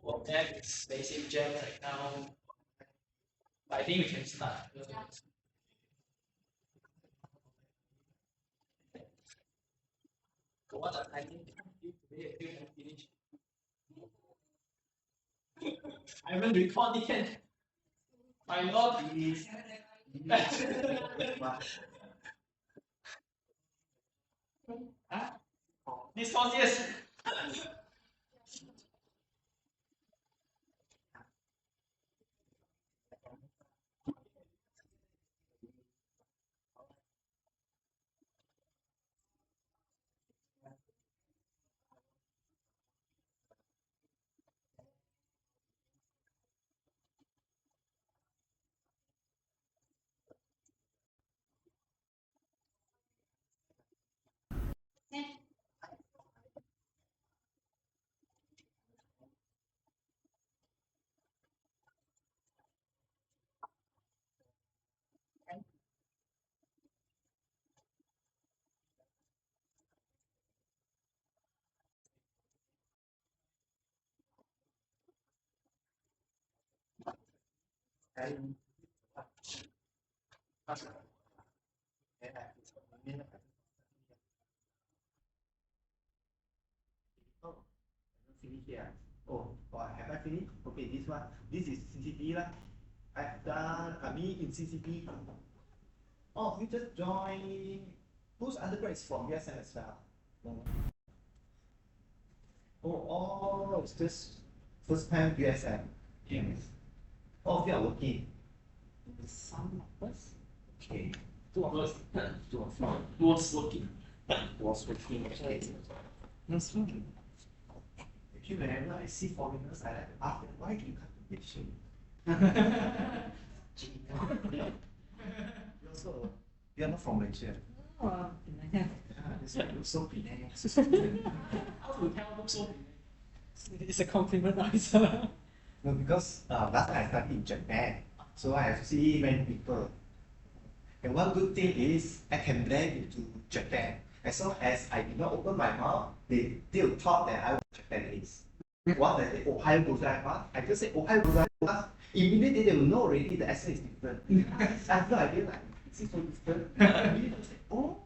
Well, that is basic jam right now. I think we can start. What I think today I can finish. I haven't recorded yet. My lord is. Huh? This course, yes. Oh, finish here. Oh, have I finished? Okay, this one. This is CCP lah. I've done me in CCP. Oh, you just join. Whose undergrad is from USM as well? Oh, it's just first time USM. Yes. Oh, they are working. Some of us. Okay. Two of us. Two of them. Was working. Was working. Okay. That's fine. Actually, whenever I see foreigners, I like to ask them, why do you come to Malaysia? You also, you are not from Malaysia. Oh, Yeah, that's why you're so Penang. How to tell them so? it's a compliment answer. No, because last time I studied in Japan, so I have seen many people. And one good thing is I can blend into Japan. As long as I did not open my mouth, they still thought that I was Japanese. Once I say Ohio gozaimasu, I just say Ohio gozaimasu. Immediately they will know already the accent is different. I have no idea like, is it so different? Immediately they say, oh,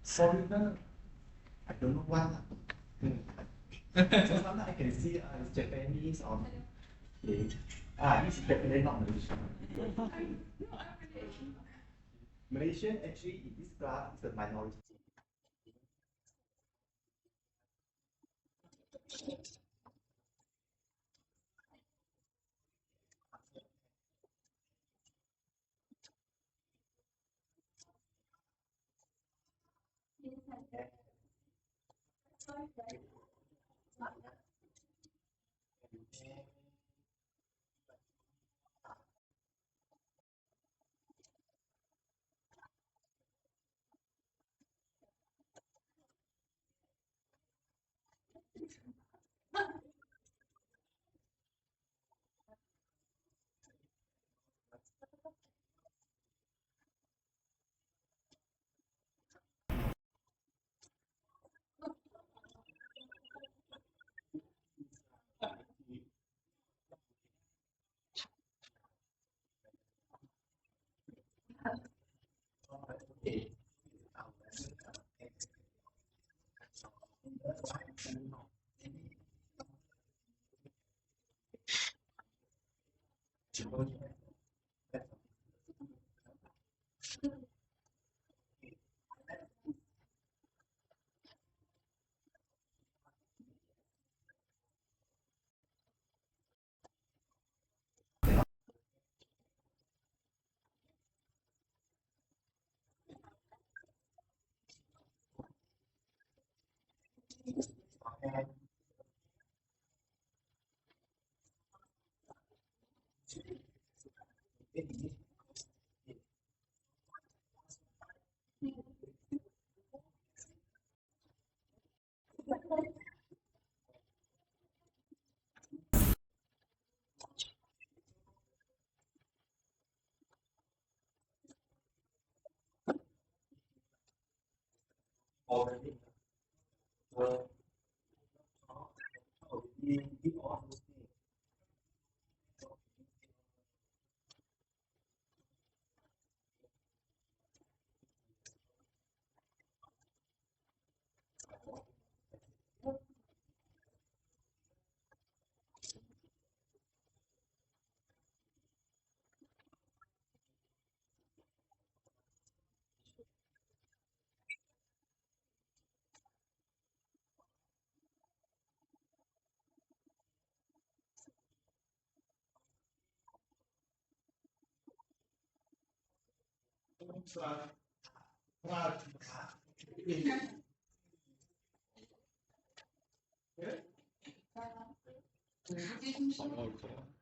foreigner. I don't know why. So sometimes I can see it's Japanese or okay. This is definitely not Malaysian. Malaysian actually in this class is a minority.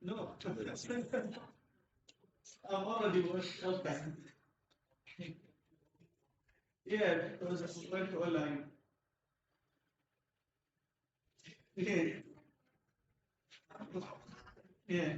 No, I'm already worked out. Yeah, it was a super online. Yeah. Yeah.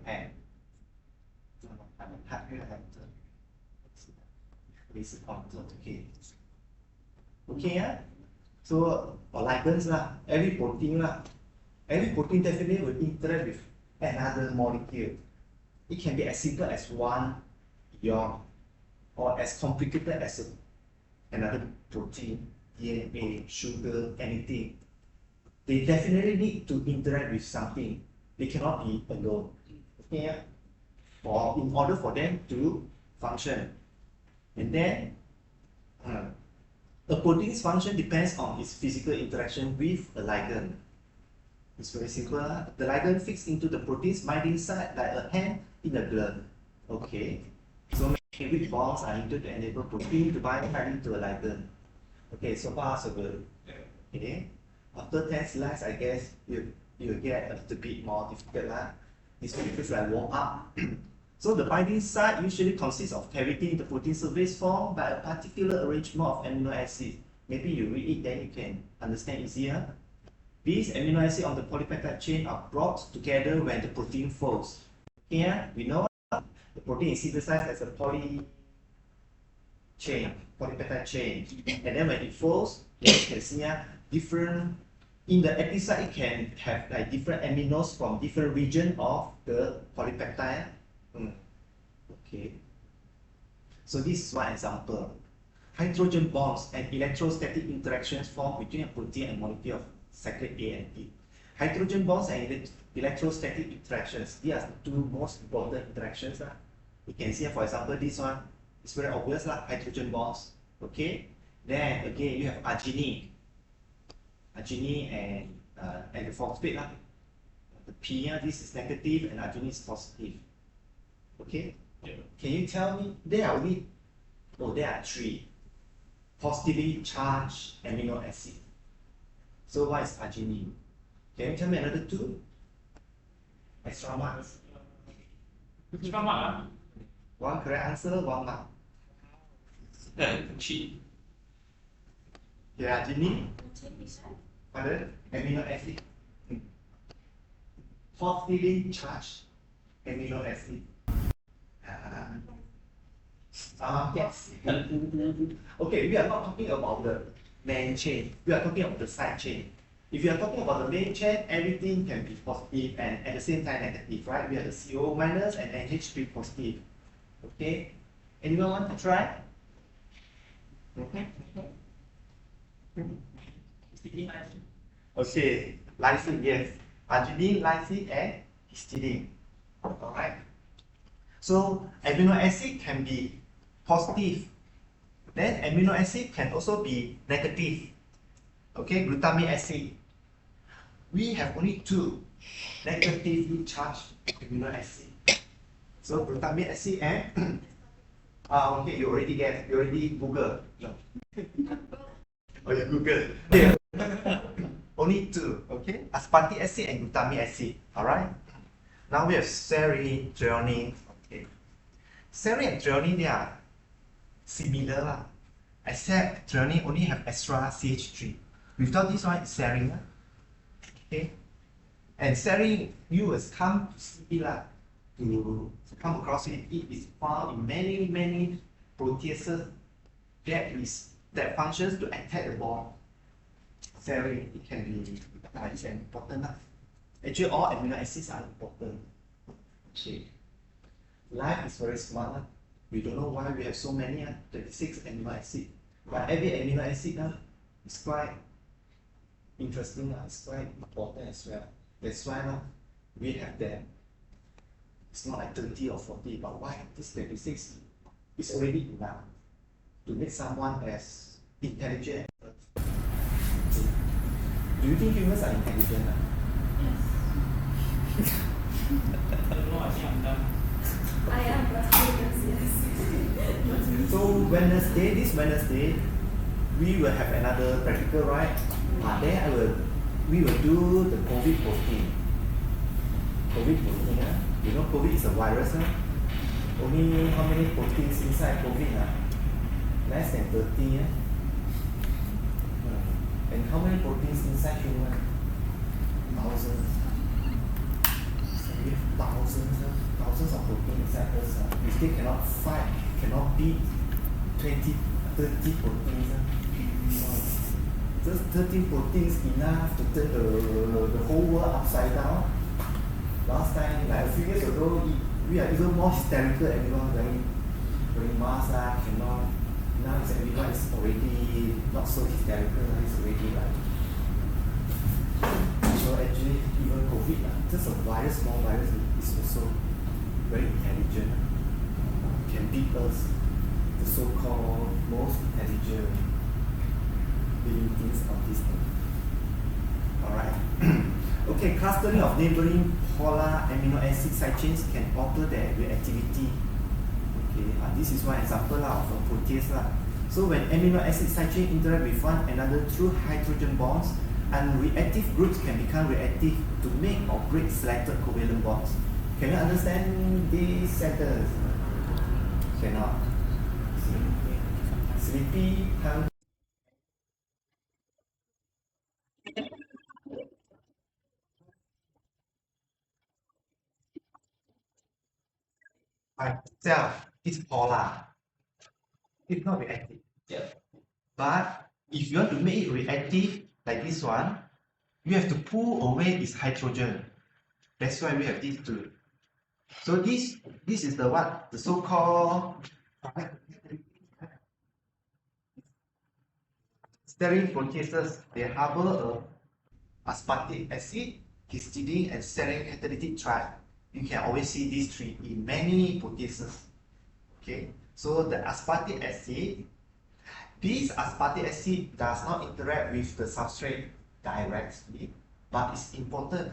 And I'm happy that this is on okay. Okay, yeah? So, for ligands, every protein definitely will interact with another molecule. It can be as simple as one ion or as complicated as another protein, DNA, sugar, anything. They definitely need to interact with something. They cannot be alone. Okay, yeah? In order for them to function. And then, a protein's function depends on its physical interaction with a ligand. It's very simple. The ligand fits into the protein's binding site like a hand in a glove. Okay. So many bonds are needed to enable protein to bind tightly to a ligand. Okay, so far so good. Okay. After 10 slides, I guess you get a little bit more difficult lah. This one feels like warm up. So the binding site usually consists of cavity in the protein surface formed by a particular arrangement of amino acids. Maybe you read it, then you can understand easier. These amino acids on the polypeptide chain are brought together when the protein folds. Here we know the protein is synthesized as a polypeptide chain, and then when it folds, you can see different. In the active site, it can have like different aminos from different region of the polypeptide. Okay. So this is one example. Hydrogen bonds and electrostatic interactions formed between a protein and molecule of cyclic A and B. Hydrogen bonds and electrostatic interactions, these are the two most important interactions. You can see, for example, this one is very obvious, hydrogen bonds. Okay. Then again, you have arginine and the phosphate. The P, this is negative and arginine is positive. Okay. Yeah. Can you tell me, there are three positively charged amino acids. So what is arginine? Can you tell me another two? Extra marks. Extra mark. One correct answer, one mark. Cheat. Yeah, arginine. Other amino acid. Positively charged amino acid. Yes. Okay, we are not talking about the main chain. We are talking about the side chain. If you are talking about the main chain, everything can be positive and at the same time negative, right? We have the CO minus and NH3 positive. Okay. Anyone want to try? Okay. Lysine, yes. Arginine, lysine, and histidine. Alright. So amino acid can be positive. Then amino acid can also be negative. Okay, glutamic acid. We have only two negatively charged amino acid. So glutamic acid and okay, you already Google. No. Oh, you Google. Yeah. Only two. Okay, aspartic acid and glutamic acid. Alright. Now we have serine, threonine. Okay. Serine and threonine, they are similar, except threonine only have extra CH3. Without this one, it's serine. Okay. And serine, you will come to see it, to come across it. It is found in many proteases that functions to attack the bond. Serine, it can be it's important. Actually, all amino acids are important. Okay. Life is very smart. We don't know why we have so many, 36 amino acids. But every amino acid is quite interesting, it's quite important as well. That's why we have them. It's not like 30 or 40, but why this 36 is already enough to make someone as intelligent as Earth. Do you think humans are intelligent? Yes. I don't know, I think I'm done. I am, but yes. So this Wednesday, we will have another practical, right? Then we will do the COVID protein. COVID protein, you know COVID is a virus. Only how many proteins inside COVID? Less than 30. And how many proteins inside human? Thousands. We have thousands of proteins inside us. We still cannot fight, cannot beat 20, 30 proteins. Just 13 proteins enough to turn the whole world upside down. Last time, like a few years ago, we are even more hysterical. Everyone wearing masks, cannot. Now everyone is already not so hysterical. It's already like. So actually, even COVID, just a virus, small virus, is also very intelligent. Can beat us, the so-called most intelligent living things on this earth. Alright. Okay, clustering of neighboring polar amino acid side chains can alter their reactivity Okay, this is one example of a protease. So when amino acid side chain interact with one another through hydrogen bonds, and reactive groups can become reactive to make or break selected covalent bonds. Can you understand this sentence? Cannot. Sleepy, hungry. Itself is polar. It's not reactive. Yeah. But if you want to make it reactive, like this one, you have to pull away its hydrogen. That's why we have these two. So this is the what? The so-called serine proteases. They harbor a aspartic acid, histidine, and serine catalytic triad. You can always see these three in many proteases. Okay, so the aspartic acid, this aspartic acid does not interact with the substrate directly, but it's important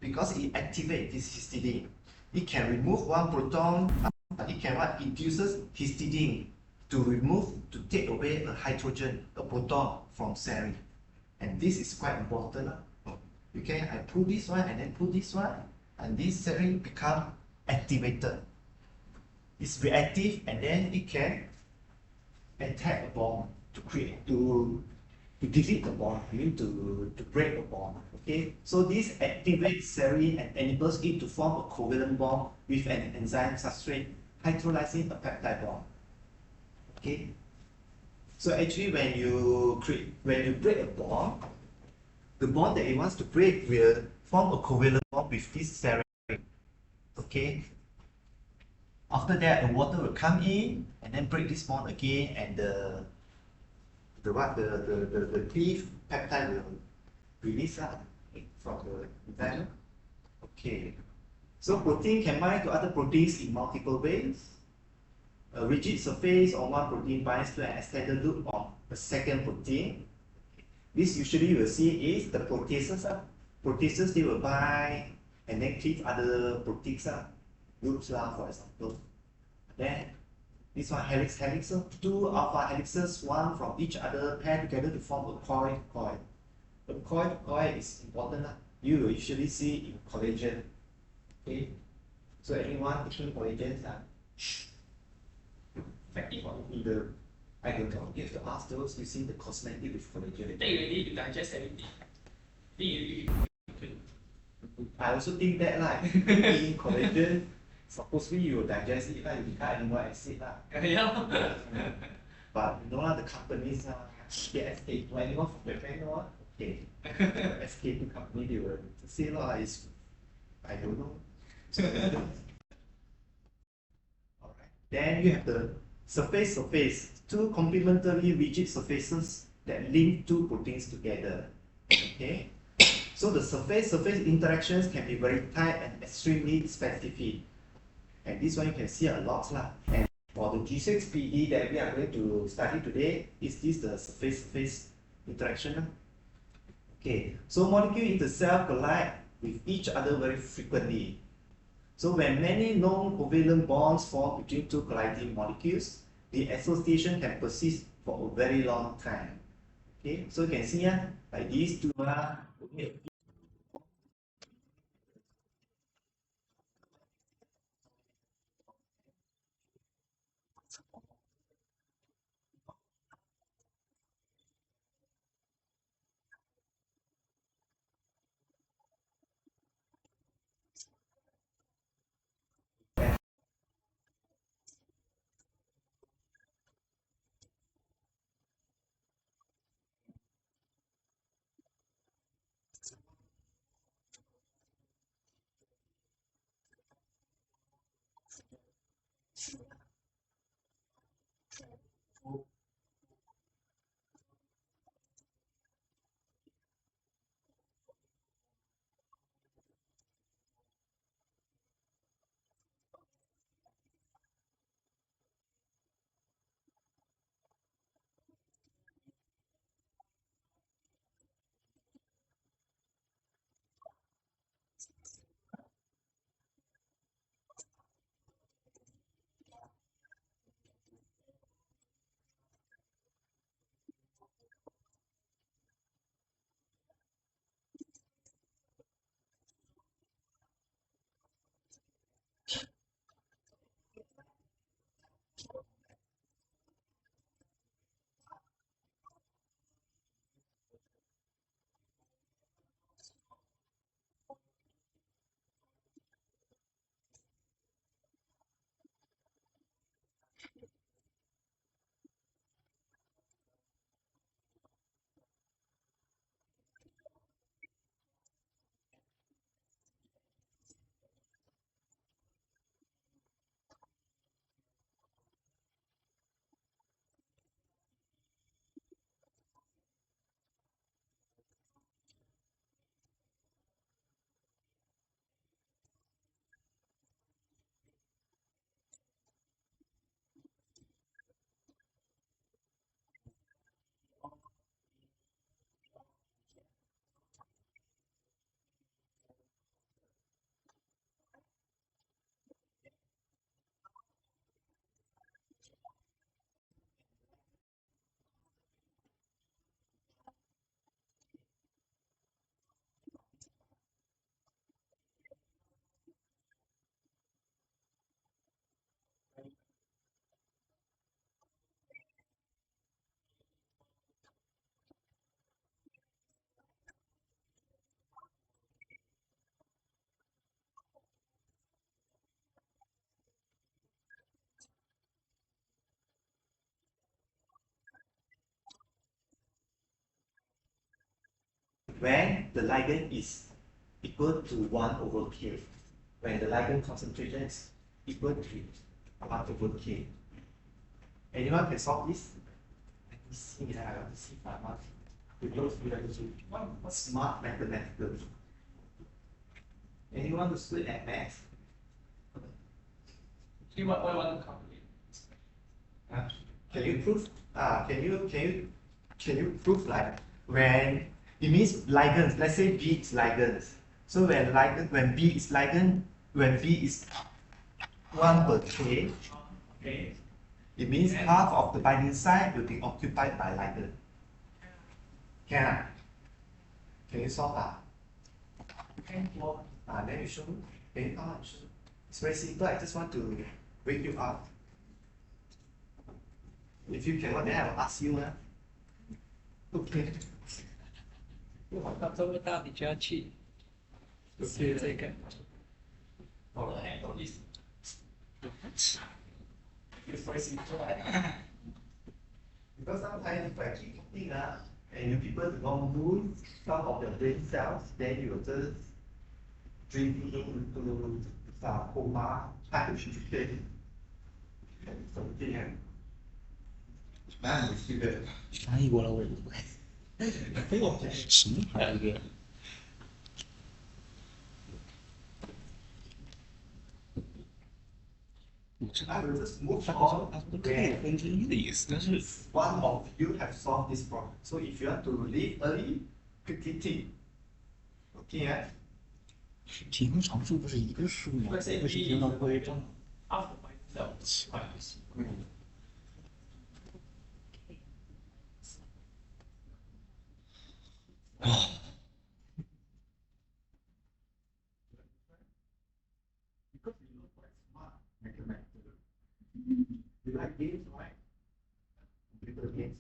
because it activates this histidine. It can remove one proton, but it can what? Induces histidine to take away a hydrogen, a proton from serine. And this is quite important. Okay, I pull this one and then pull this one, and this serine become activated. It's reactive, and then it can attack a bond to delete the bond, I mean to break a bond. Okay, so this activates serine and enables it to form a covalent bond with an enzyme substrate hydrolyzing a peptide bond. Okay, so actually when you break a bond, the bond that it wants to break will form a covalent bond with this serine. Okay, after that the water will come in and then break this bond again, and the cleave peptide will release from the enzyme. Okay, so protein can bind to other proteins in multiple ways. A rigid surface on one protein binds to an extended loop on a second protein. This usually you will see is the proteases. Proteases, they will bind and then cleave other proteins groups for example. Then this one helix. So two alpha helixes, one from each other, pair together to form a coil. A coil is important. You will usually see in collagen. Okay, so anyone taking collagens effective or either, I don't know. You have to ask those using the cosmetic with collagen. Then you need to digest everything. Then you I also think that eating collagen, supposedly you will digest it, you become amino acid. yeah. But you know the companies get SK2, anyone from Japan know? Okay. SK2 company, they will say is, I don't know. Alright. Then you have the surface, two complementary rigid surfaces that link two proteins together. Okay. So the surface interactions can be very tight and extremely specific. And this one you can see a lot. And for the G6PD that we are going to study today, is this the surface interaction? Okay, so molecules in the cell collide with each other very frequently. So when many non-covalent bonds form between two colliding molecules, the association can persist for a very long time. Okay, so you can see like these two are when the ligand is equal to 1 over k. When the ligand concentration is equal to 1 over k. Anyone can solve this? Let me see. I want to see if I'm not with those smart mathematical. Anyone who's good at math? See what I want to calculate. Can you prove? Can you prove like when it means ligands? Let's say B is ligands. So when B is ligand, when B is 1 per k, Okay. it means half of the binding site will be occupied by ligand. Can you solve that? Then you show me. Okay, it's very simple. I just want to wake you up. If you cannot, then I will ask you. Okay. 到这么大，你就要去学这个。It's very simple. Because sometimes if I keep talking and you people do not move some of your brain cells, then you will just drifting into coma type of situation. Something. 翻译过来我也不会。什么玩意儿？我知道， I will just move 他 on 说看1/5的意思，但是 one of you have solved this problem. So if you want to leave early, quickly think. Okay, 平衡常数不是一个数吗？为什么平衡会这样？ After myself. Because you look quite smart mathematically. You like games, right? Computer games.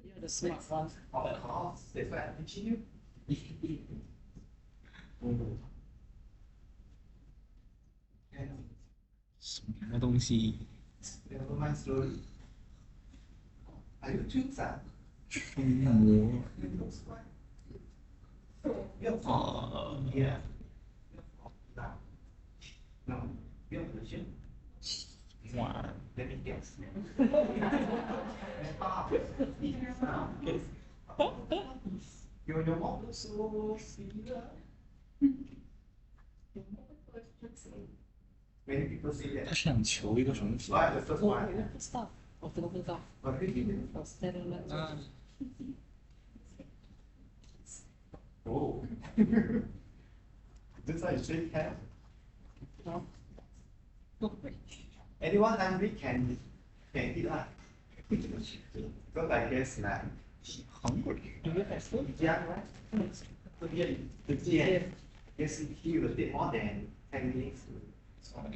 You're the smart one. Of course, that's why I'm teaching you. 什么东西？ Never mind, slowly. Are you twins? 触摸 It looks like. Yeah. No, you're Malaysian. 哇， Let me guess. Your mom looks so similar. Many people say 他 that. 是想求一个什么？ Why the first 我 one? 不知道，我真的不知道。 What did you do? 我是在那个。 Oh. This one is shake hand. 好。不会。 Anyone hungry can eat lah. Because I guess like hungry。 Do you have food? yeah, right? So yeah, yes, he will take more than 10 minutes to solve.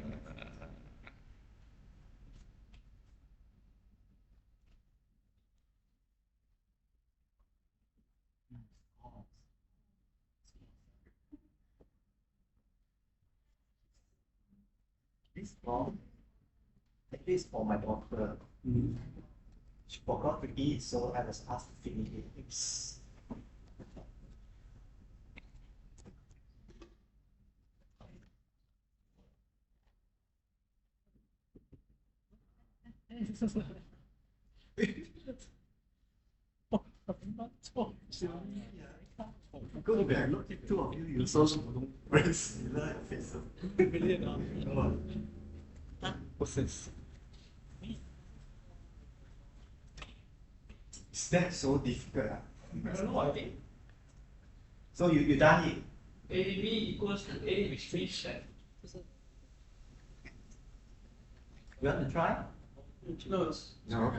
This form, this for my daughter. She forgot to eat, so I was asked to finish it. Because when I look at two of you, you saw some very similar faces. What's this？ Is that so difficult? I don't know, I think So you done it? AB equals to A with 3%. 就是 You want to try? No, it's No.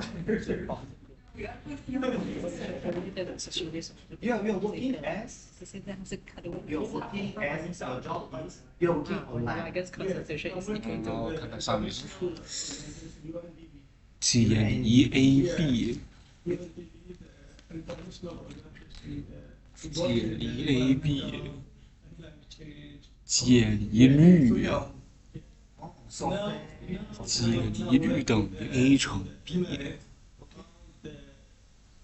You're working as 是现在是看的问题。 you're working as your job is you're working online. I guess concentration is equal 然后 to 看看上面，解离 AB，解离 AB，解离率。software. 解离率等于 A 乘 B，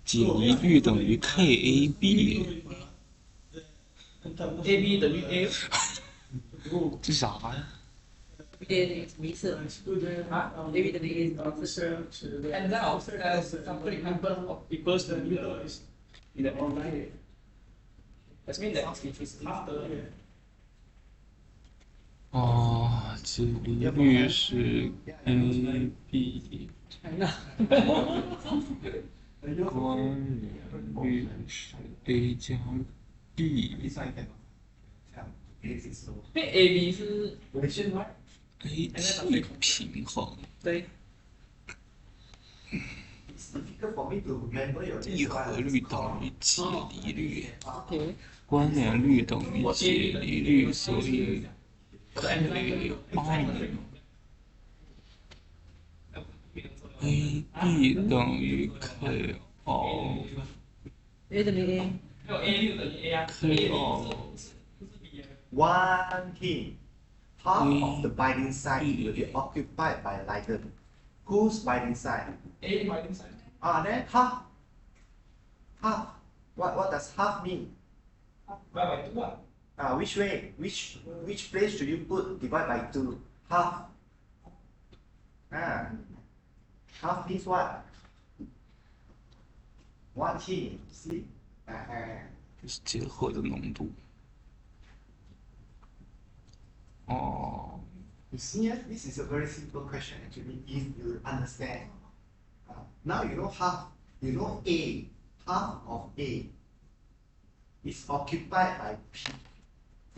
解离率等于 KAB， AB 等于 A 这啥呀？ A 什么意思？啊 ？AB 等于 A 什么意思？ ？And now something happen equals to 你的 A。That means that it is after 哦，解离率是 AB， 关联率是 A 加 B， This one you can this is so. 因为 AB 是 relation right？ AT 平衡。对。 It's difficult for me to remember your 闭合率等于解离率， OK，关联率等于解离率，所以 K2 AB 等于 K2 A 等于 A， 没有 A 就等于 A 啊 K2 不是 B 啊 one hint. Half of the binding site will be occupied by ligand. Whose binding site? A binding site Then half. Half. What does half mean? by 2啊。Which way? Which place should you put divide by 2? Half. Half means what? One hint. See? 是结合的浓度。哦， You see, this is a very simple question actually, if you understand. Now you know half, you know A, half of A is occupied by P,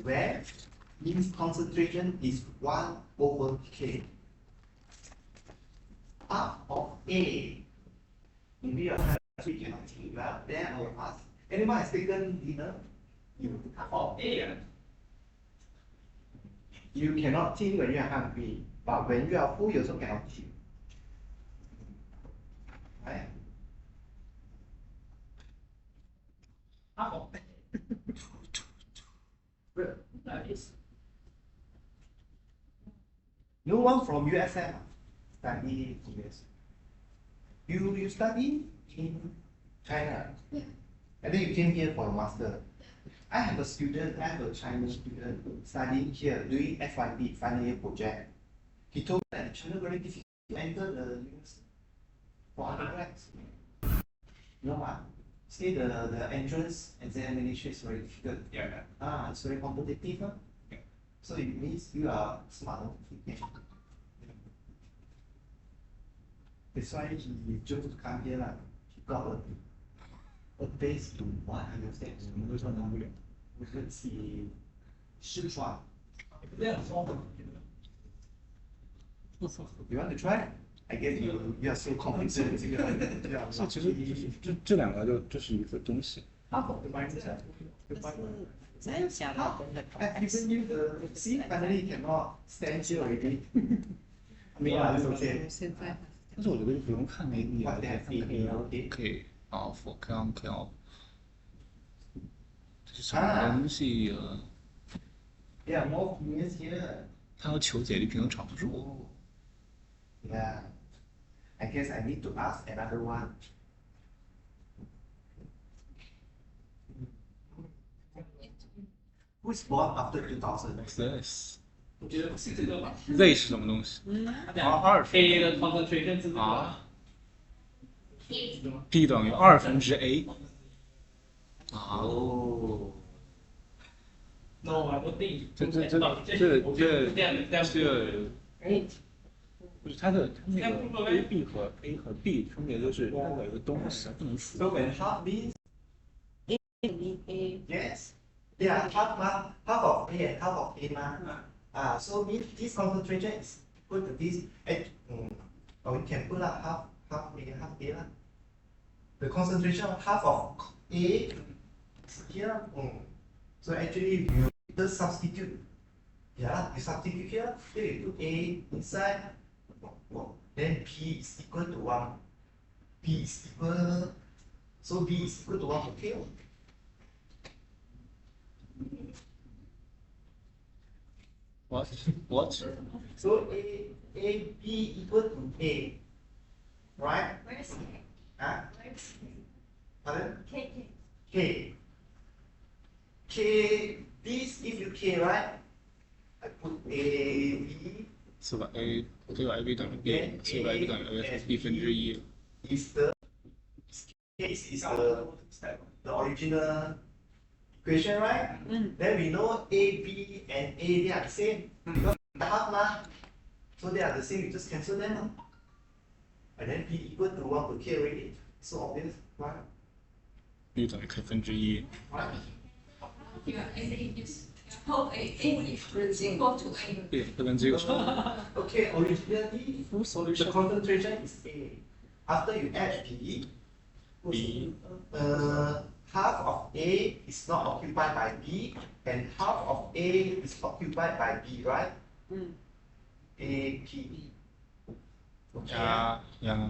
where means concentration is 1 over K. Half of A, maybe your country cannot think well, then I will ask, anyone has taken dinner? You half of A. You cannot think when you are hungry, but when you are full, you also cannot think. Right? half of that is No one from USM study in US. You study in China, and then you came here for a master. I have a student, I have a Chinese student studying here, doing FYP, final year project. He told me that China very difficult to enter the university for undergrads. You know what? Say the entrance examination is very difficult. yeah. It's very competitive. Yeah. So it means you are smart. That's why he chose to come here. He got a base to what understand. 什么都上当不了。Let's see. 试穿. 这样说。 You want to try? I guess you are so confident. 是，其实这两个就是一个东西。 Half of the mindset. 三峡的真的 I've given you the see finally you cannot stand here already. I mean, it's okay. 现在但是我觉得就不用看那个， What they have been, K alpha K on K alpha， 这是什么东西呀？ There are more females here. 它要求解离平衡常数。 Yeah. I guess I need to ask another one. Who's born after 2000? This 我觉得是这个吧。 Z 是什么东西？他讲二分 A 的 concentration 是这个。啊 ，P 等于A。啊， Oh. No, I don't think. 这，哎，不是它那个 A 和 B 分别就是它有一个东西不能除。 So when half means 等于 A， yes, yeah, half of A and half of A ma. So means this concentration is equal to this. Or we can put up half A lah. The concentration of half of A is here. So actually you just substitute. Yeah, you substitute here. Then you put A inside. Then P is equal to 1. P is equal. So B is equal to 1 for K. What? So A, B equal to A, right? Where's K? Huh? Where's Pardon? K? K. K, this give you K, right? I put A, B. 是吧 ？A 对吧 ？AB 等于 B，是吧？AB 等于 A 1/1。Is the case is the original equation, right? Then we know A, B, and A they are the same because half ma, so they are the same. You just cancel them, and then P equal to 1 to K already. So obvious, right? B 等于 K1/1。Right? Your A is whole A is equal to A. 对，这边这个 Okay, originally Full the solution. concentration is A. After you add B, B half of A is not occupied by B, and half of A is occupied by B, right? A, P. Okay. 呀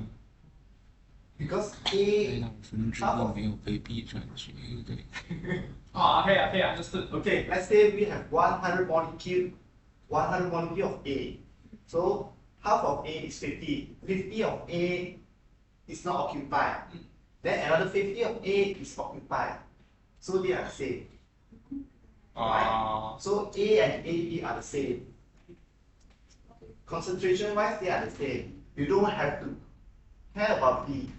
Because ，A A, 等分之一没有被 B 转去 A 对。可以啊，就是 okay, let's say we have 100 molecule of A. So half of A is 50. 50 of A is not occupied. Then another 50 of A is occupied. So they are the same. Right? So A and AB are the same. Concentration wise, they are the same. You don't have to care about B.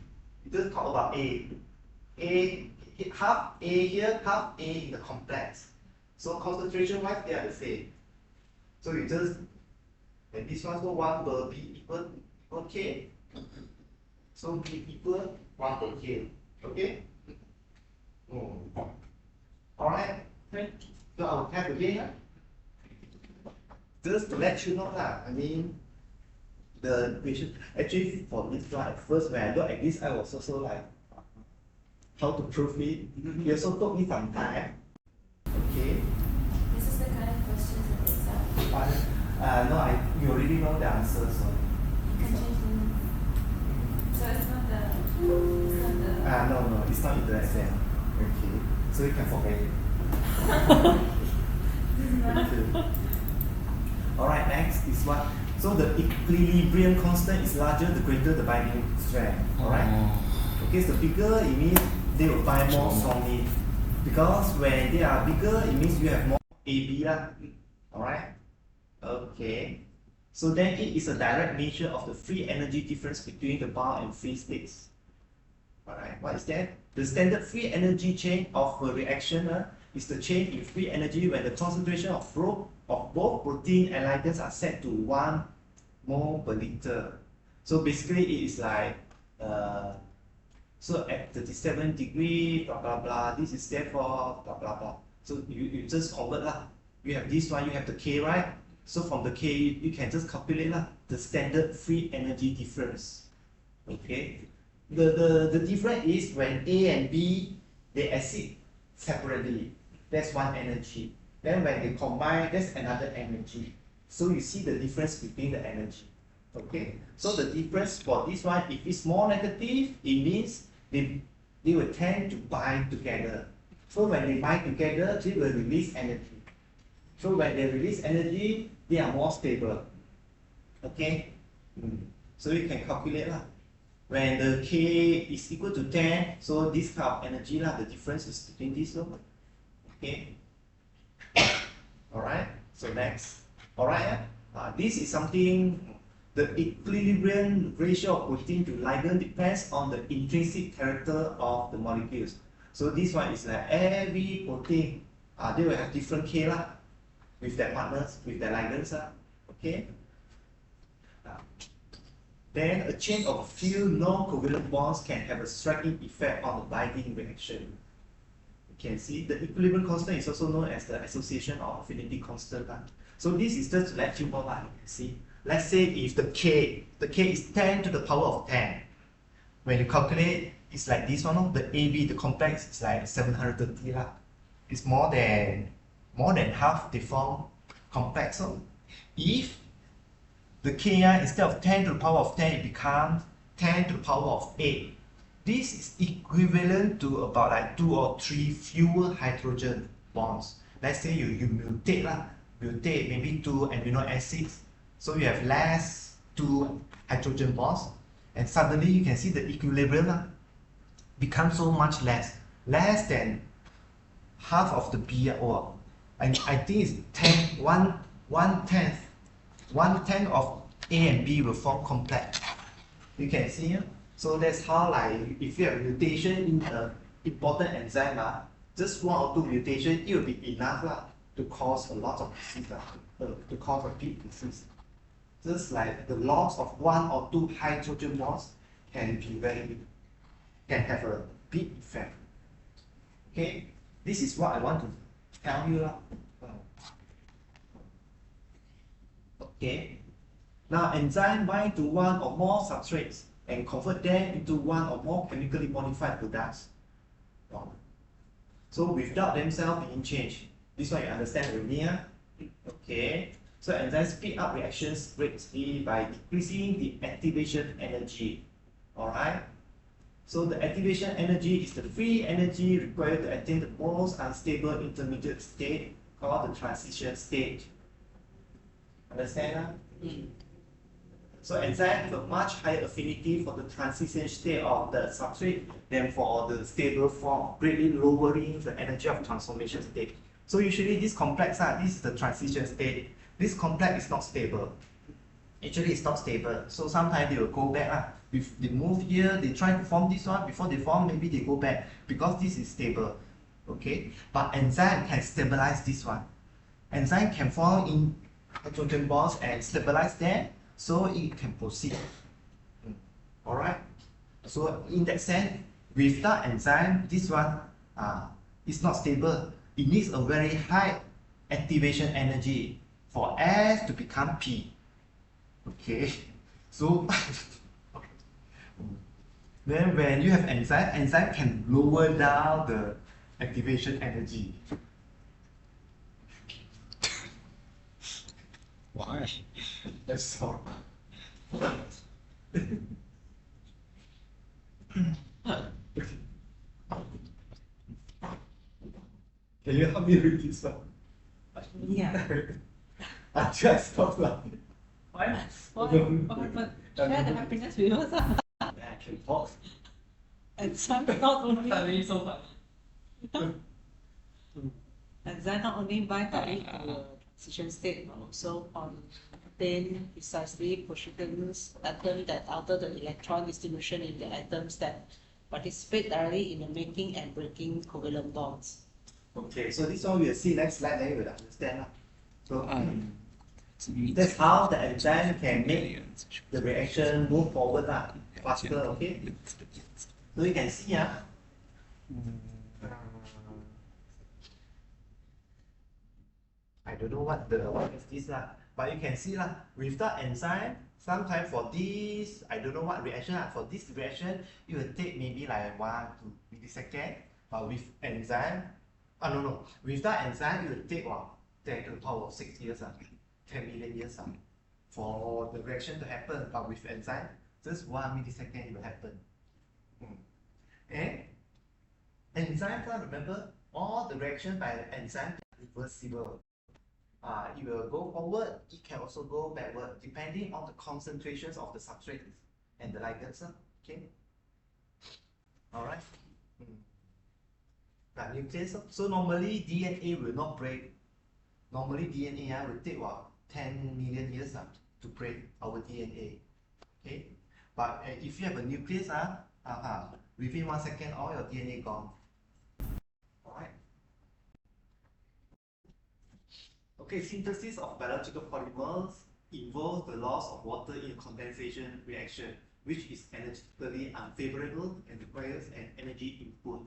You just talk about A. A, half A here, half A in the complex. So concentration wise, they are the same. So you just, and this one, so 1 per B equal K. So B equal 1 per K. Okay? Alright? So I will type again. Just to let you know that, I mean, the equation, actually for this one, at first when I look at this, I was also like, how to prove it? It also took me some time. Okay? This is the kind of questions in the exam. But, no, you already know the answer, so. You can change the. So it's not the. No, it's not in the exam. Okay, so you can forget it. Okay. Alright, next is what? So the equilibrium constant is larger the greater the binding strength. Alright? Okay, so bigger it means they will bind more strongly. Because when they are bigger, it means you have more AB lah. Alright? Okay. So then it is a direct measure of the free energy difference between the bound and free states. Alright, what is that? The standard free energy chain of a reaction is the change in free energy when the concentration of both protein and ligands are set to 1 mole per liter. So basically it is like, so at 37 degree, blah blah blah, this is therefore blah blah blah. So you just convert lah. You have this one, you have the K, right? So from the K, you can just calculate lah, the standard free energy difference. Okay? The difference is when A and B, they exit separately. That's one energy. Then when they combine, that's another energy. So you see the difference between the energy. Okay? So the difference for this one, if it's more negative, it means they will tend to bind together. So when they bind together, they will release energy. So when they release energy, they are more stable. Okay? So you can calculate lah. When the K is equal to 10, so this kind of energy lah, the difference is between these two. Okay? Alright, so next. Alright, this is something, the equilibrium ratio of protein to ligand depends on the intrinsic character of the molecules. So this one is like every protein, they will have different K lah, with their partners, with their ligands. Okay? Then a chain of a few non-covalent bonds can have a striking effect on the binding reaction. You can see the equilibrium constant is also known as the association or affinity constant. So this is just to let you know, you can see. Let's say if the K is 10 to the power of 10. When you calculate, it's like this one, the AB, the complex is like 730 lah. It's more than half they form complex. So if the Ki, instead of 10 to the power of 10, it becomes 10 to the power of 8. This is equivalent to about like 2 or 3 fewer hydrogen bonds. Let's say you mutate lah, will take maybe 2 amino acids. So you have less 2 hydrogen bonds, and suddenly you can see the equilibrium becomes so much less than half of the B, or I think it's 1/10 of A and B will form complex. You can see here. So that's how, like, if you have mutation in the important enzyme, just 1 or 2 mutation, it will be enough to cause a lot of disease, to cause a big disease. Just like the loss of 1 or 2 hydrogen bonds can have a big effect. Okay, this is what I want to tell you. Okay, now enzyme bind to 1 or more substrates and convert them into 1 or more chemically modified products. So without themselves being changed. This one you understand with me? Okay. So enzymes speed up reactions greatly by decreasing the activation energy. Alright? So the activation energy is the free energy required to attain the most unstable intermediate state called the transition state. Understand? So enzymes have a much higher affinity for the transition state of the substrate than for the stable form, greatly lowering the energy of transformation state. So usually this complex, this is the transition state. This complex is not stable. Actually, it's not stable. So sometimes they will go back. If they move here, they try to form this one. Before they form, maybe they go back because this is stable. Okay, but enzyme can stabilize this one. Enzyme can form in hydrogen bonds and stabilize them, so it can proceed. Alright? So in that sense, without enzyme, this one is not stable. It needs a very high activation energy for S to become P. Okay? So then when you have enzyme can lower down the activation energy. Why? That's all. Can you help me read this one? Yeah. I just stopped laughing. Why? What happened? Share the happiness with us. I can talk. Enzyme not only Suddenly so funny. enzyme not only bind directly to the transition state, but also contain precisely positions atoms that alter the electron distribution in the atoms that participate directly in the making and breaking covalent bonds. Okay, so this one we'll see next slide, then you will understand. So that's how the enzyme can make the reaction move forward faster, okay? So you can see, I don't know what is this, but you can see with the enzyme, sometimes for this, I don't know what reaction, for this reaction, it will take maybe like 1 to millisecond, but with enzyme, with the enzyme, it will take 10 to the power of 6 years, 10 million years for the reaction to happen, but with enzyme, just 1 millisecond it will happen. And enzymes, remember, all the reaction by the enzyme is reversible. It will go forward, it can also go backward, depending on the concentrations of the substrate and the ligands. Okay? Alright? The nucleus. So normally DNA will not break. Normally DNA will take 10 million years to break our DNA. Okay? But if you have a nucleus, within 1 second, all your DNA gone. Alright? Okay, synthesis of biological polymers involves the loss of water in a condensation reaction, which is energetically unfavorable and requires an energy input.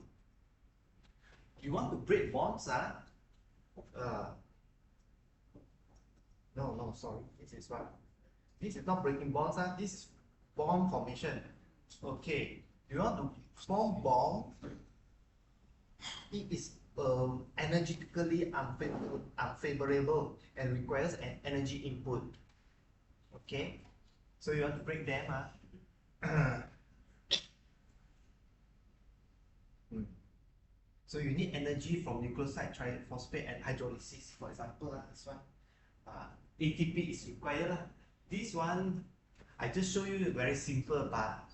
You want to break bonds, no, sorry, this is what? This is not breaking bonds, this is bond formation. Okay, you want to form bond, it is energetically unfavorable and requires an energy input. Okay, so you want to break them. So you need energy from nucleoside triphosphate and hydrolysis, for example, this one. ATP is required lah. This one, I just show you very simple, but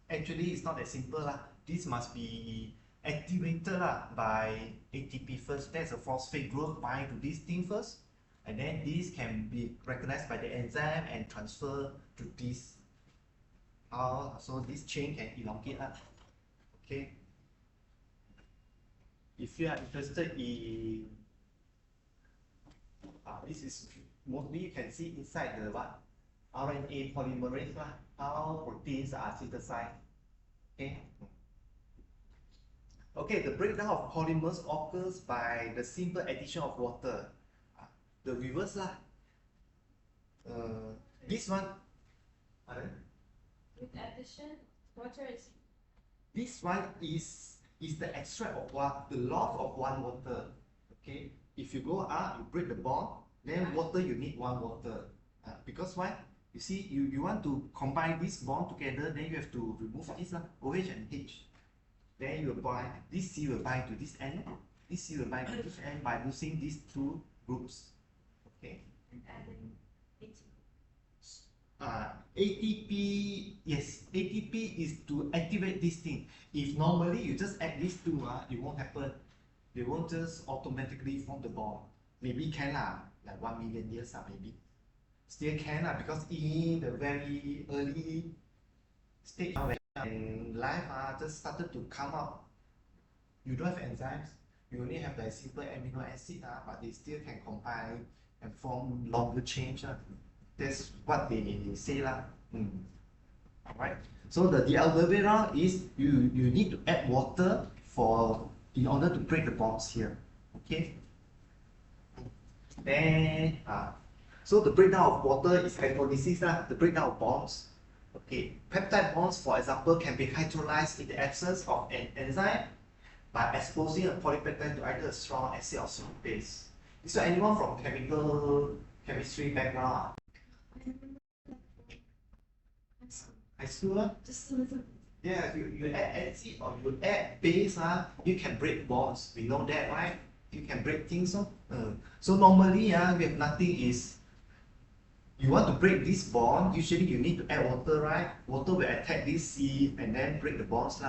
actually it's not that simple lah. This must be activated lah by ATP first. There's a phosphate group bind to this thing first, and then this can be recognized by the enzyme and transfer to this. So this chain can elongate lah. Okay. If you are interested in this is mostly you can see inside the what RNA polymerase lah, how proteins are synthesized. Okay. Okay, the breakdown of polymers occurs by the simple addition of water. The reverse lah. This one. With addition, water is. This one is the extract of what the loss of one water. Okay, if you go up, you break the bond, then water you need one water. Because why? You see, you want to combine this bond together, then you have to remove this OH and H. Then you bind this C will bind to this end, this C will bind to this end by losing these two groups. Okay. And adding ATP, yes, ATP is to activate this thing. If normally you just add these two, it won't happen. They won't just automatically form the bond. Maybe can lah, like 1 million years maybe. Still can lah, because in the very early stage when life just started to come up, you don't have enzymes. You only have the simple amino acid, but they still can combine and form longer chains. That's what they say lah. Alright. So the other way around is you need to add water in order to break the bonds here. Okay. Then so the breakdown of water is electrolysis lah. The breakdown of bonds. Okay. Peptide bonds, for example, can be hydrolyzed in the absence of an enzyme by exposing a polypeptide to either a strong acid or strong base. Is there anyone from chemistry background? High school? just a little. Yeah, you add acid or you add base, you can break bonds. We know that, right? You can break things. So normally, we have nothing is, you want to break this bond, usually you need to add water, right? Water will attack this C and then break the bonds.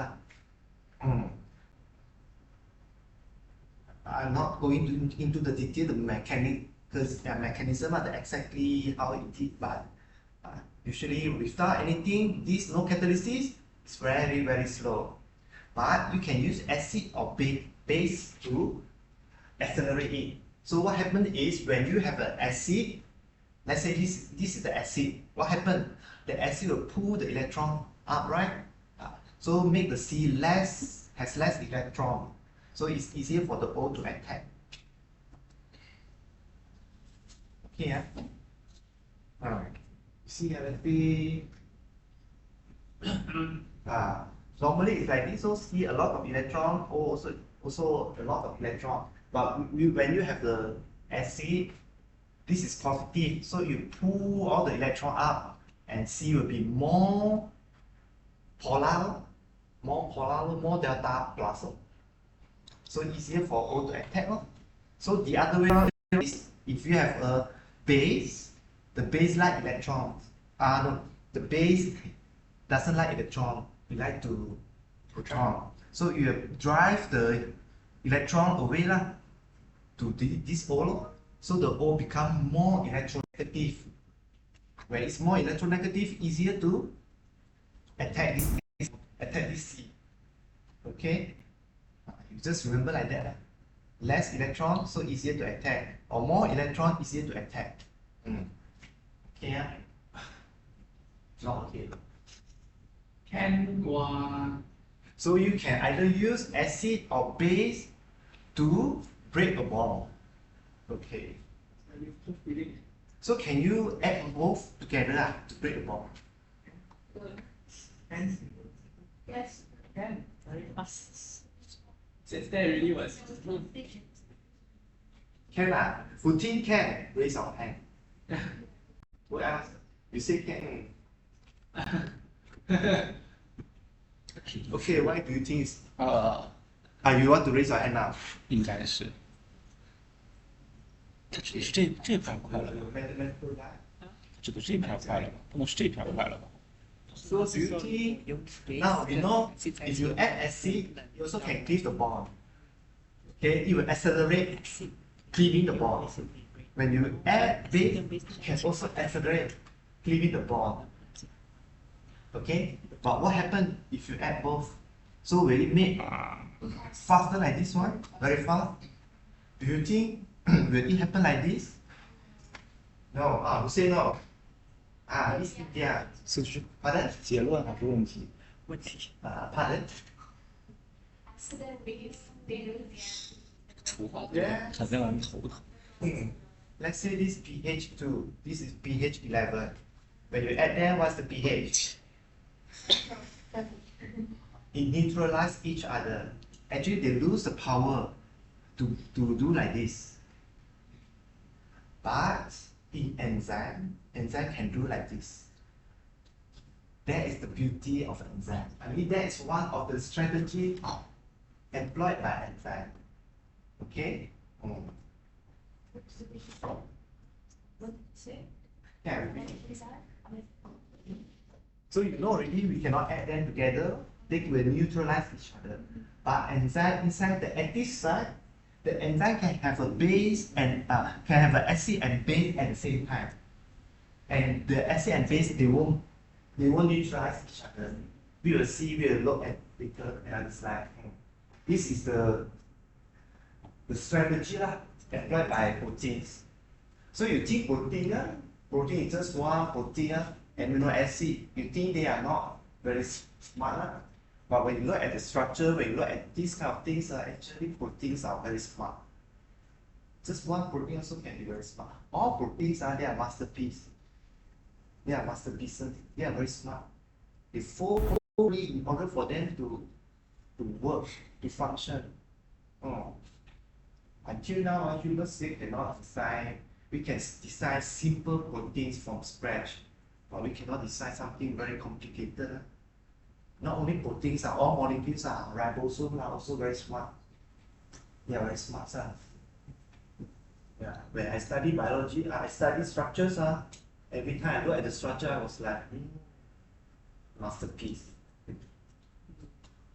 I'm not going into the detail, the mechanism, exactly how it is, but usually without anything, this no catalysis, it's very, very slow. But you can use acid or base to accelerate it. So what happens is when you have an acid, let's say this is the acid, what happens? The acid will pull the electron up, right? So make the C has less electron. So it's easier for the O to attack. Okay, alright. See, let's see. Normally it's like this, so C a lot of electron, O also a lot of electron. But when you have the acid, this is positive, so you pull all the electron up, and C will be more polar, more delta plus. So easier for O to attack. So the other way around is if you have a base, the base like electrons. No, the base doesn't like electron, it like to proton. So you drive the electron away to this O. So the O become more electronegative. When it's more electronegative, easier to attack this C. Okay? You just remember like that. Less electron, so easier to attack. Or more electron, easier to attack. Okay? Not okay. So you can either use acid or base to break a bond. Okay. So can you add both together to break a bond? Yes. Can. Very fast. Since there really was. Can lah. 14 can. Raise your hand. Who else? You say can. Okay, why do you think it's... you want to raise your hand now? 应该是。指的是这块快了吧？ mathematical life. 指的是这片快了吧？不能是这片快了吧？ So do you think now you know if you add acid, you also can cleave the bond. Okay, it will accelerate cleaving the bond. When you add base, you can also accelerate cleaving the bond. Okay, but what happens if you add both? So will it make faster like this one? Very fast? Do you think will it happen like this? No. Who say no? This India. 是不是 Pardon? 结论还是问题？ Pardon? So then we did 除法 Yeah. 很让人头疼。 Let's say this pH 2, this is pH 11. When you add them, what's the pH? It neutralize each other. Actually, they lose the power to do like this. But in enzyme can do like this. That is the beauty of enzyme. I mean, that is one of the strategies employed by enzyme. Okay? Yeah. So you know already we cannot add them together. They will neutralize each other. But enzyme inside the active side, the enzyme can have a base and can have an acid and base at the same time. And the acid and base they won't neutralize each other. We will see. We will look at later another slide. This is the strategy employed by proteins. So you think protein is just one protein, amino acid. You think they are not very smart, but when you look at the structure, when you look at these kind of things, actually proteins are very smart. Just one protein also can be very smart. All proteins they are masterpieces. They are masterpieces. They are very smart. They fold in order for them to work, to function. Until now, humans still cannot design. We can design simple proteins from scratch, but we cannot design something very complicated. Not only proteins, all molecules ribosomes are also very smart. They are very smart. Yeah. When I study biology, I study structures. Every time I look at the structure, I was like, masterpiece.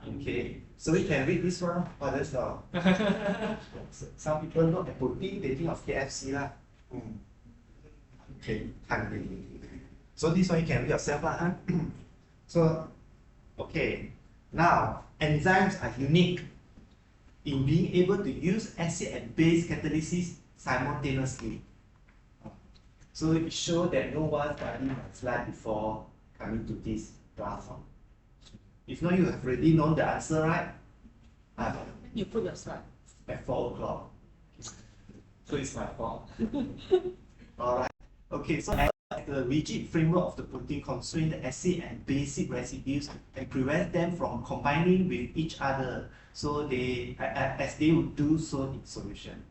Okay, so we can read this one. Oh, that's all. Some people look at protein, they think of KFC lah. Okay, so this one you can read yourself lah. So, okay, now enzymes are unique in being able to use acid and base catalysis simultaneously. So it shows that no one studied my slide before coming to this platform. If not, you have already known the answer, right? You put your slide. At 4 o'clock. So it's my fault. Alright. Okay, so the rigid framework of the protein constrains the acid and basic residues and prevent them from combining with each other. So they, as they would do so in solution.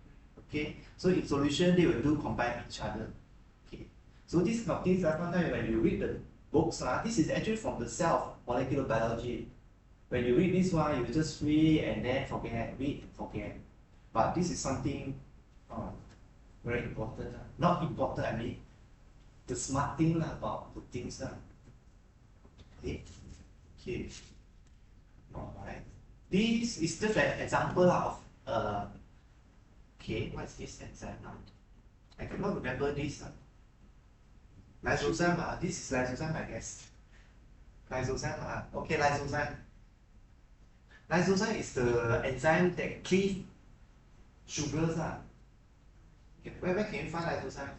Okay, so in solution they will combine each other. Okay, so these kind of things sometimes when you read the books, this is actually from the cell of molecular biology. When you read this one, you just read and then forget, read and forget. But this is something very important. Not important, I mean, the smart thing about the things. Okay. Okay. Alright. This is just an example of okay, what's this enzyme now? I cannot remember this. Lysozyme, this is lysozyme, I guess. Lysozyme, okay, lysozyme. Lysozyme is the enzyme that cleave sugars. Okay. Where can you find lysozyme?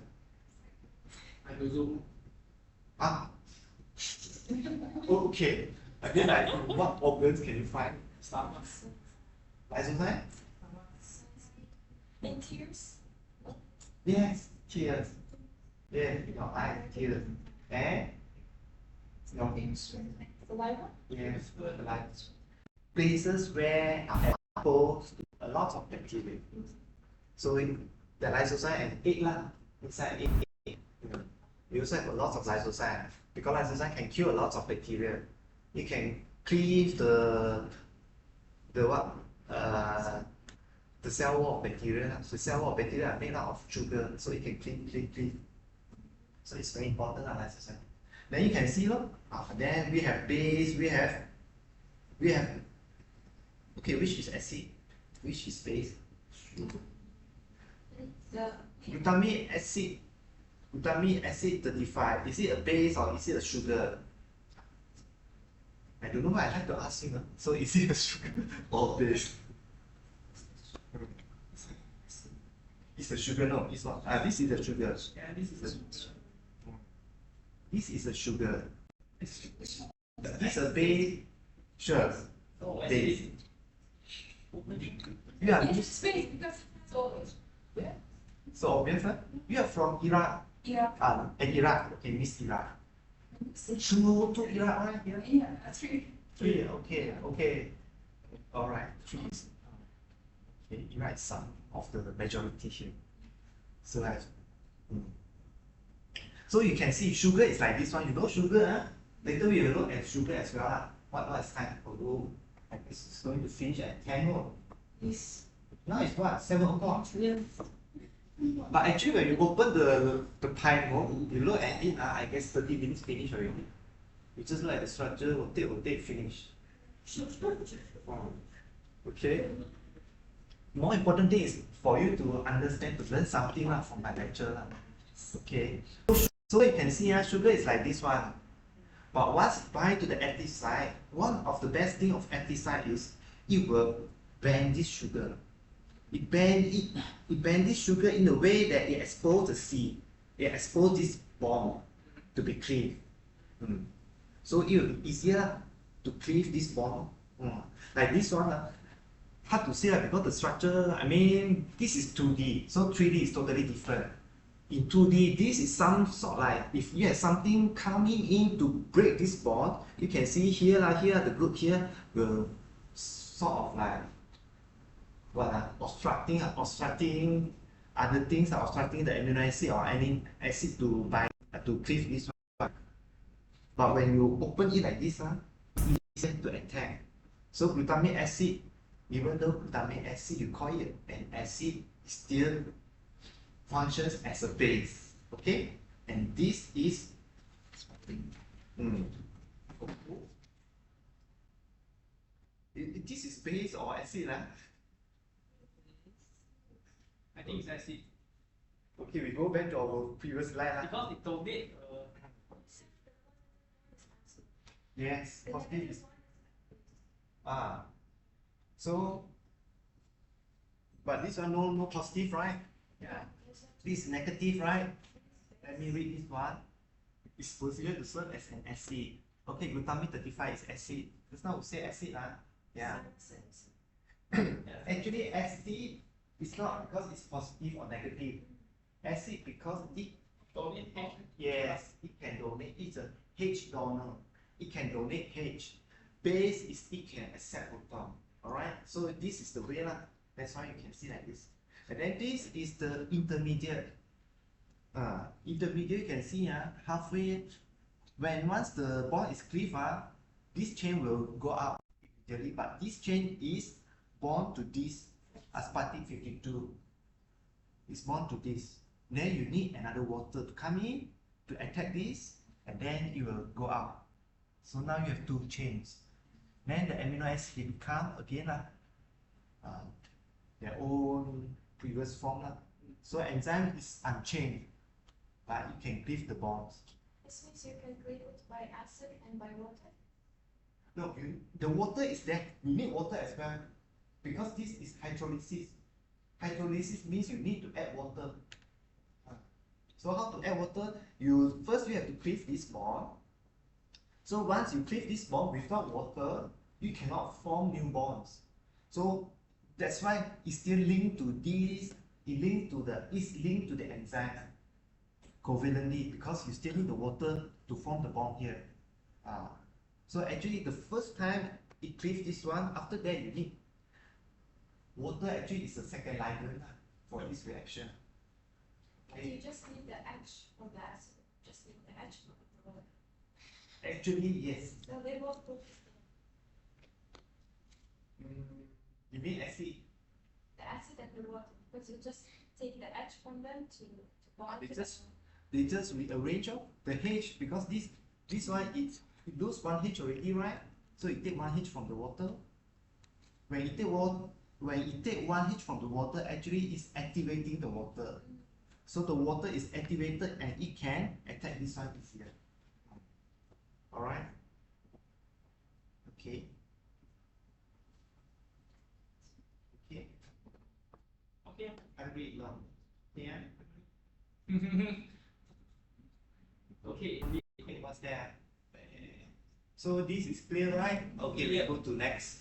Okay. Again, like, what organs can you find? Lysozyme? in tears. Yes, tears. Yeah, your eyes, tears. And your Saliva. yes, like places where are exposed to a lot of bacteria. So the lysozyme and egg inside egg. You also have a lot of lysozyme because lysozyme can kill a lot of bacteria. It can cleave the the cell wall of bacteria. The cell wall of bacteria are made out of sugar, so it can clean. So it's very important, like I said. Then you can see, look. Then we have base, we have. Okay, which is acid? Which is base? Glutamic acid. Glutamic acid 35. Is it a base or is it a sugar? I don't know why I like to ask you. So is it a sugar or base? It's a sugar, no, it's not. This is a sugar. Yeah, this is This is a sugar. This is a base. Sure. Base. Yeah, It's space because it's always. so obvious, huh? You are from Iraq. Yeah. And Iraq. Okay, Miss Iraq. Two Iraq, right? Here? Yeah, that's right. Three, okay. Alright, three. Okay, Iraq is some of the majority here. So so you can see sugar is like this one. You know sugar, huh? Later we will look at sugar as well. What is time? Oh, I guess it's going to finish at 10 more. Yes. Now it's what? 7 o'clock. Yeah. But actually when you open the time, you look at it, I guess 30 minutes finish already. You just look at the structure, will take finish. Okay. More important thing is for you to understand, to learn something from my lecture. Okay. So you can see sugar is like this one. But once bind to the active side, one of the best thing of active side is it will bend this sugar. It bend this sugar in a way that it expose the seed. It expose this bond to be cleaved. So it will be easier to cleave this bond. Like this one, hard to say because the structure, I mean, this is 2D, so 3D is totally different. In 2D, this is some sort like, if you have something coming in to break this bond, you can see here, the group here will sort of like, obstructing other things, obstructing the amino acid or any acid to bind, to cleave this one. But when you open it like this, it's easier to attack. So glutamic acid, even though glutamic acid, you call it an acid, it still functions as a base. Okay? And this is this is base or acid, I think it's acid. Okay, we go back to our previous slide. Because it donate Yes, positive is so but this one no positive, right? yeah. This is negative, right? Let me read this one. It's considered to serve as an acid. Okay, glutamic 35 is acid. Just now we say acid, yeah. Actually, acid is not because it's positive or negative. Acid because it Donate H. yes, it can donate. It's a H donor. It can donate H. Base is it can accept proton. Alright, so this is the way That's why you can see like this. And then this is the intermediate. Intermediate you can see halfway. Once the bond is cleaved, this chain will go up immediately. But this chain is bound to this aspartic 52. It's bound to this. Then you need another water to come in to attack this, and then it will go out. So now you have two chains. Then the amino acid become again their own previous form. So enzyme is unchained, but you can cleave the bonds. This means you can cleave it by acid and by water. No, the water is there. You need water as well, because this is hydrolysis. Hydrolysis means you need to add water. So how to add water? First you have to cleave this bond. So once you cleave this bond without water, you cannot form new bonds. So that's why it's still linked to this. It's linked to the enzyme covalently, because you still need the water to form the bond here. So actually the first time it cleaves this one, after that you need water. Actually is the second ligand for this reaction. So you just need the H of the acid. Just need the H of the water. Actually, yes. So they both put You mean acid? the acid than the water because you just take the H from them to bond They to just rearrange the H because this one it lose one H already, right? So you take one H from the water. When you take one H from the water, actually it's activating the water. So the water is activated and it can attack this one easier. Alright? Okay. Okay. Okay. I read now. Yeah. Okay. Okay, what's that? So this is clear, right? Okay, we go to next.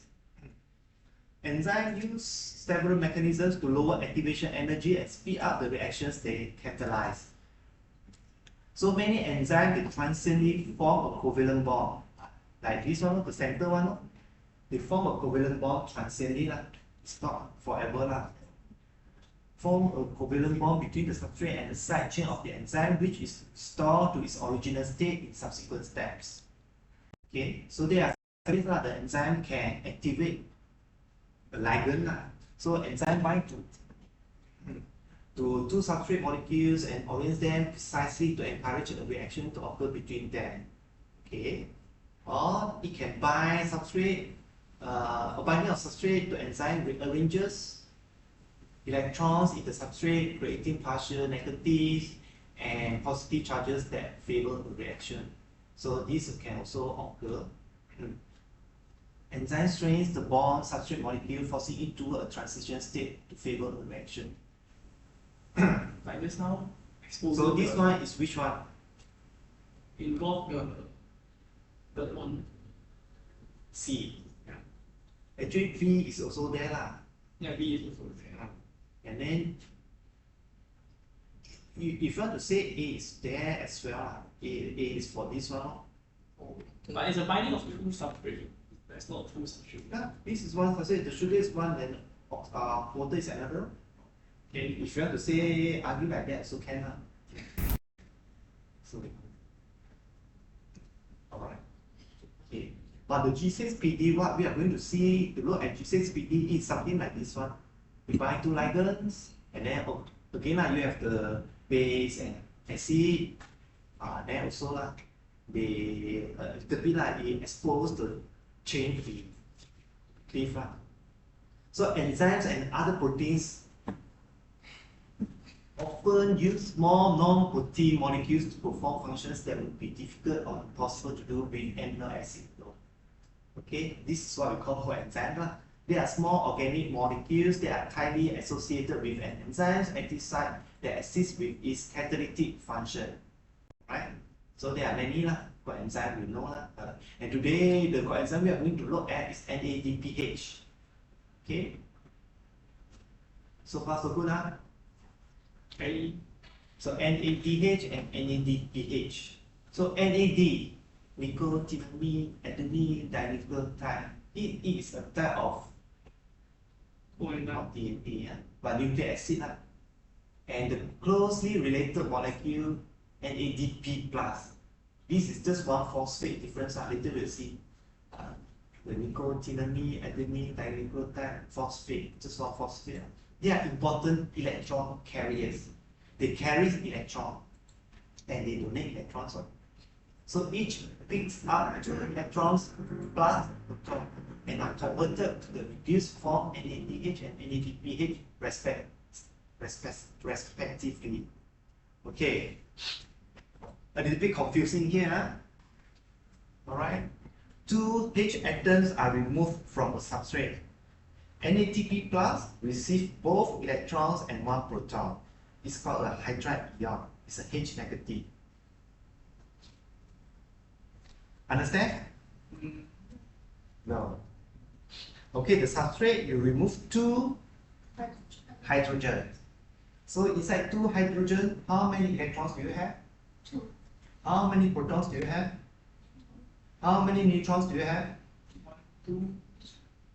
Enzymes use several mechanisms to lower activation energy and speed up the reactions they catalyze. So many enzymes they transiently form a covalent bond. Like this one, the center one, they form a covalent bond transiently. It's not forever. Form a covalent bond between the substrate and the side chain of the enzyme, which is stored to its original state in subsequent steps. Okay, so there are ways the enzyme can activate the ligand. So enzyme bind to two substrate molecules and orient them precisely to encourage a reaction to occur between them. Okay, or it can bind substrate, a binding of substrate to enzyme rearranges electrons in the substrate, creating partial negatives and positive charges that favor the reaction. So this can also occur. Enzyme strains the bond substrate molecule, forcing it to a transition state to favor a reaction. Like this now. So this one is which one? Involve the third one. C. Yeah. Actually, V is also there lah. Yeah, B is also there. And then, if you want to say A is there as well, A is for this one. But it's a binding of two substrate. There's not two substrate. Yeah, this is one substrate, the sugar is one, then water is another. Okay, if you want to say argue like that, so can. So, alright. Okay, but the G6PD, what we are going to see, to look at G6PD is something like this one. We bind two ligands, and then again you have the base and acid. Then also they they expose the chain to be cleave. So enzymes and other proteins often use small non-protein molecules to perform functions that would be difficult or impossible to do with amino acid. Okay, this is what we call coenzyme. They are small organic molecules that are tightly associated with an enzyme's active site that assists with its catalytic function. Right? So there are many coenzyme we know. And today the coenzyme we are going to look at is NADPH. Okay? So far so good. Okay. So NADH and NADPH. So NAD, nicotinamide adenine dinucleotide. It is a type of not DNA, but nucleic acid. And the closely related molecule NADP+. This is just one phosphate difference. Later we'll see. The nicotinamide adenine dinucleotide phosphate, just one phosphate. They are important electron carriers. They carry electron and they donate electrons. So each picks up electrons plus proton and are converted to the reduced form NADH and NADPH respectively. Okay, a little bit confusing here. Alright, two H atoms are removed from a substrate. NADP plus receives both electrons and one proton. It's called a hydride ion. It's a H negative. Understand? No. Okay, the substrate, you remove two hydrogen. So inside two hydrogen, how many electrons do you have? 2. How many protons do you have? How many neutrons do you have? 1, 2.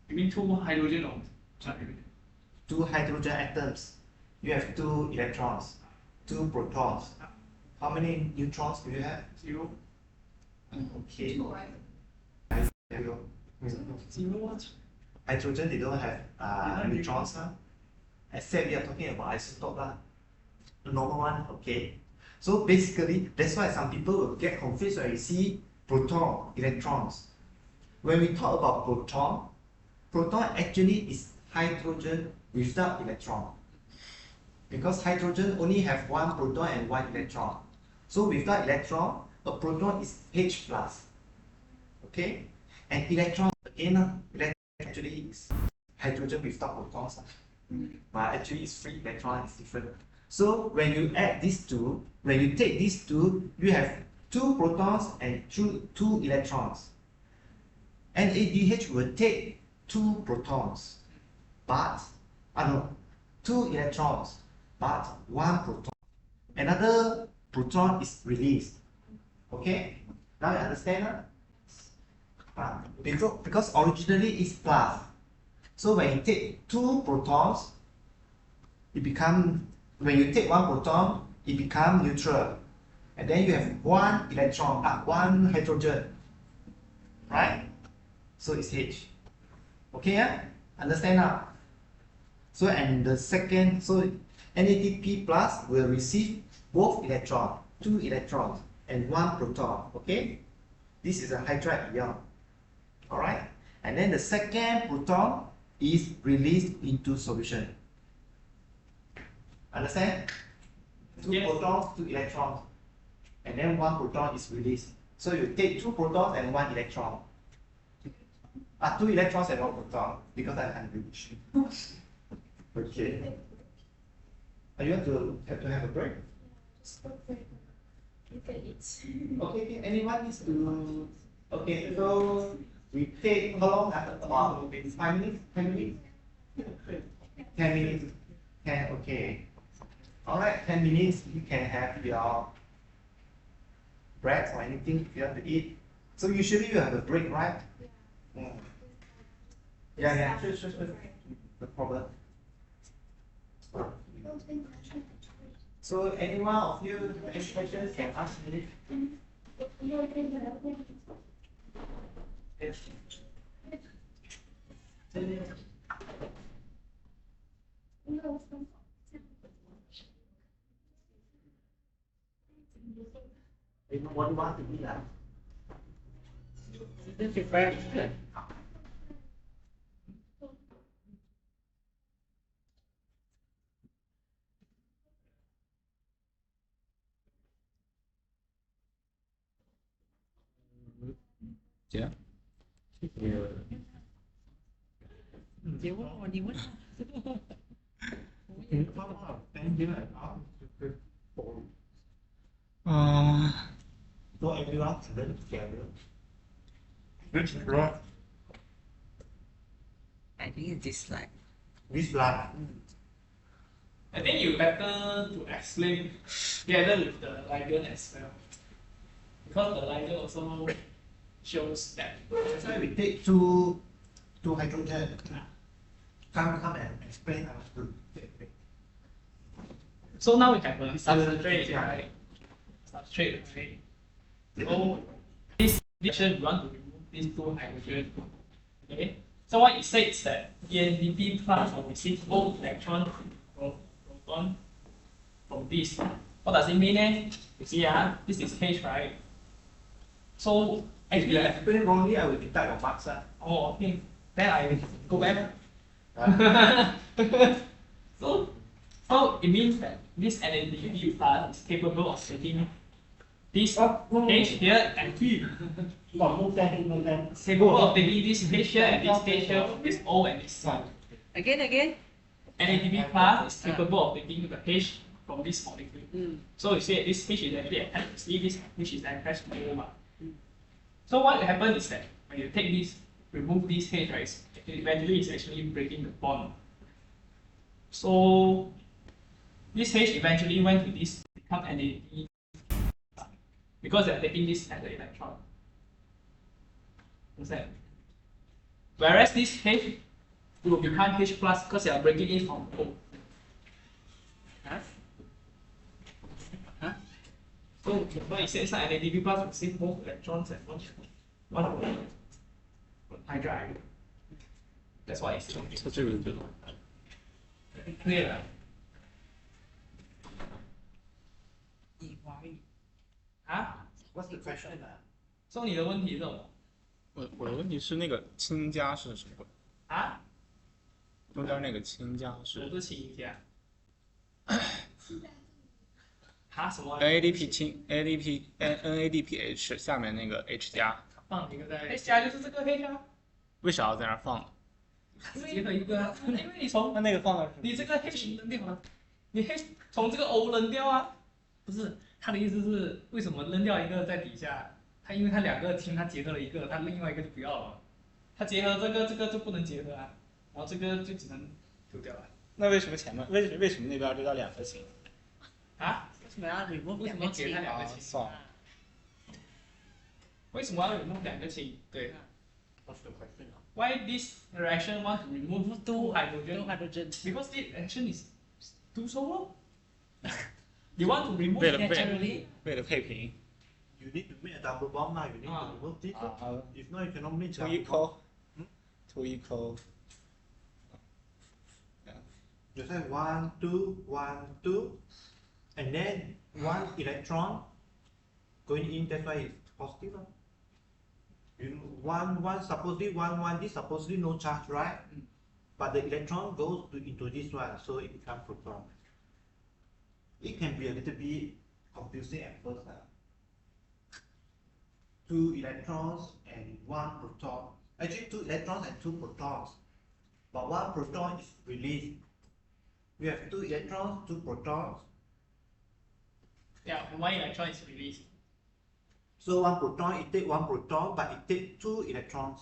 You mean two hydrogen or? Two hydrogen atoms. You have two electrons, two protons. How many neutrons do you have? 0. Okay. 2, right? Zero. 0 what? Hydrogen, they don't have neutrons. Except we are talking about isotope lah. The normal one, okay. So basically, that's why some people will get confused when you see proton, electrons. When we talk about proton actually is hydrogen without electron. Because hydrogen only have one proton and one electron. So without electron, a proton is H plus. Okay? And electron again, actually is hydrogen without protons. But actually it's free electron, it's different. So when you add these two, when you take these two, you have two protons and two electrons. NADH will take two protons, but two electrons, but one proton. Another proton is released. Okay? Now you understand? Because originally it's plus. So when you take two protons, when you take one proton, it becomes neutral. And then you have one electron, one hydrogen. Right? So it's H. Okay, yeah? Understand now? So and the second, so NADP plus will receive both electrons, two electrons and one proton. Okay? This is a hydride ion. Alright? And then the second proton is released into solution. Understand? Two protons, two electrons. And then one proton is released. So you take two protons and one electron. Two electrons and one proton, because I'm rich. Okay. Are you have to have a break? Just go for it. You can eat. Okay, anyone needs to... Okay, so we take how long? About 5 minutes? 10 minutes? 10 minutes. 10, okay. Alright, 10 minutes, you can have your bread or anything if you have to eat. So usually you have a break, right? Yeah. Yeah, sure. No problem. So anyone of you have any questions can ask me. Yes. What do you want to be like? Yeah. 你问我，你问。So everyone can learn together. I think it's dislike. This line. I think you better to explain together with the ligand as well. Because the ligand also shows that. That's why we take two hydrogen. Come and explain our group. So now we have a substrate, right? Substrate, right? So this reaction we want to remove these two hydrogen. Okay. So what it says that ENDP plus will receive both electron from proton from this. What does it mean? You see, this is H, right? So If you actually, explain wrongly, I will deduct your marks. oh, okay. Then I go back. So it means that this NADP plus is capable of taking this H here and capable of taking this H here and this H here, this O and this one. Again. NADP plus is capable of taking the H from this molecule. So you see this H is actually attached to C, this H is attached to O. So what will happen is that when you take this, remove this H, right, eventually it's actually breaking the bond. So this H eventually went to this become NAD because they're taking this as the electron. Understand? Whereas this H will become H plus because they are breaking it from O. So what it says that NADP plus receive both electrons and one hydride. That's what it says. 它这个就对了以华语啊， What's the question? 说你的问题是什么我的问题是那个氢加是什么鬼？啊？中间那个氢加我是是氢加。哈什么 NADP 氢 NADPH 下面那个 H 加，放一个在 H 加就是这个 H 加，为啥要在那儿放？结合一个啊，因为你从那个放的是你这个 H 扔掉了，你 H 从这个 O 扔掉啊，不是他的意思是为什么扔掉一个在底下？他因为他两个氢他结合了一个，他另外一个就不要了，他结合这个就不能结合啊，然后这个就只能丢掉了那为什么前面为什么那边就要两个氢？啊？为什么要 remove 为什么要给他两个氢？算了，为什么要 remove 两个氢？对 What's the question?，Why this reaction want to remove two hydrogen? hydrogen. Because this reaction is too slow. You want to remove 为了 naturally. 为了配平 You need to make a double bond now. You need to remove this. 啊 If not, you cannot make ，two double bond. equal two equal You say 1, 2, 1, 2, and then one electron going in. That's why it's positive. You one supposedly one this supposedly no charge, right? But the electron goes into this one, so it becomes proton. It can be a little bit confusing at first. Two electrons and one proton. Actually, two electrons and two protons. But one proton is released. We have two electrons, two protons. Yeah, one electron is released. So one proton, it takes one proton, but it takes two electrons.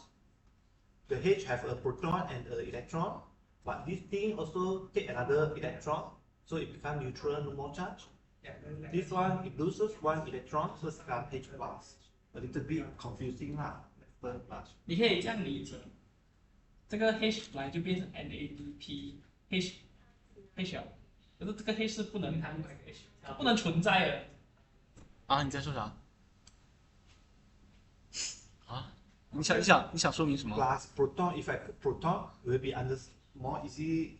The H have a proton and an electron, but this thing also take another electron, so it becomes neutral, no more charge. Yeah. This one, it loses one electron, so it becomes H plus. A little bit confusing lah, first part. 你可以这样理解，这个 H 本来就变成 NADPH H 了，可是这个 H 是不能不能存在的。啊！你在说啥？啊？你想说明什么？ Plus proton, if I put proton, it will be more easy.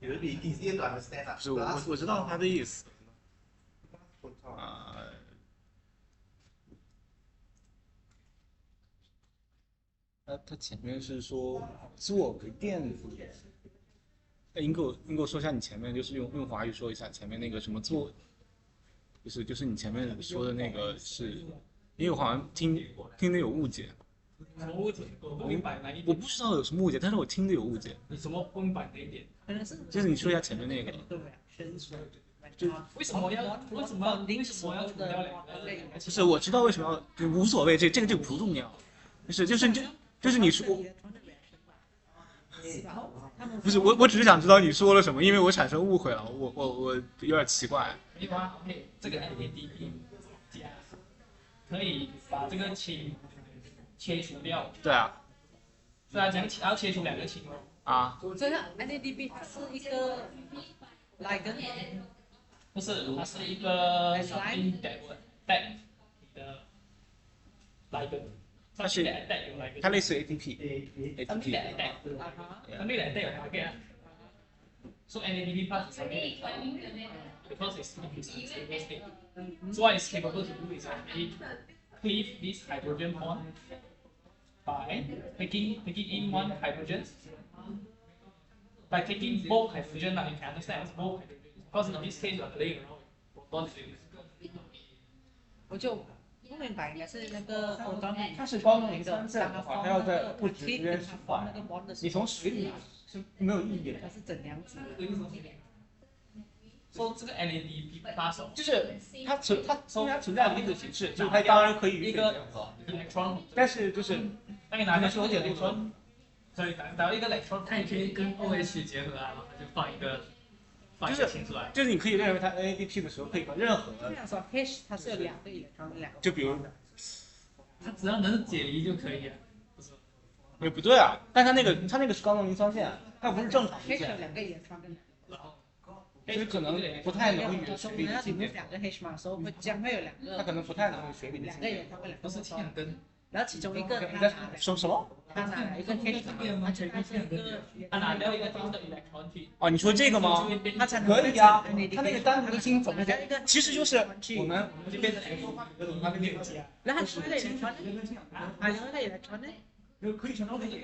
It will be easier to understand lah. 不是我 Plus 我知道他的意思 proton. 啊。他前面是说作为电子，哎，你给我说一下你前面就是用华语说一下前面那个什么作，就是你前面说的那个是，因为我好像听得有误解，什么误解？我不明白哪一点？我不知道有什么误解，但是我听得有误解，你什么不明白哪一点？可能是就是你说一下前面那个，为什么要除掉两个？就是我知道为什么要，就无所谓，这个不重要，就是你说。不是我只是想知道你说了什么，因为我产生误会了，我有点奇怪。没有啊 ，OK， 这个 NADP 加可以把这个氢切除掉。对啊，是啊，要切除两个氢哦。啊，这个 NADP 它是一个 ligand，不是，它是一个 something that would attack 你的 ligand。它是有 ligand。它类似于 ATP， something that attack，something that attack 有 ligand 啊。So NADP plus is something because it's in its unstable state. So what it's capable to do is actually cleave this hydrogen bond by taking in one hydrogen. By taking both hydrogen, now you can understand it's both hydrogen. Because in this case, you are playing around with proton fields. 我就不明白，应该是那个它是光能三振的话，它要在物质之间释放。你从水里是没有意义的。它是怎样子？说这个 NADP plus 就是它存在的一个形式，就是它当然可以与一个 electron，但是就是那你拿个有点 electron，所以拿到一个 electron，它也可以跟 OH 结合啊，然后它就放一个氢出来。就是你可以认为它 NADP 的时候可以把任何，这样说 H 它是有两个 electron，两个。就比如它只要能解离就可以啊，不是？也不对啊，但它那个是高能磷酸键，它不是正常的 H 有键，两个 electron 跟所以可能不太能与水里我们要的进 remove 结合。两个 H 嘛，所以会将会有两个。它可能不太能与水里的两个进结合。electron 跟两个不是氢跟然后其中一个什么？他拿一个 H，他全部是一个，他拿掉一个金的 electron 去，哦，你说这个吗？他才能可以啊，他它那个单核心怎么加一个，其实就是我们就变成两个换个那边没有加。然后他另外一个 electron 呢？啊，另外一个 electron 呢？可以想到可以。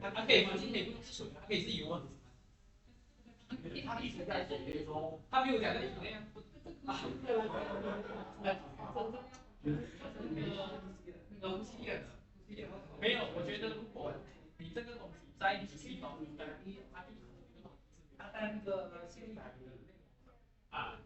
它可以放进可以不是水，它可以是油啊。它没有讲在里面啊。没有，我觉得如果你这个东西在你细胞里面，它在那个啊。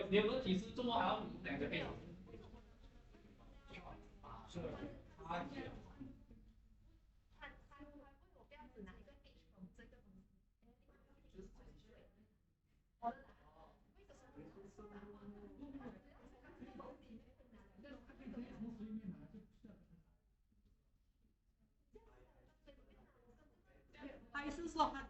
有问题是中国还要两个配套。是的，还是说他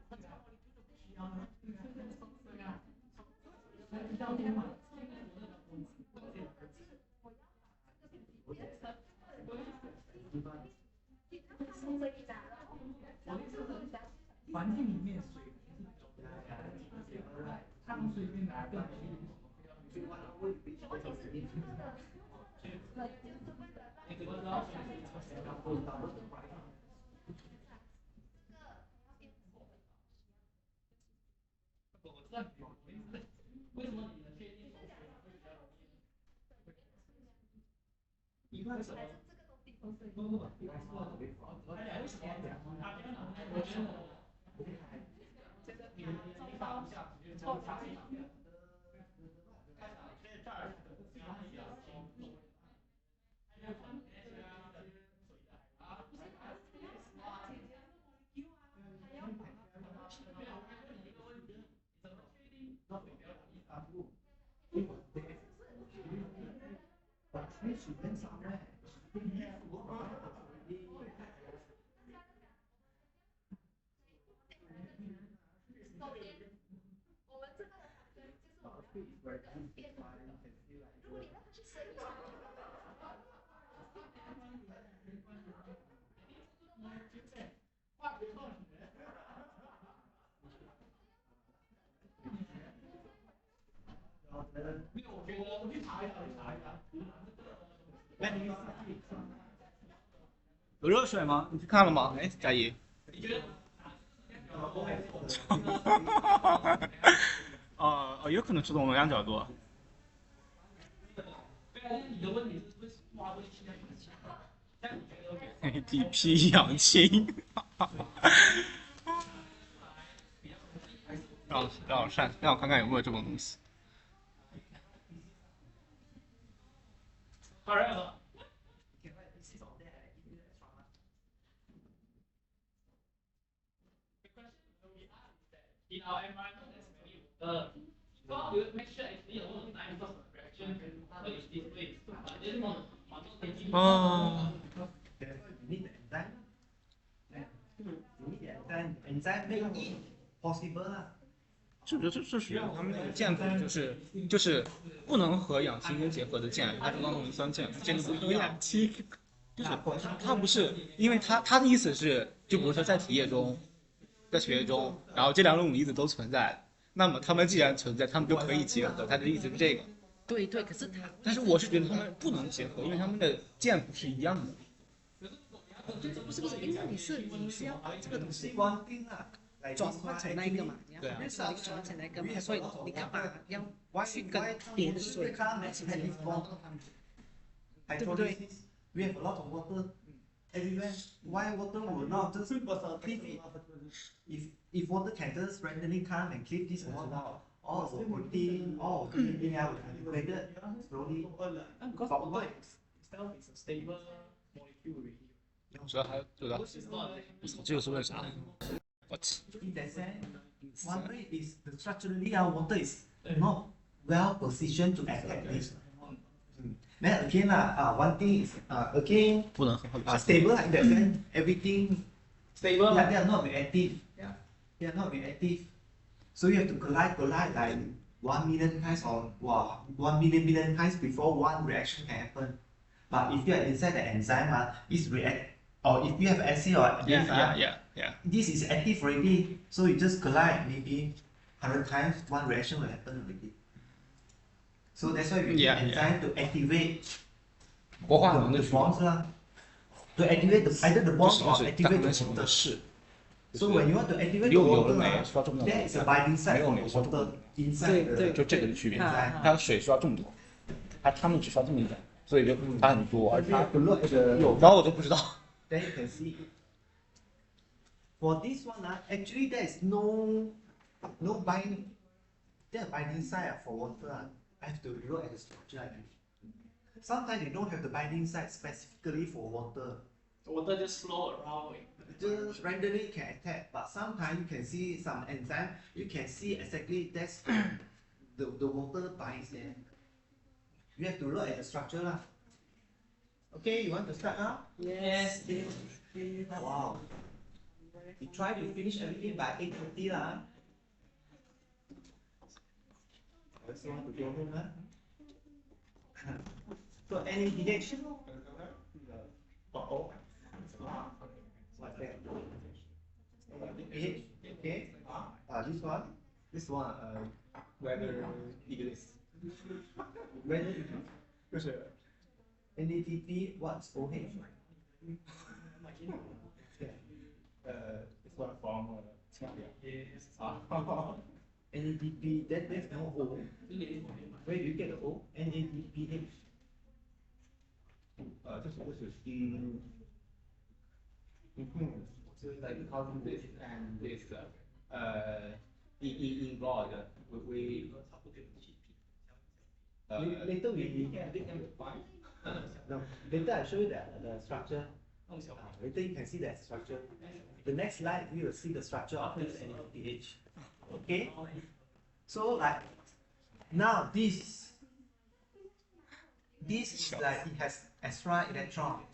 环境里面水汤水里面拿更为什么你能确定？一块什么？没有，我觉得我去查一下，有热水吗？你去看了吗？哎，佳怡。你觉得？有可能是从能量角度。对啊，你的问题是为什么挖过去ATP 氧氢。让我看看有没有这种东西。当然了。In our environment, there's many water. So you make sure actually all the time because reaction what is this way. But then on 哦， Therefore, you need the enzyme. You need the enzyme. Enzyme make it possible 啦。这属于他们那个键谱，就是不能和氧气根结合的键，它是当磷酸键，键就不和氧气。就是它不是，因为它的意思是，就比如说在体液中，在血液中，然后这两种离子都存在，那么它们既然存在，它们就可以结合。它的意思是这个。对对，可是它但是我是觉得它们不能结合，因为它们的键谱是一样的。不是，因为你是要把这个东西One thing 啦。转换成那一个嘛，你要把那个转换成那一个嘛，所以你干嘛要去跟别的水来进行结合？对不对？ We have a lot of water everywhere. Why water will not just clip it? If water can just randomly come and clip this water, all the protein, all the DNA will be degraded slowly. Because water itself is a stable molecule already. 主要还有的， It's not like 我操，这个是为啥？我去， In that sense, one way is the structurally our water is not well positioned to attack this. Then again, one thing is again 不能很好的。 stable in that sense, everything stable. they are not reactive. Yeah. They are not reactive. So you have to collide like 1 million times or 1 million times before one reaction can happen. But if you are inside the enzyme, it's react. Or if you have acid or base, Yeah. this is active already. So you just collide maybe 100 times, one reaction will happen already. So that's why we need enzyme to activate 活化能 the 的需要 bonds to activate either the 不 bonds 是 or 是 activate 能 the 型的 water. 是， So when you want to activate the 有的 water, 酶需要重量 there is a binding 没 site 有 for 酶 the 需要重 water 量， inside 对 the 就这个的区别。啊它水需要这么多，它们只需要这么一点，所以就差很多，而它 to look at the 有，然后我都不知道。 then you can see it. For this one, actually there is no binding. There are binding site for water. I have to look at the structure. Sometimes they don't have the binding site specifically for water. The water just flow around. Just randomly can attack, but sometimes you can see some enzyme. You can see exactly that's the water binds there. You have to look at the structure lah. Okay, you want to start now? Yes. Wow. We try to finish everything by 8:30 lah. Also want to go home lah. So NADH. What's that? NADH. Okay. This one. Whether it is. Whether it is. NADP. What's OH? It's one form of Yes. NADP. There's no O. Where do you get the O? NADPH. 这是就是 like causing this and this involved we later we no later I show you the structure. Later you can see that structure. The next slide we will see the structure of this NADPH. Okay. So like now this is like it has extra electron.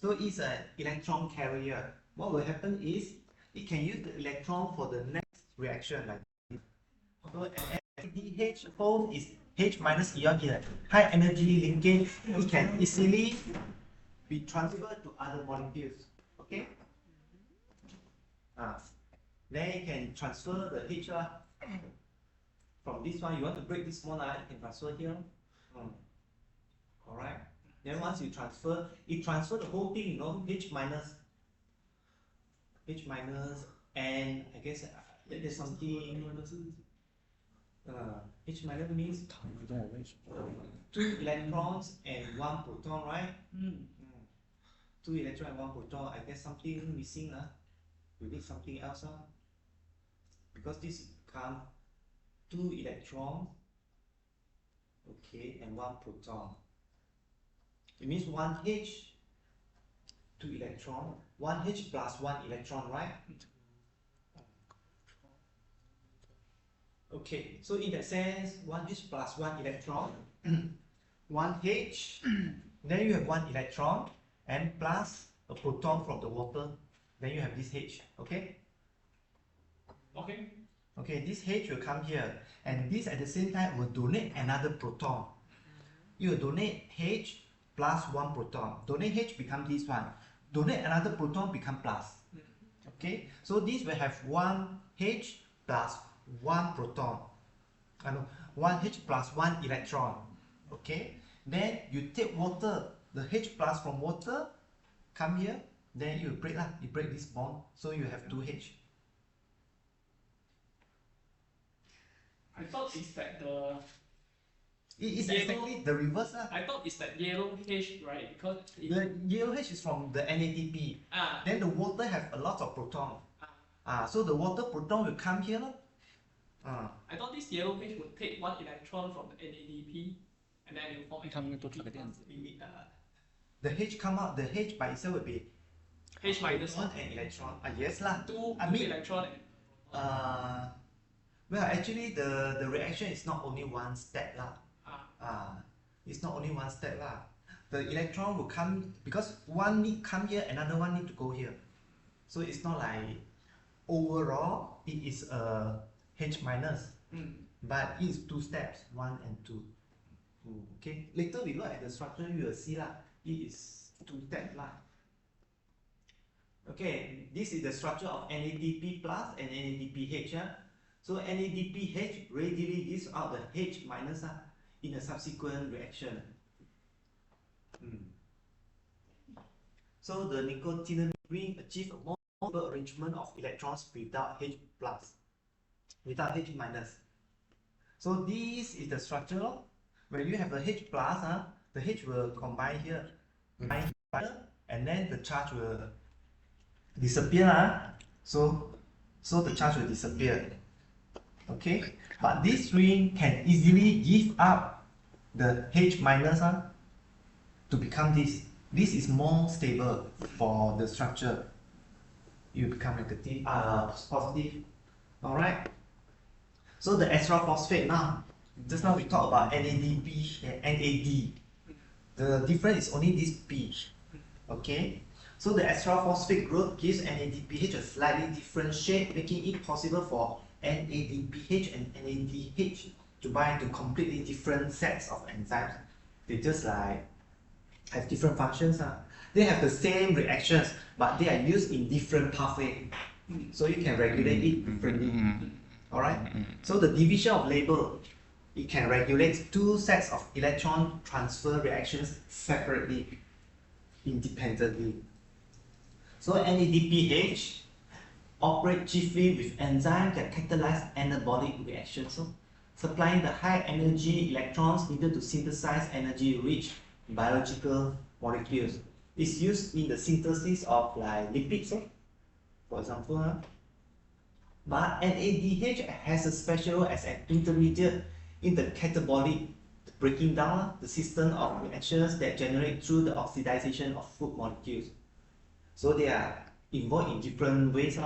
So it's an electron carrier. What will happen is it can use the electron for the next reaction like this. So NADH holds is H minus ion in a high energy linkage. It can easily be transferred to other molecules. Okay? Then you can transfer the H from this one. You want to break this one, you can transfer here. Alright. Then once you transfer, it transfers the whole thing, you know, H minus, and I guess there's something. H minus means 2 electrons and 1 proton, right? 2 electrons and 1 proton. I guess something missing. We need something else. Because this become 2 electrons, okay, and 1 proton. It means 1 H, 2 electron, 1 H plus 1 electron, right? Okay, so in that sense, 1 H plus 1 electron, 1 H Then you have one electron and plus a proton from the water. Then you have this H. Okay. Okay. Okay, this H will come here, and this at the same time will donate another proton. You will donate H plus one proton. Donate H become this one. Donate another proton become plus. Okay, so this will have one H plus one proton. One H plus one electron. Okay, then you take water, the H plus from water come here, then you break lah. You break this bond, so you have two H. I thought it's that the It is yellow, exactly the reverse lah. I thought it's that yellow H, right? Because it, The yellow H is from the NADP. ah, Then the water have a lot of proton. ah, So the water proton will come here lah. I thought this yellow H would take one electron from the NADP and then it will form 他们多出个电子。 The H come out, the H by itself will be H minus one and electron. Yes lah. two I mean, electron and well actually the reaction is not only one step lah. ah, It's not only one step lah. The electron will come because one need come here, another one need to go here. So it's not like overall it is a H minus, but it is two steps, one and two. Okay, later we look at the structure, you will see lah. It is two steps lah. Okay, this is the structure of NADP plus and NADPH. So NADPH readily gives out the H minus in a subsequent reaction. So the nicotinamide ring achieve a more stable arrangement of electrons without H plus, without H minus. So this is the structure. When you have the H plus, the H will combine here, and then the charge will disappear. So the charge will disappear. Okay, but this ring can easily give up the H minus to become this. This is more stable for the structure. You become negative, positive. Alright. So the extra phosphate now. Just now we talked about NADP and NAD. The difference is only this P. Okay. So the extra phosphate group gives NADPH a slightly different shape, making it possible for NADPH and NADH to bind to completely different sets of enzymes. They just like have different functions. They have the same reactions, but they are used in different pathways. So you can regulate it differently. Alright? So the division of label, it can regulate two sets of electron transfer reactions separately, independently. So NADPH operate chiefly with enzymes that catalyze anabolic reactions, so supplying the high energy electrons needed to synthesize energy-rich biological molecules. It's used in the synthesis of like lipids, for example. But NADH has a special role as an intermediate in the catabolic breaking down the system of reactions that generate through the oxidization of food molecules. So they are involved in different ways.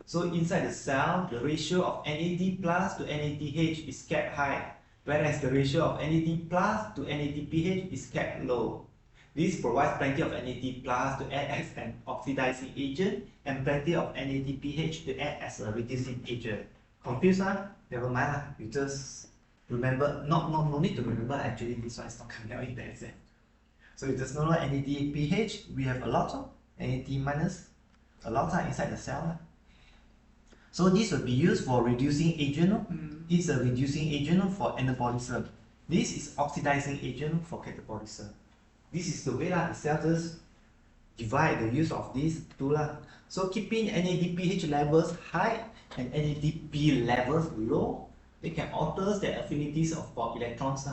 So inside the cell, the ratio of NAD plus to NADH is kept high, whereas the ratio of NAD plus to NADPH is kept low. This provides plenty of NAD plus to act as an oxidizing agent and plenty of NADPH to act as a reducing agent. Confused? Never mind, you just remember, no need to remember, actually this one is not coming out in the exam. So you just know NADPH, we have a lot of NAD minus, a lot inside the cell. So this will be used for reducing agent. It's a reducing agent for anabolism. This is oxidizing agent for catabolism. This is the way the cell just divide the use of these two. So keeping NADPH levels high and NADP levels low, they can alter the affinities for electrons.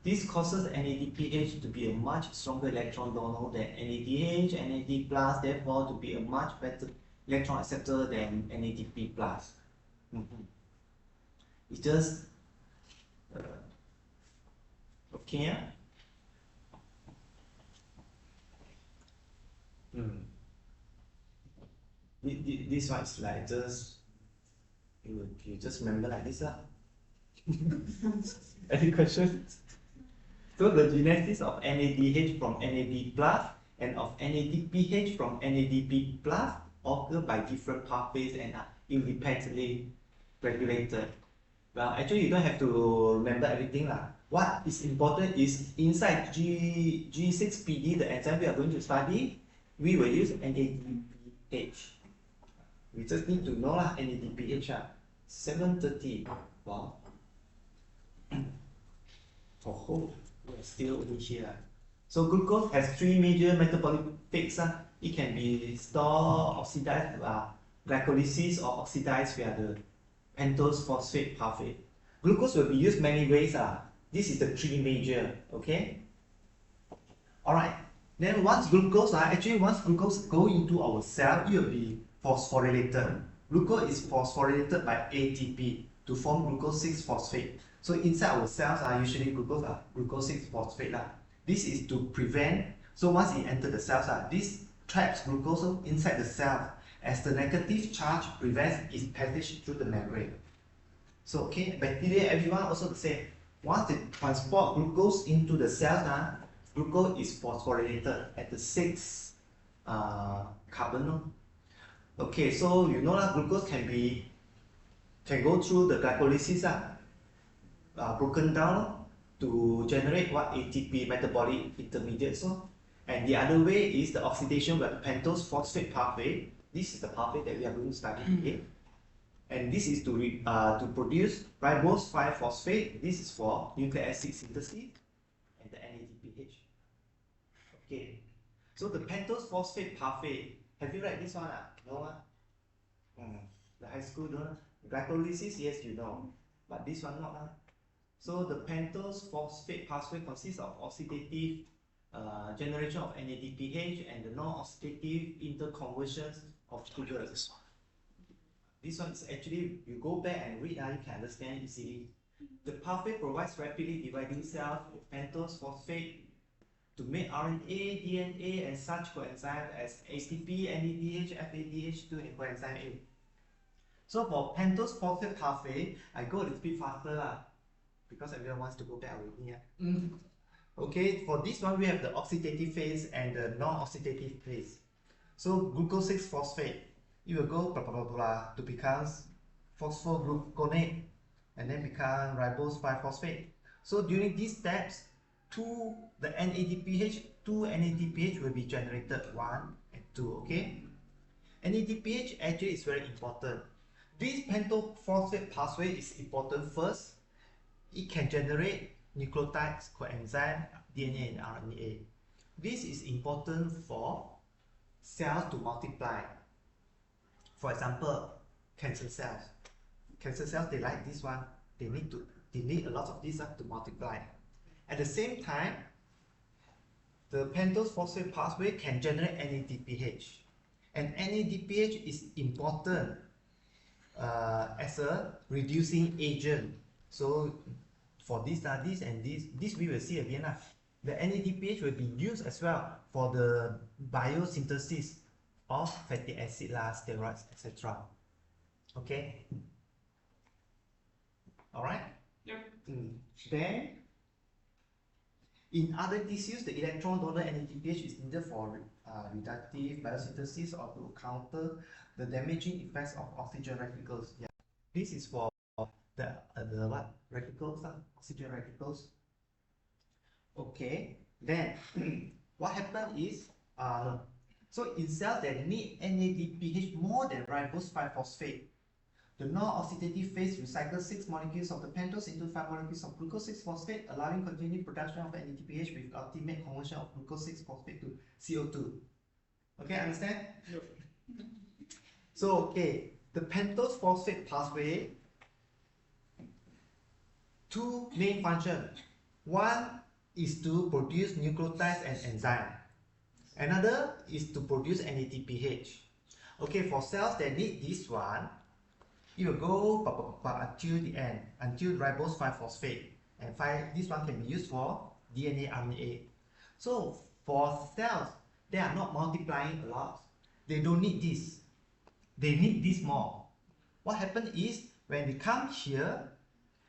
This causes NADPH to be a much stronger electron donor than NADH, NAD plus, therefore to be a much better electron acceptor than NADP plus. It's just okay. This one is like just you just remember like this. Any questions? So the genesis of NADH from NAD plus and of NADPH from NADP plus occur by different pathways and are independently regulated. Well, actually you don't have to remember everything lah. What is important is inside G6PD, the enzyme we are going to study, we will use NADPH. We just need to know lah, NADPH 730. Wow. Oh, we're still over here. So glucose has three major metabolic fates. It can be stored, oxidized, glycolysis, or oxidized via the pentose phosphate pathway. Glucose will be used many ways. This is the three major. Okay. All right. Then once glucose go into our cell, it will be phosphorylated. Glucose is phosphorylated by ATP to form glucose 6-phosphate. So inside our cells are usually glucose 6-phosphate. This is to prevent. So once it enters the cells, this traps glucose inside the cell as the negative charge prevents its passage through the membrane. So okay, bacteria, everyone also the same. Once they transport glucose into the cells, glucose is phosphorylated at the 6 carbon. Okay, so you know that glucose can go through the glycolysis, broken down to generate what ATP, metabolic intermediates. And the other way is the oxidation by the pentose phosphate pathway. This is the pathway that we are going to study today. And this is to produce ribose 5-phosphate. This is for nucleic acid synthesis and the NADPH. Okay, so the pentose phosphate pathway. Have you read this one? No one? The high school don't. Glycolysis, yes, you know, but this one not. So the pentose phosphate pathway consists of oxidative generation of NADPH and the non-oxidative interconversions of sugars. This one is actually, you go back and read, you can understand easily. The pathway provides rapidly dividing cells with pentose phosphate to make RNA, DNA, and such coenzymes as ATP, NADH, FADH2, and coenzyme A. So for pentose phosphate pathway, I go a little bit faster because everyone wants to go back with me. Okay, for this one we have the oxidative phase and the non-oxidative phase. So glucose 6-phosphate, it will go blah blah blah blah to become phosphogluconate and then become ribose 5-phosphate. So during these steps, the NADPH, 2 NADPH will be generated, 1 and 2. Okay, NADPH actually is very important. This pentose phosphate pathway is important. First, it can generate nucleotides, coenzyme, DNA, and RNA. This is important for cells to multiply. For example, cancer cells. Cancer cells, they like this one. They need a lot of this to multiply. At the same time, the pentose phosphate pathway can generate NADPH, and NADPH is important as a reducing agent. So for this and this we will see again. The NADPH will be used as well for the biosynthesis of fatty acid, steroids, etc. Okay. All right. Yep. Then, in other tissues, the electron donor NADPH is needed for reductive biosynthesis or to counter the damaging effects of oxygen radicals. Yeah. This is for the what radicals? Oxygen radicals. Okay. Then what happened is so in cells that need NADPH more than ribose 5-phosphate, the non-oxidative phase recycles 6 molecules of the pentose into 5 molecules of glucose 6-phosphate, allowing continued production of NADPH with ultimate conversion of glucose 6-phosphate to CO2. Okay, understand? Yep. So okay, the pentose phosphate pathway, 2 main functions. One is to produce nucleotides and enzyme. Another is to produce NADPH. Okay, for cells that need this one, it will go until the end, until ribose 5-phosphate. And this one can be used for DNA, RNA. So for cells, they are not multiplying a lot. They don't need this. They need this more. What happens is, when they come here,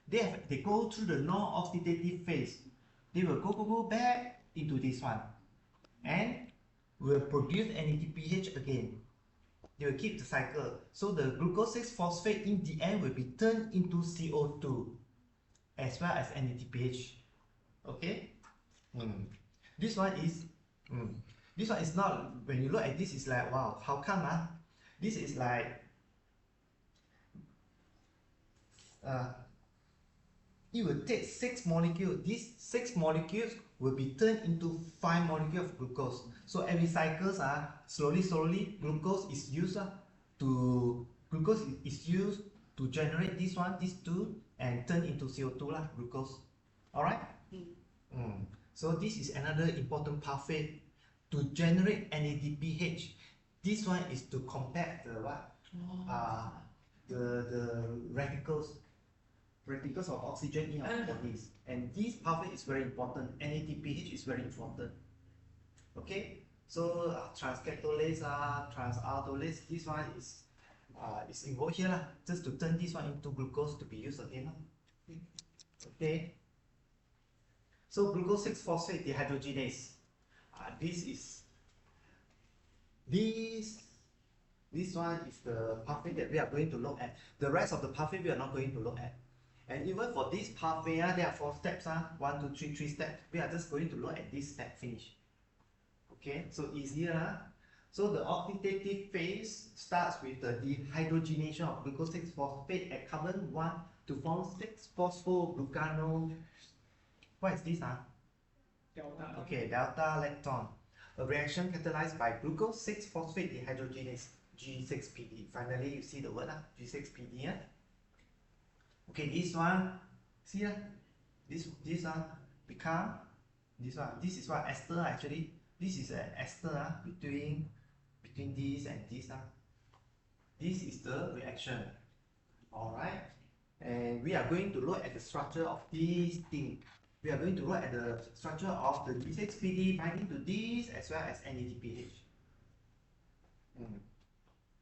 they go through the non-oxidative phase. they will go back into this one and will produce NADPH again. They will keep the cycle. So the glucose 6-phosphate in the end will be turned into CO2 as well as NADPH. Okay? This one is not, when you look at this, it's like, wow, how come? This is like it will take 6 molecules. These 6 molecules will be turned into 5 molecules of glucose. So every cycles slowly glucose is used to generate this one, these two, and turn into CO2 glucose. Alright? So this is another important pathway to generate NADPH. This one is to compact the what? The radicals of oxygen in our bodies, and this pathway is very important. NADPH is very important. Okay, so transcatolase, transaldolase, this one is involved here just to turn this one into glucose to be used again. Okay, so glucose 6-phosphate dehydrogenase. This one is the pathway that we are going to look at. The rest of the pathway we are not going to look at. And even for this pathway, there are 4 steps. 1, 2, 3, 3 steps. We are just going to look at this step finish. Okay, so easier. So the oxidative phase starts with the dehydrogenation of glucose 6-phosphate at carbon 1 to form 6-phosphoglucano. What is this? Delta. Okay, delta lactone. A reaction catalyzed by glucose 6-phosphate dehydrogenase, G6PD. Finally, you see the word G6PD. Okay, this one, see this one become this one. This is what ester actually. This is an ester between this and this. This is the reaction. Alright, and we are going to look at the structure of this thing. We are going to look at the structure of the G6PD binding to this as well as NADPH.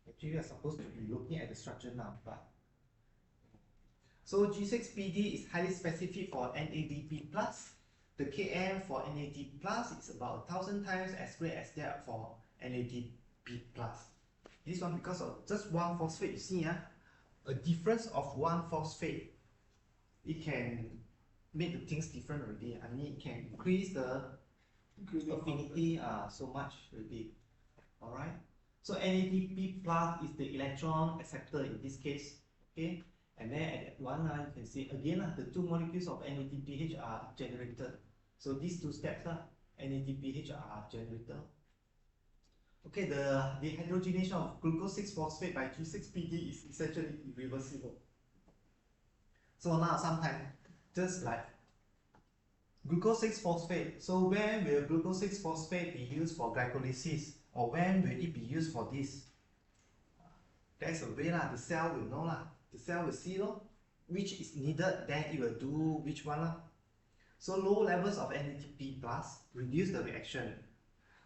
Actually, we are supposed to be looking at the structure now, but so G6PD is highly specific for NADP+. The Km for NAD+ is about 1,000 times as great as that for NADP+. This one, because of just one phosphate, you see, a difference of one phosphate, it can make the things different already. I mean, it can increase the affinity so much already. Alright? So NADP+ is the electron acceptor in this case. Okay? And then at one you can see again the 2 molecules of NADPH are generated. So these 2 steps NADPH are generated. Okay, the dehydrogenation of glucose 6-phosphate by G6PD is essentially irreversible. So now sometimes just like glucose 6-phosphate. So when will glucose 6-phosphate be used for glycolysis, or when will it be used for this? There's a way the cell will know The cell will see which is needed, then it will do which one. So low levels of NADP+ reduce the reaction.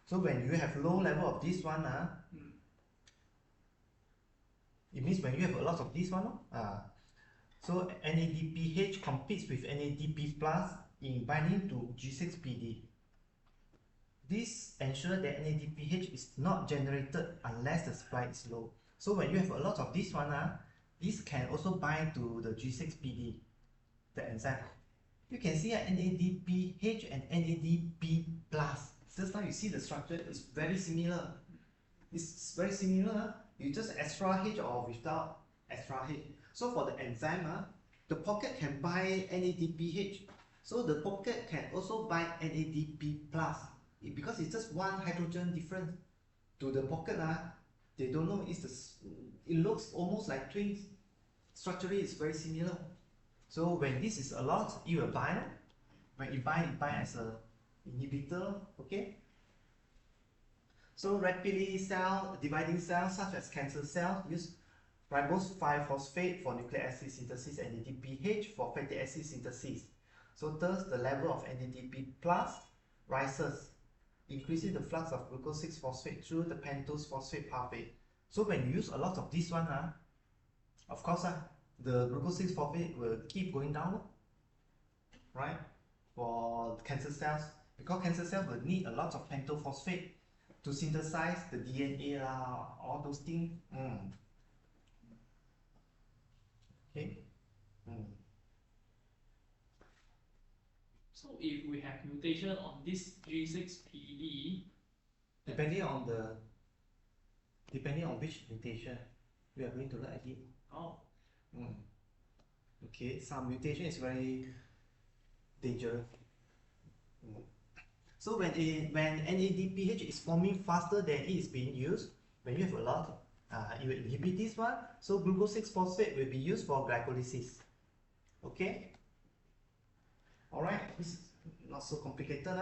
So when you have low level of this one, it means when you have a lot of this one. So NADPH competes with NADP+ in binding to G6PD. This ensures that NADPH is not generated unless the supply is low. So when you have a lot of this one, this can also bind to the G6PD, the enzyme. You can see NADPH and NADP+. Just now you see the structure is very similar. It's very similar. You just extra H or without extra H. So for the enzyme, the pocket can bind NADPH. So the pocket can also bind NADP+. Because it's just one hydrogen difference. To the pocket, they don't know it looks almost like twins. Structurally, it's very similar. So when this is a lot, it will bind. When it bind as a inhibitor. Okay. So rapidly dividing cells such as cancer cells use ribose 5-phosphate for nucleic acid synthesis and NADPH for fatty acid synthesis. So thus the level of NADP+ rises, increasing the flux of glucose 6-phosphate through the pentose phosphate pathway. So when you use a lot of this one, of course, the glucose 6-phosphate will keep going down, right? for cancer cells, because cancer cells will need a lot of pentophosphate to synthesize the DNA lah, all those things. Okay. So if we have mutation on this G6PD, Depending on which mutation we are going to look at it. oh, Okay, some mutation is very dangerous. So when NADPH is forming faster than it is being used, when you have a lot, it will inhibit this one. So glucose 6-phosphate will be used for glycolysis. Okay. All right. This is not so complicated,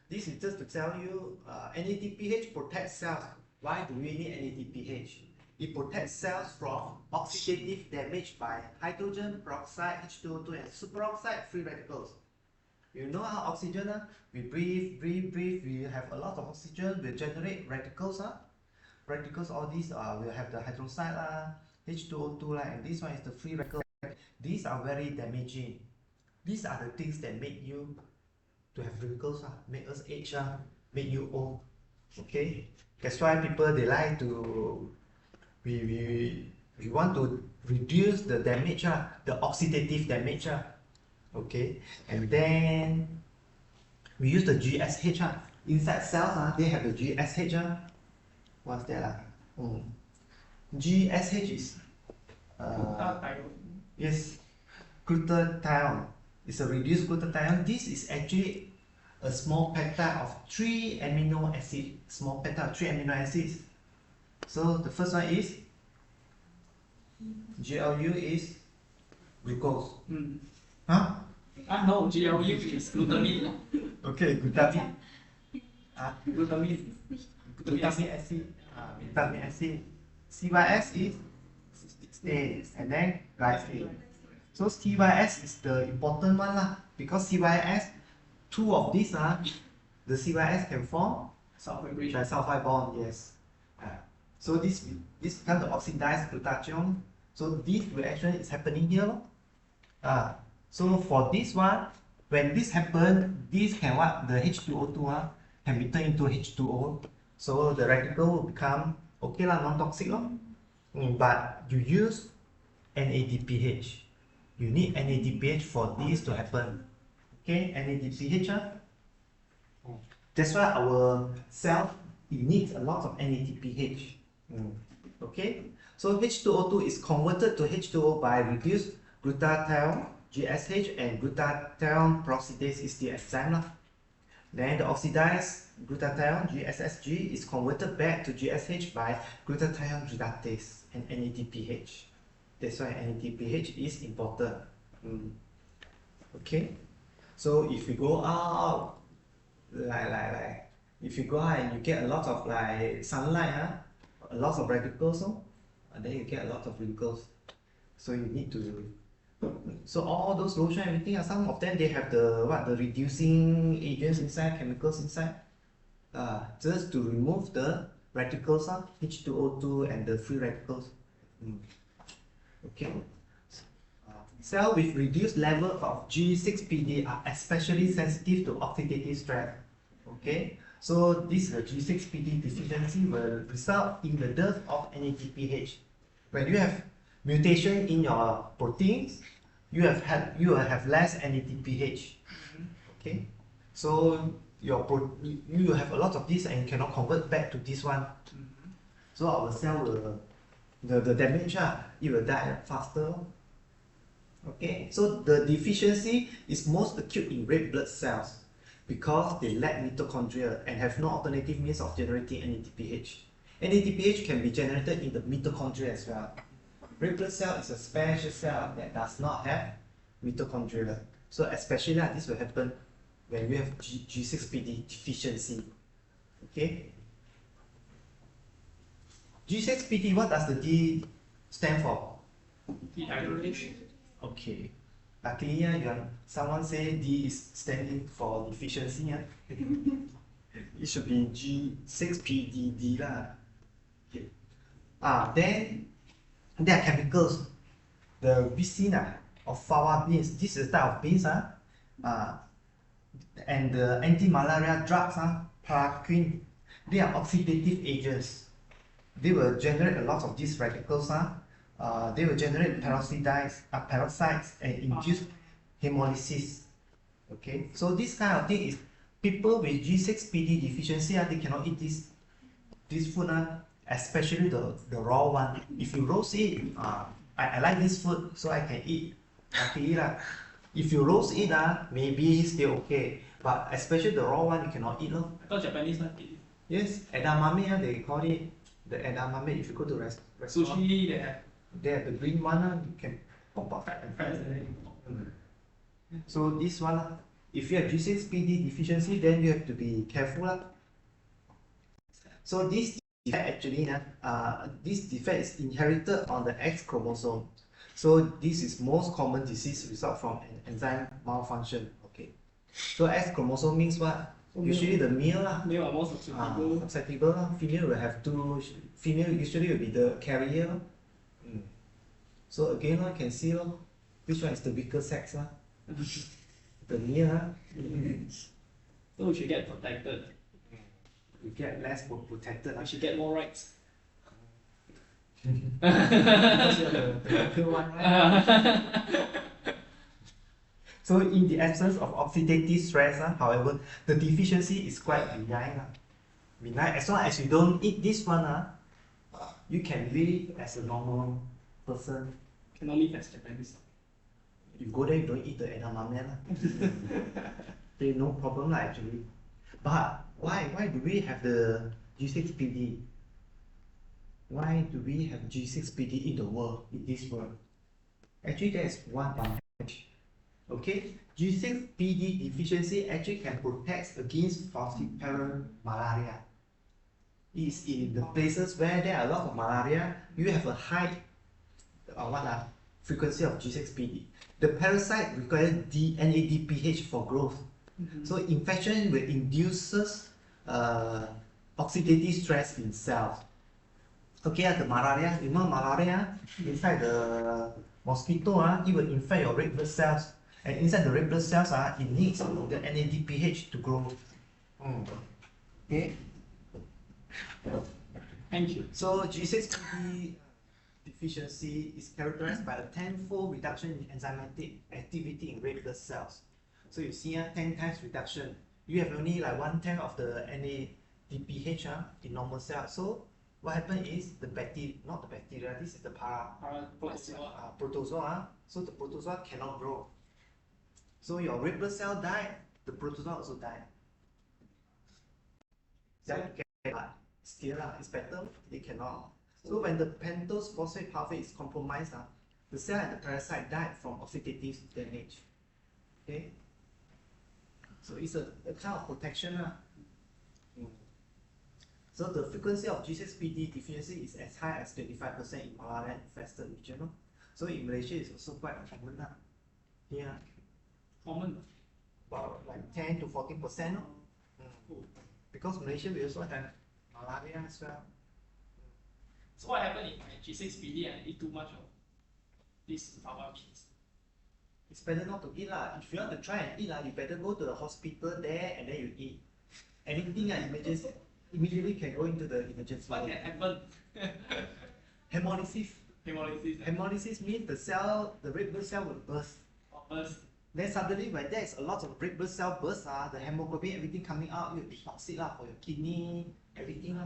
this is just to tell you, NADPH protects cells. Why do we need NADPH? It protects cells from oxidative damage by hydrogen peroxide, H2O2, and superoxide free radicals. You know how oxygen, we breathe, we have a lot of oxygen, we generate radicals. Radicals, all these will have the hydroxide, H2O2, and this one is the free radical. These are very damaging. These are the things that make you to have wrinkles, make us age, make you old. Okay, that's why people they like to we want to reduce the damage, the oxidative damage. Okay, and then we use the GSH. Inside cells, they have the GSH. What's that? GSH is yes, glutathione. It's a reduced glutathione. This is actually a small peptide of 3 amino acids. Small peptide of 3 amino acids. So the first one is GLU is glucose. Huh? no, GLU is glutamine. Okay, glutamine. Glutamine. Glutamic acid. Glutamic acid. CYS is A, and then glycine. So CYS is the important one because CYS, two of these the CYS can form disulfide bond, yes. So this becomes the oxidized glutathione. So this reaction is happening here. So for this one, when this happens, this can the H2O2 can be turned into H2O. So the radical will become okay non-toxic. But you use NADPH. You need NADPH for this to happen. Okay, NADPH. That's why our cell needs a lot of NADPH. Okay, so H2O2 is converted to H2O by reduced glutathione, GSH, and glutathione peroxidase is the enzyme. Then the oxidized glutathione, GSSG, is converted back to GSH by glutathione reductase and NADPH. That's why NADPH is important. Okay, so if you go out, if you go out and you get a lot of sunlight, a lot of radicals, and then you get a lot of wrinkles. So you need to. So all those lotion, everything, some of them they have the reducing agents inside, chemicals inside, just to remove the radicals, H2O2 and the free radicals. Okay. Cells with reduced level of G6PD are especially sensitive to oxidative stress. Okay, so this G6PD deficiency will result in the dearth of NADPH. When you have mutation in your proteins, you will have less NADPH. Okay, so you will have a lot of this and you cannot convert back to this one. So our cell will the damage, it will die faster. Okay, so the deficiency is most acute in red blood cells because they lack mitochondria and have no alternative means of generating NADPH. NADPH can be generated in the mitochondria as well. Red blood cell is a special cell that does not have mitochondria. So especially this will happen when we have G6PD deficiency. Okay. G6PD, what does the D stand for? Dehydration. Okay. Luckily, someone say D is standing for deficiency. It should be G6PDD lah. Okay. Then there are chemicals. The ricin of fava beans. This is a type of beans. And the anti-malaria drugs, paraquin, they are oxidative agents. They will generate a lot of these radicals. They will generate peroxides and induce hemolysis. Okay, so this kind of thing is people with G6PD deficiency, they cannot eat this food, especially the raw one. If you roast it, I like this food, so I can eat. Okay, if you roast it, maybe still okay. But especially the raw one, you cannot eat. I thought Japanese not eat. Yes, edamame, they call it the edamame. If you go to restaurant, Sushi, they have the green one, you can pop up and fries fry. and So this one, if you have G6PD deficiency, then you have to be careful. So this defect actually, this defect is inherited on the X chromosome. So this is most common disease result from an enzyme malfunction. Okay. So X chromosome means what? Usually the male male are more susceptible. susceptible. Female will have two. Female usually will be the carrier. So again, you can see which one is the weaker sex. The male. So we should get protected. You get less protected. We should get more rights. Because you're the weaker one, right? So in the absence of oxidative stress, however, the deficiency is quite benign. Benign. As long as you don't eat this one, you can live as a normal person. Cannot live as Japanese. You go there, you don't eat the edamame. There's no problem actually. But why do we have the G6PD? Why do we have G6PD in the world, in this world? Actually, there's one advantage. Okay, G6PD deficiency actually can protect against falciparum malaria. It's in the places where there are a lot of malaria, you have a high frequency of G6PD. The parasite requires NADPH for growth. So infection will induces oxidative stress in cells. Okay, the malaria, you know malaria, inside the mosquito, it will infect your red blood cells. And inside the red blood cells, it needs the NADPH to grow. Okay. Thank you. So G6PD deficiency is characterized by a tenfold reduction in enzymatic activity in red blood cells. So you see 10 times reduction. You have only like 1/10 of the NADPH in normal cells. So what happens is the bacteria, not the bacteria, this is the protozoa. So the protozoa cannot grow. So your red blood cell died, the protozoa also died. But still, it's better, they cannot. So when the pentose phosphate pathway is compromised, the cell and the parasite died from oxidative damage. Okay? So it's a kind of protection. So the frequency of G6PD deficiency is as high as 25% in malaria infested region. So in Malaysia, it's also quite common. Yeah. Common. About like 10 to 14%. Because Malaysia we also have malaria as well. So what happened if my G6PD and I eat too much of this fava beans? It's better not to eat. If you want to try and eat, you better go to the hospital there and then you eat. Anything emergency, immediately can go into the emergency. What can happen? Hemolysis. Hemolysis. Hemolysis means the red blood cell will burst. Burst. Then suddenly when there is a lot of red blood cell burst, the hemoglobin, everything coming out, it will be toxic for your kidney, everything.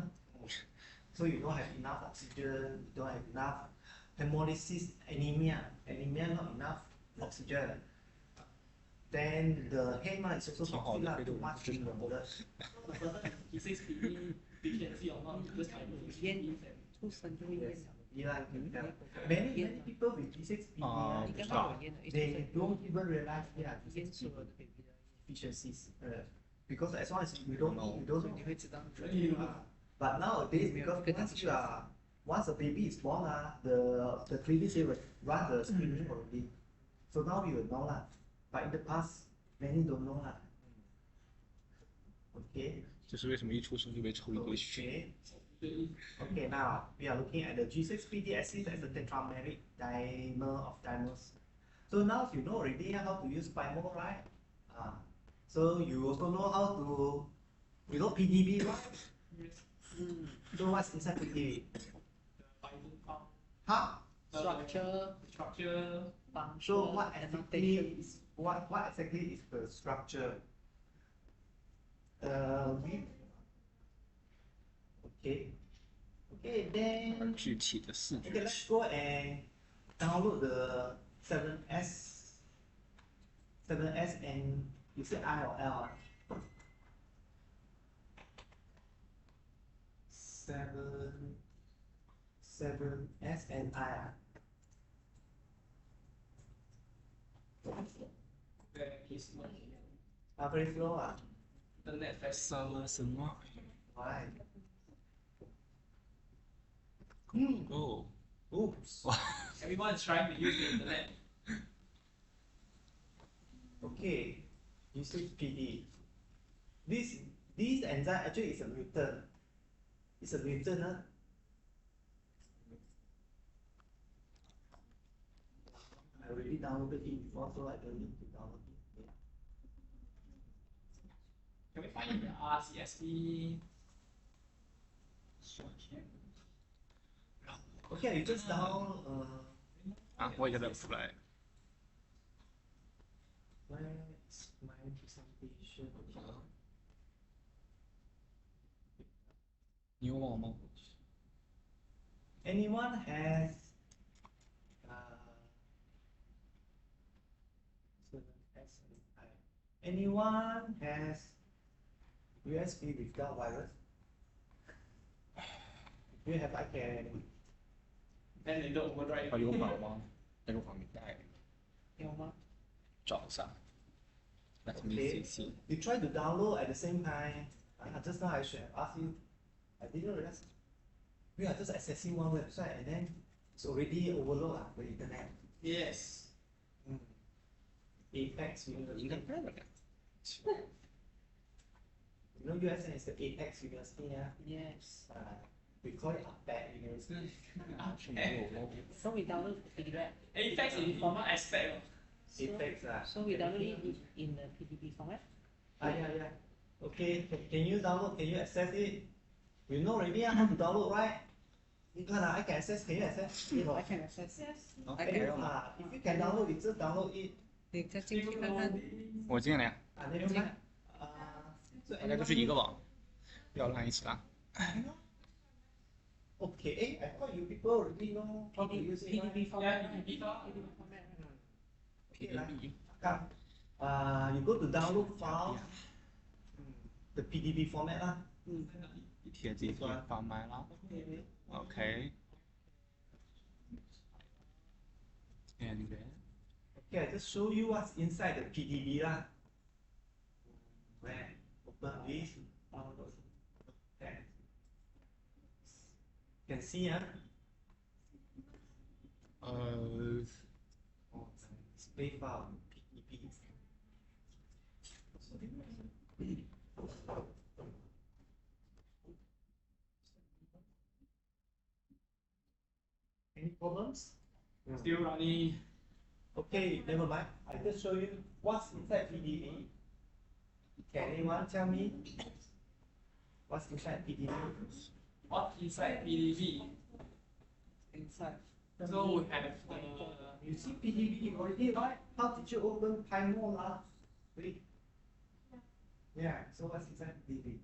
So you don't have enough oxygen, you don't have enough hemolysis, anemia not enough oxygen. Then the heme is also toxic, too much in the blood. G6PD deficiency or not, because I know it's Many people with G6PD, they don't even realize they are deficiencies. Because as long as you don't eat, you don't know. But nowadays, because once a baby is born, the clinics will run the screening already. So now we will know. But in the past, many don't know. Okay. 这是为什么一出生就被抽一堆血。 Okay, now we are looking at the G6PD acid as a tetrameric dimer of dimers. So now you know already how to use bimol, right? So you also know how to, you know PDB, right? So what's inside PDB? Huh? Structure, Structure. function, So what exactly annotation. is what exactly is the structure? We okay. Okay, then 具体的视 okay, 觉 let's go and download the 7S and you say I or L? 7S and I. Very slow. Very slow. Internet fast. 什么什么 Why? 哦 Oops. Everyone is trying to use the internet. Okay. You say PD. This enzyme actually is a mutant. It's a mutant, huh? I already downloaded it before, so I don't need to download it again. Can we find the RCSP? Okay, you just download 啊，我也觉得不出来。 where is my presentation? 你有网吗？ Anyone has 7S and I. Anyone has USB without virus? If you have, I can. Then they don't overdrive. 它有网吗？那个网没带，有吗？找一下。Let me Okay. see. You try to download at the same time. Just now I should have asked you. I didn't realize. We are just accessing one website and then it's already overloaded the internet. Yes. Apex 应该 University. 带了。 You know USN is the Apex University, yeah? Yes. We call it APEC University. So we download the PDF. Apex in formal aspect. Apex So we download it in the PDB format. Yeah. Okay, can you download? Can you access it? You know already how to download, right? You can, I can access. Can you access? You know. I can access. Yes. I Can can. you, if you can download, you just download it. 你再进去看看。我进了呀， Never mind. So 大家都是一个网，不要乱一起拉。 Okay, I thought you people already know how to use it. PDB Right? format. Yeah, PDB format. PDB format. Okay, like, come. You go to download file. The PDB format lah. 贴这些放麦了。OK。And then Okay, I just show you what's inside the PDB lah. Where? Open this. Okay. Can see, huh? Display file PDB. Any problems? Still running. Okay, never mind. I just show you what's inside PDB. Can anyone tell me what's inside PDB? What inside PDB? Inside. So we have You see PDB already, right? How did you open Pymo last week? Yeah, so what's inside PDB?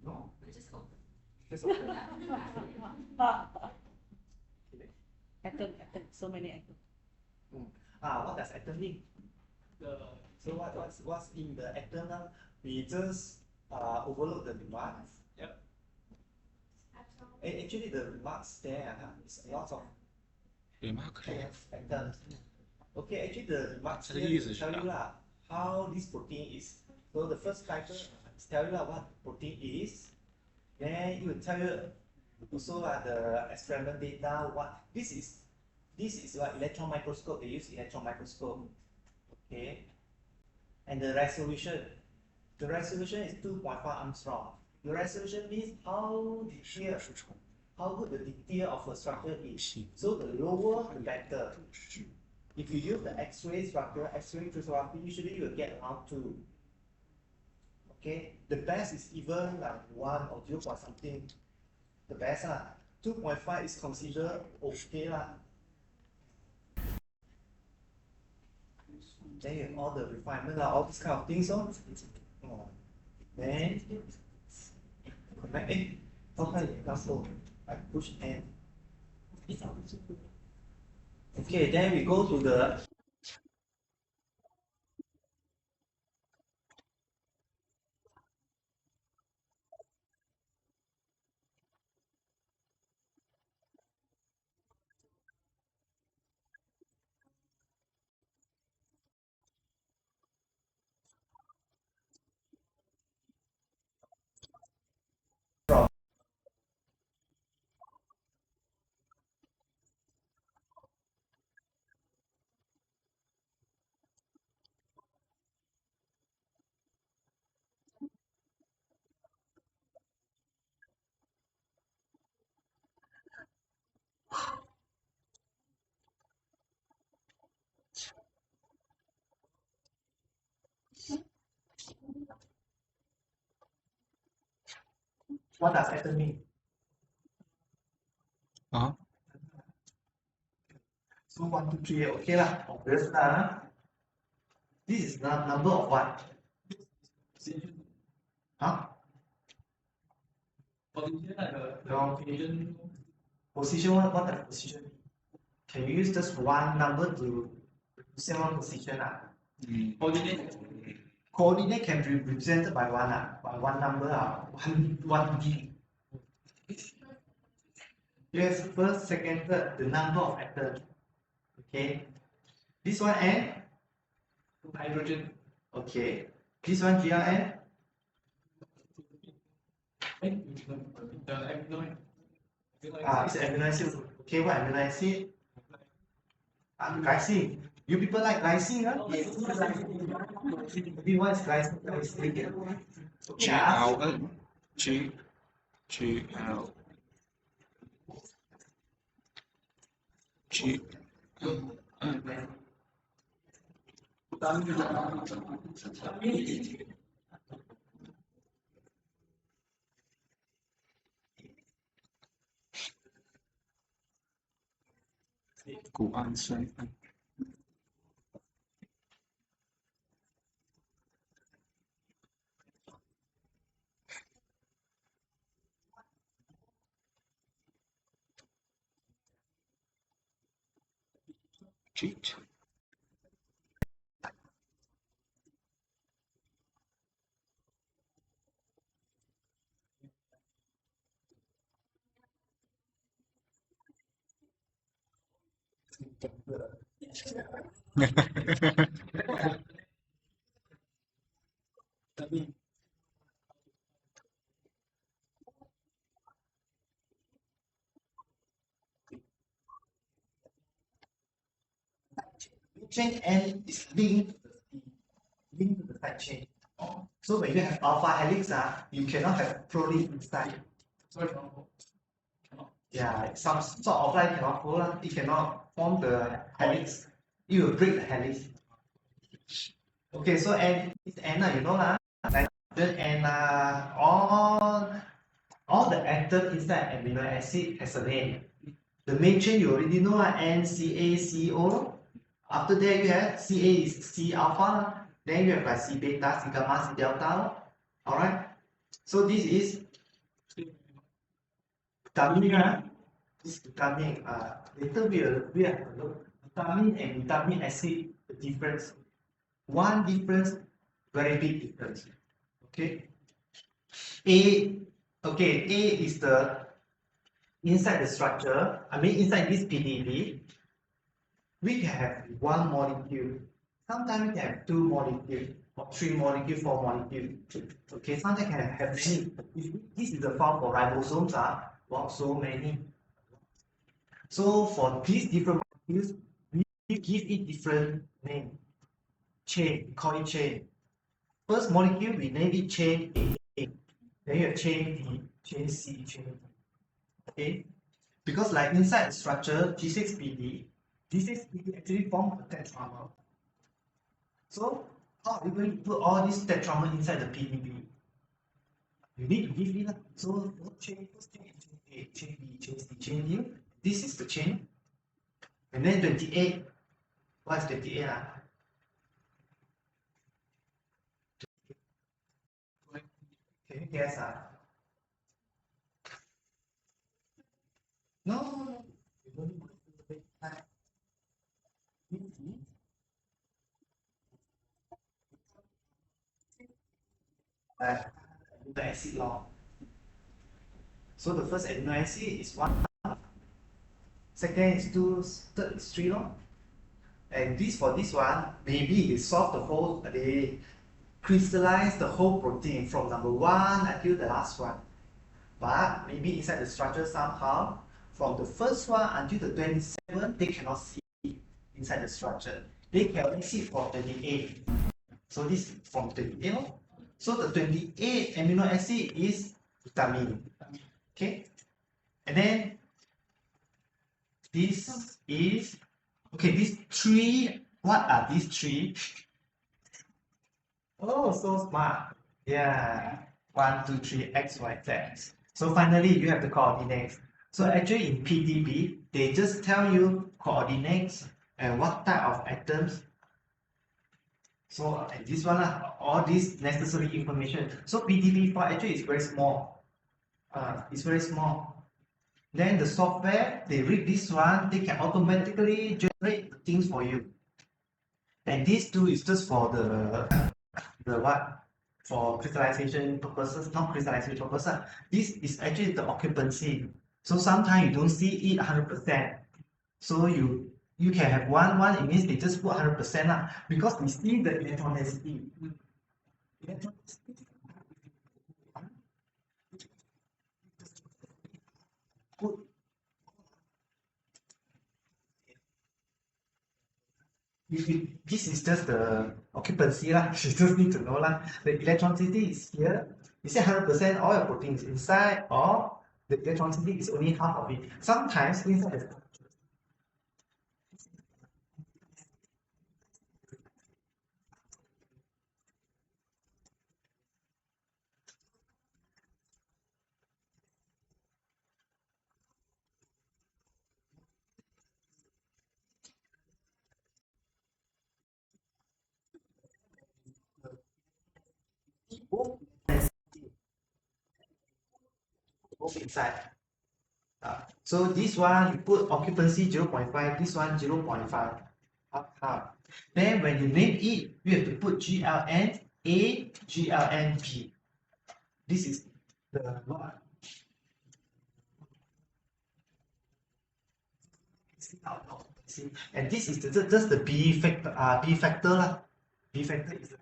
No? Just open. Just open. Atom. So many atoms. What does atom mean? the So what's in the atom now? We just overload the remarks. Yep. Actually, the remarks there is a lot of remark atoms. Okay, actually the remarks So the here use will is tell you that. how this protein is. So the first title is tell you what protein is. Then it will tell you also the experiment data. What this is what electron microscope. They use electron microscope. Okay, and the resolution. The resolution is 2.5 Armstrong. The resolution means how good the detail of a structure is. So the lower the better. If you use the X-ray structure, X-ray crystallography, usually you will get around 2. Okay, the best is even like 1 or 0 point something. The best 2.5 is considered okay Then you have all the refinement all these kind of things Then connect I push N. Okay, then we go to the what does atom mean? So 1, 2, 3, okay obvious This is the number of what? Position, what the position? Can you use just one number to represent one position? Coordinate can be represented by one number one D. Yes, first, second, third, the number of atoms. Okay. This one N? Hydrogen. Okay. This one GRN? It's amino acid. Okay, what amino acid? Glycine. You people like glycine, Everyone is glycine. GL G GL G 谷氨酸胺 G2 Chain N is linked to the side chain. So when you have alpha helix, you cannot have proline inside. Yeah, some sort of line cannot go, it cannot form the helix. It will break the helix. Okay, so N is N, you know nitrogen N, all the atoms inside amino acid has a name. The main chain you already know N, CA, CO. After that you have CA is C alpha, then you have like C beta, C gamma, C delta. Alright? So this is glutamine, this is glutamine. Later we have a look. Glutamine and glutamine acid, the difference. One difference, very big difference. Okay. A is the inside the structure, inside this PDB, we can have one molecule. Sometimes we can have 2 molecules, or 3 molecules, 4 molecules. Okay, sometimes can have many. This is the form for ribosomes, so many. So for these different molecules, we give it different name. Chain, we call it chain. First molecule, we name it chain A. Then you have chain B, chain C, chain D. Okay? Because like inside the structure, G6PD, This is it actually form a tetramer. So how are you going to put all this tetramer inside the PDB? You need to give it. So first chain is chain A, chain B, chain C, chain D. This is the chain. And then 28. What's 28? Can you guess? No, no, no. You don't need to do it. The acid law. So the first amino acid is 1, second is 2, third is 3 law. And this for this one, maybe they solve the whole, they crystallize the whole protein from number 1 until the last one. But maybe inside the structure somehow, from the first one until the 27, they cannot see inside the structure. They can only see from 28. So this is from 28. So the 28 amino acid is vitamin. Okay. And then this is, okay, these 3, what are these 3? Oh, so smart. Yeah. 1, 2, 3, X, Y, Z. So finally, you have the coordinates. So actually in PDB, they just tell you coordinates and what type of atoms. So and this one, all this necessary information. So PDB file actually is very small. It's very small. Then the software, they read this one, they can automatically generate the things for you. And these two is just for the what? For crystallization purposes, not crystallization purposes. This is actually the occupancy. So sometimes you don't see it 100%. So you can have one, it means they just put 100% because we see the electron density. Electron density. Put this is just the occupancy lah. You just need to know lah. The electron density is here. Is it 100% all your protein is inside, or the electron density is only half of it? Sometimes inside the both inside. So this one you put occupancy 0.5, this one 0.5, half. Then when you name it, you have to put GLN A, GLN B. This is the what? And this is just the B factor. B factor lah. B factor is the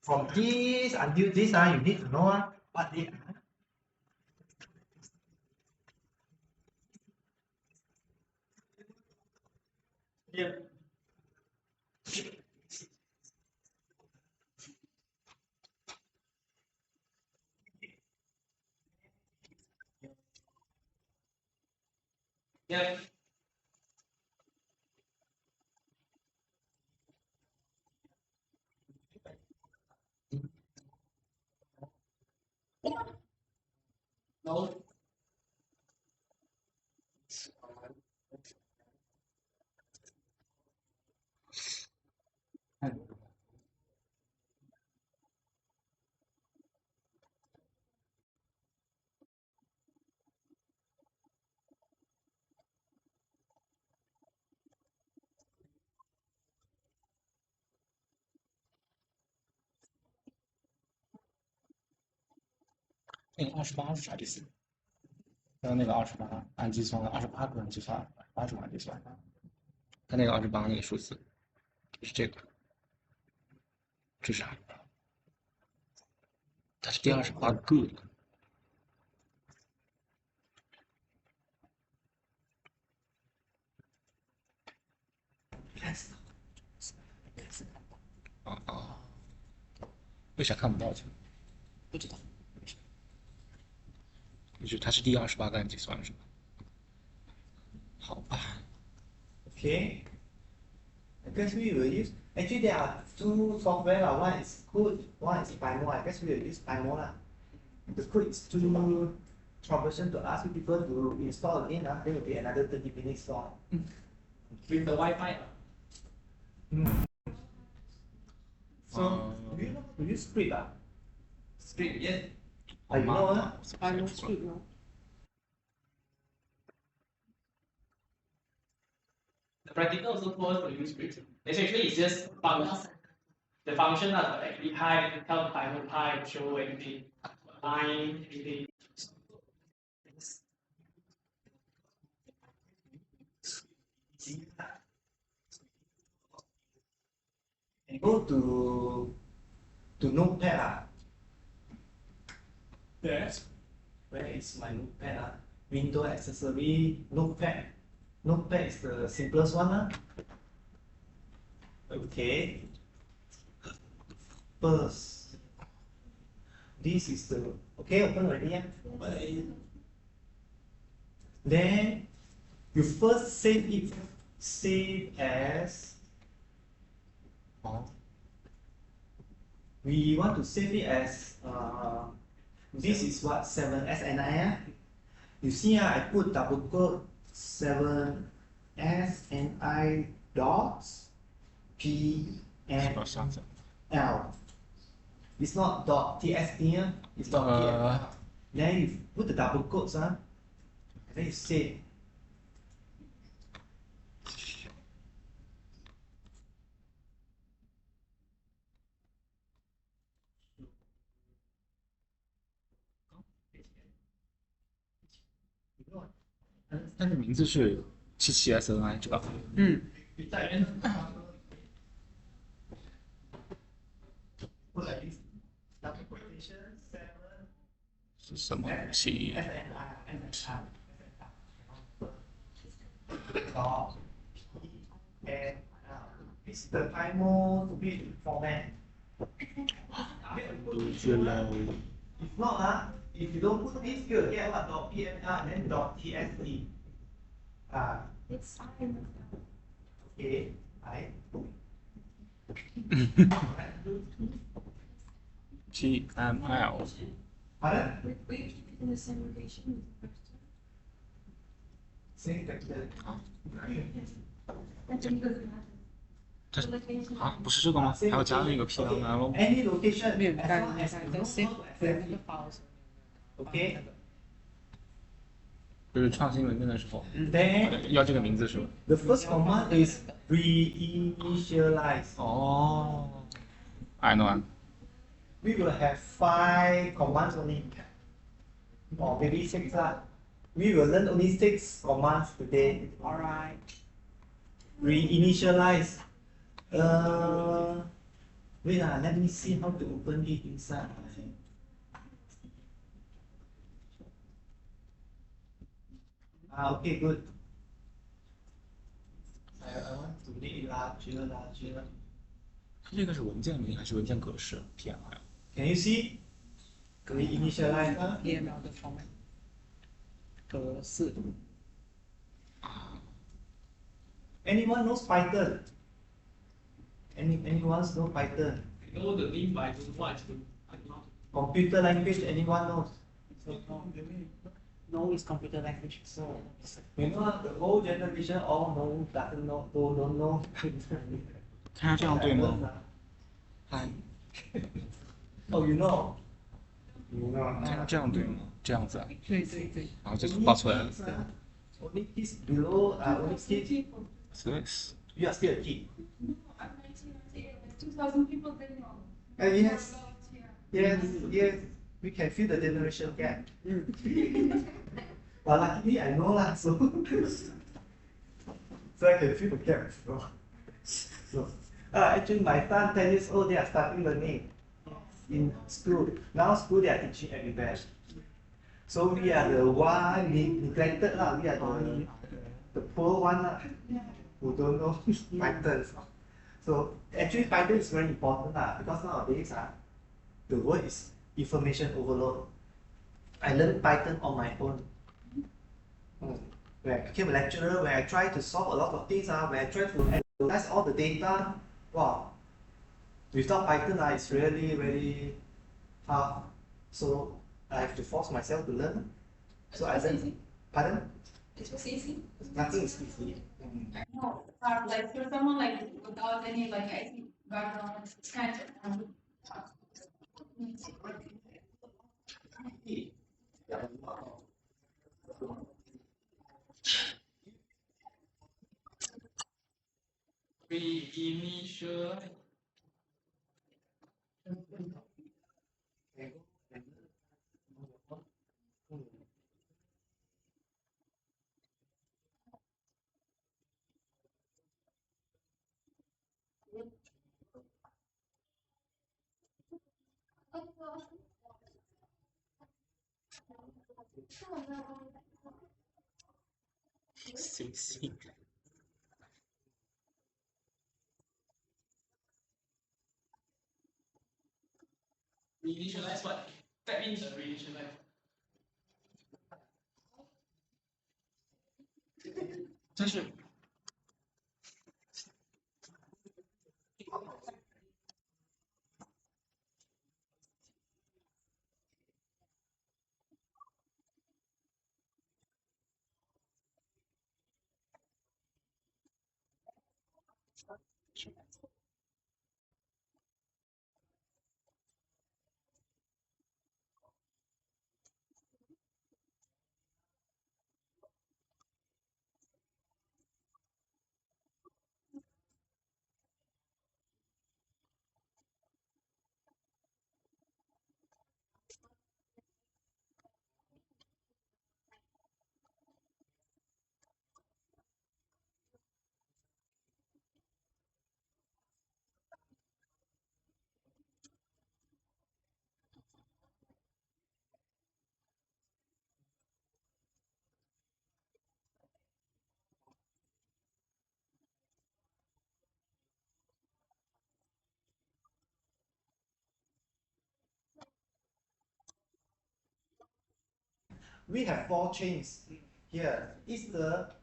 from this until this, you need to know what they are. Yeah. Yeah. No.那个28是啥意思？刚刚那个28按计算28个人计算，80按计算。他那个28那个数字是这个，这是啥？它是第28个。啊啊。为啥看不到去？不知道。就是它是第28个按计算是吧？好吧。Okay. I guess we will use. Actually, there are two software. One is good, one is Pimo. I guess we will use Pimo lah. The code is too troublesome to ask people to install again. Then will be another 30 minutes long. With the Wi-Fi. So, do you know how to use script? Script, yes. You know I know script now. The practical also calls for use script. Actually, it's just the function of actually pi, tell pi, show anything, line, anything. And go to Notepad. Yes. Where is my Notepad? Window accessory, Notepad. Notepad is the simplest one. Okay. First, this is the okay. Open already. Yeah? Then you first save it. Save as. We want to save it as. This is what 7SNI. You see, I put double quote 7SNI dots PNL. It's not dot TSD, it's dot PNL. Then you put the double quotes, and then you save. You know what? 但是名字是77SNI 这个。Put like this. Double quotation 7. 是什么东西？ This is the Pimo to be format. If not, if you don't put this, you'll get what dot .pml and then dot .tsd. It's fine. Okay, GML。 Pardon? We keep it in the same location. Same capital. That doesn't matter. 这啊，不是这个吗？还要加那个 PML。 Any location 没有 as 干 long as 你 you 在 know save how to 那 access 个 it. files。 Okay. 就是创新文件的时候 Then 要这个名字是吧？ the first command is reinitialize. 哦，I know. We will have 5 commands only, or maybe 6. We will learn only 6 commands today. Alright. Reinitialize. Wait, let me see how to open it inside. Okay, good. I want to make it larger. 它这个是文件名还是文件格式 ？PML。 Can you see? Reinitialize. PML 的 format 格式。 Anyone knows Python? Anyone knows Python? I know the name, but I don't know what to do. I don't know. Computer language, anyone knows? No is computer language. So You know, the whole generation all know, doesn't know, don't know. 看下这样对吗？嗨， Oh, you know? You know. 看下这样对吗？这样子啊，对对对。然后这个报出来了。 Only kids below, only kids. This You are still a kid. No, I'm 1998. 2,000 people didn't know. Yes. Yeah. Yes. We can feel the generation gap. But luckily I know lah, so so I can feel the gap. So actually my son 10 years old, they are starting learning in school. Now school they are teaching everywhere. So we are the one neglected lah. We are the poor one lah, who don't know Python. So actually Python is very important lah, because nowadays the word is information overload. I learned Python on my own. When I became a lecturer, when I try to solve a lot of things, when I try to analyze all the data, wow, without Python, it's really, really tough. So I have to force myself to learn. So I learned. Pardon? It was easy. Nothing is easy. No, like for someone like without any like IT background, it's kind of Pre-initial. CC Reinitialize what? That means reinitialize. 但是We have 4 chains here. It's a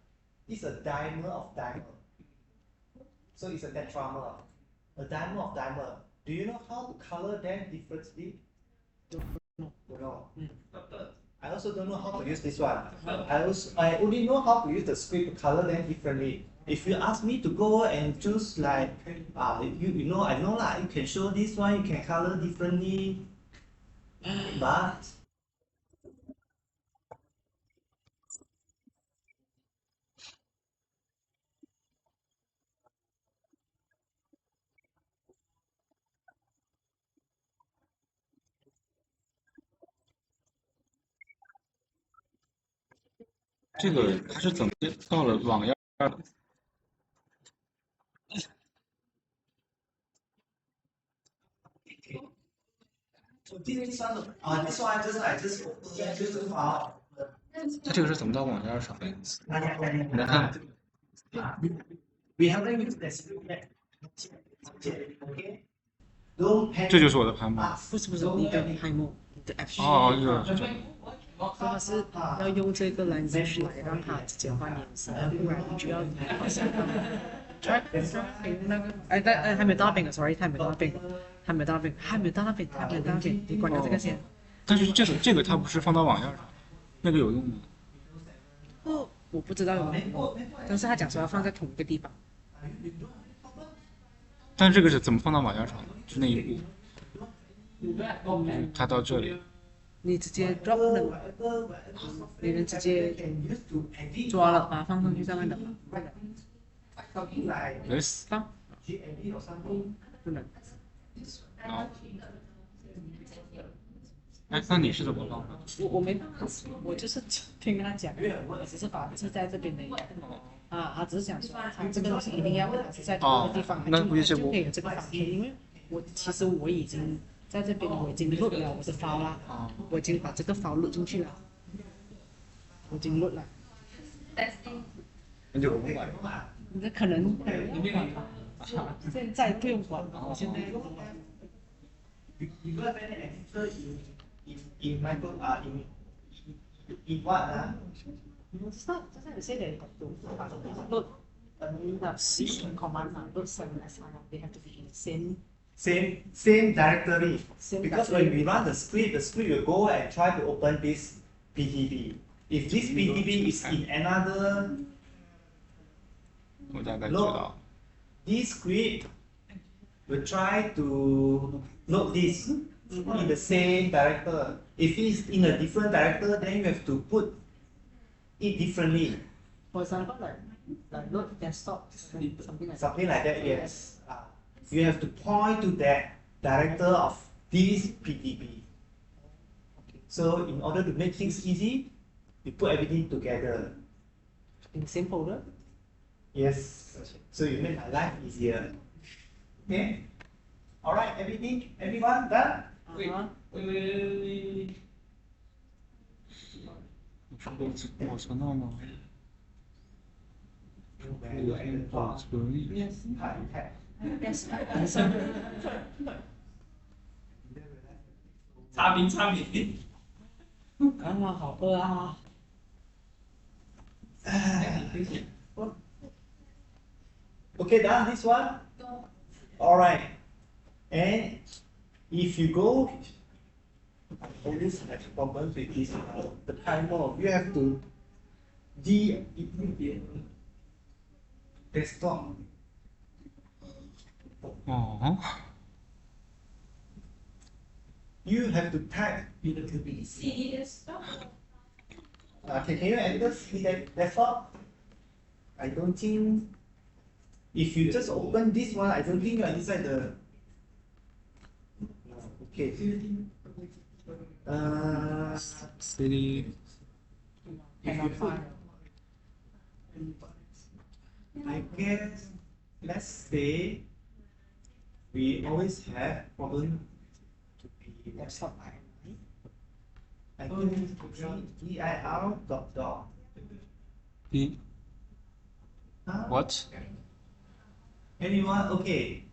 dimer of dimer. So it's a tetramer. A dimer of dimer. Do you know how to color them differently? Don't know. I also don't know how to use this one. I only know how to use the script to color them differently. If you ask me to go and choose like, you know, I know lah, you can show this one, you can color differently, but这个它是怎么到了网页的？this one I just file. 它这个是怎么到网页上的？你来看， We haven't used the script yet. Okay. Don't panic. 这就是我的盘模。不是你的拍模，你的 F。哦，这个。它是要用这个 language 来让它直接换颜色，不然你就要好像drag 那个，还没有到那边的 ，sorry， 还没有到那边，你关掉这个先。但是这个它不是放到网页上，那个有用吗？我不知道有没有，但是他讲说要放在同一个地方。但是这个是怎么放到网页上的？是那一步，它到这里。你直接 drop 了嘛？你能直接抓了，把它放上去上面的吗？没死。放。不能。好。哎，那你是怎么放的？我没办法，我就是听他讲，我只是把记在这边的。他只是讲说，他这个东西一定要还是在同一个地方，就可以有这个方式。因为其实我已经在这边，我已经 load 了我的 file 啦，我已经把这个 file load 进去了，我已经 load 了。那就不管。那可能不用管吧，现在不用管了，我现在。you don't have any answer in micro in what It's not, doesn't it say that you have to load a new command, load 7 they have to be in the same directory. same Because when we run the script will go and try to open this PDB. If this PDB is in another 我大概知道。 this script will try to load this in the same director. If it's in a different director, then you have to put it differently. For example, like load desktop, something like that. Something like that, yes. You have to point to that director of this PDB. So in order to make things easy, you put everything together. In the same folder. Yes. So you make my life easier. Okay? Alright, everyone done? Uh-huh. wait. 保存到吗？有天保存。 Yes. Yes. 差评。啊，好饿啊！ Okay, done this one? Alright. And if you go, I always have problems with this, the timer. You have to desktop. 哦。 You have to type. CD desktop. Can you enter CD desktop? I don't think. If you just open this one, I don't think you are inside the. Okay. CD Cannot find. I guess, let's say, we always have problem to be Desktop. I think dir dot. E Huh? what? Anyone? Okay.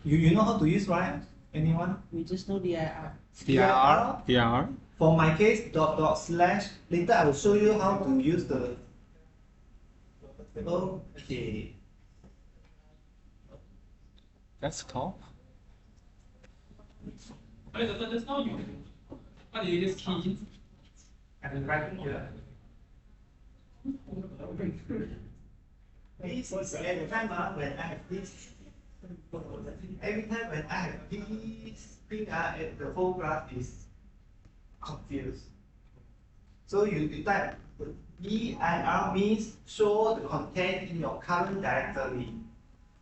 You know how to use, right? Anyone? We just know DIR. dir. For my case, dot slash. Later I will show you how to use the. Okay. Desktop. Just now you. What do you just key in? And then right here. This is every time when I have this. Every time when I have this thing, the whole graph is confused. So you type dir means show the content in your current directory.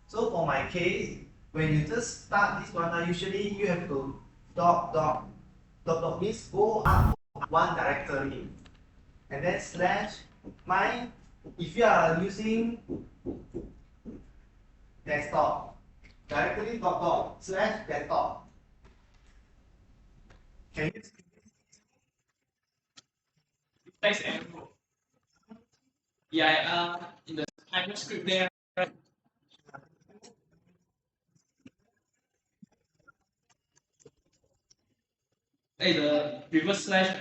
So for my case, when you just start this one, usually you have to dot means go up one directory, and then slash my. If you are using desktop, directory dot slash desktop. Can you? Text and dir in the timer script there. Hey, the reverse slash.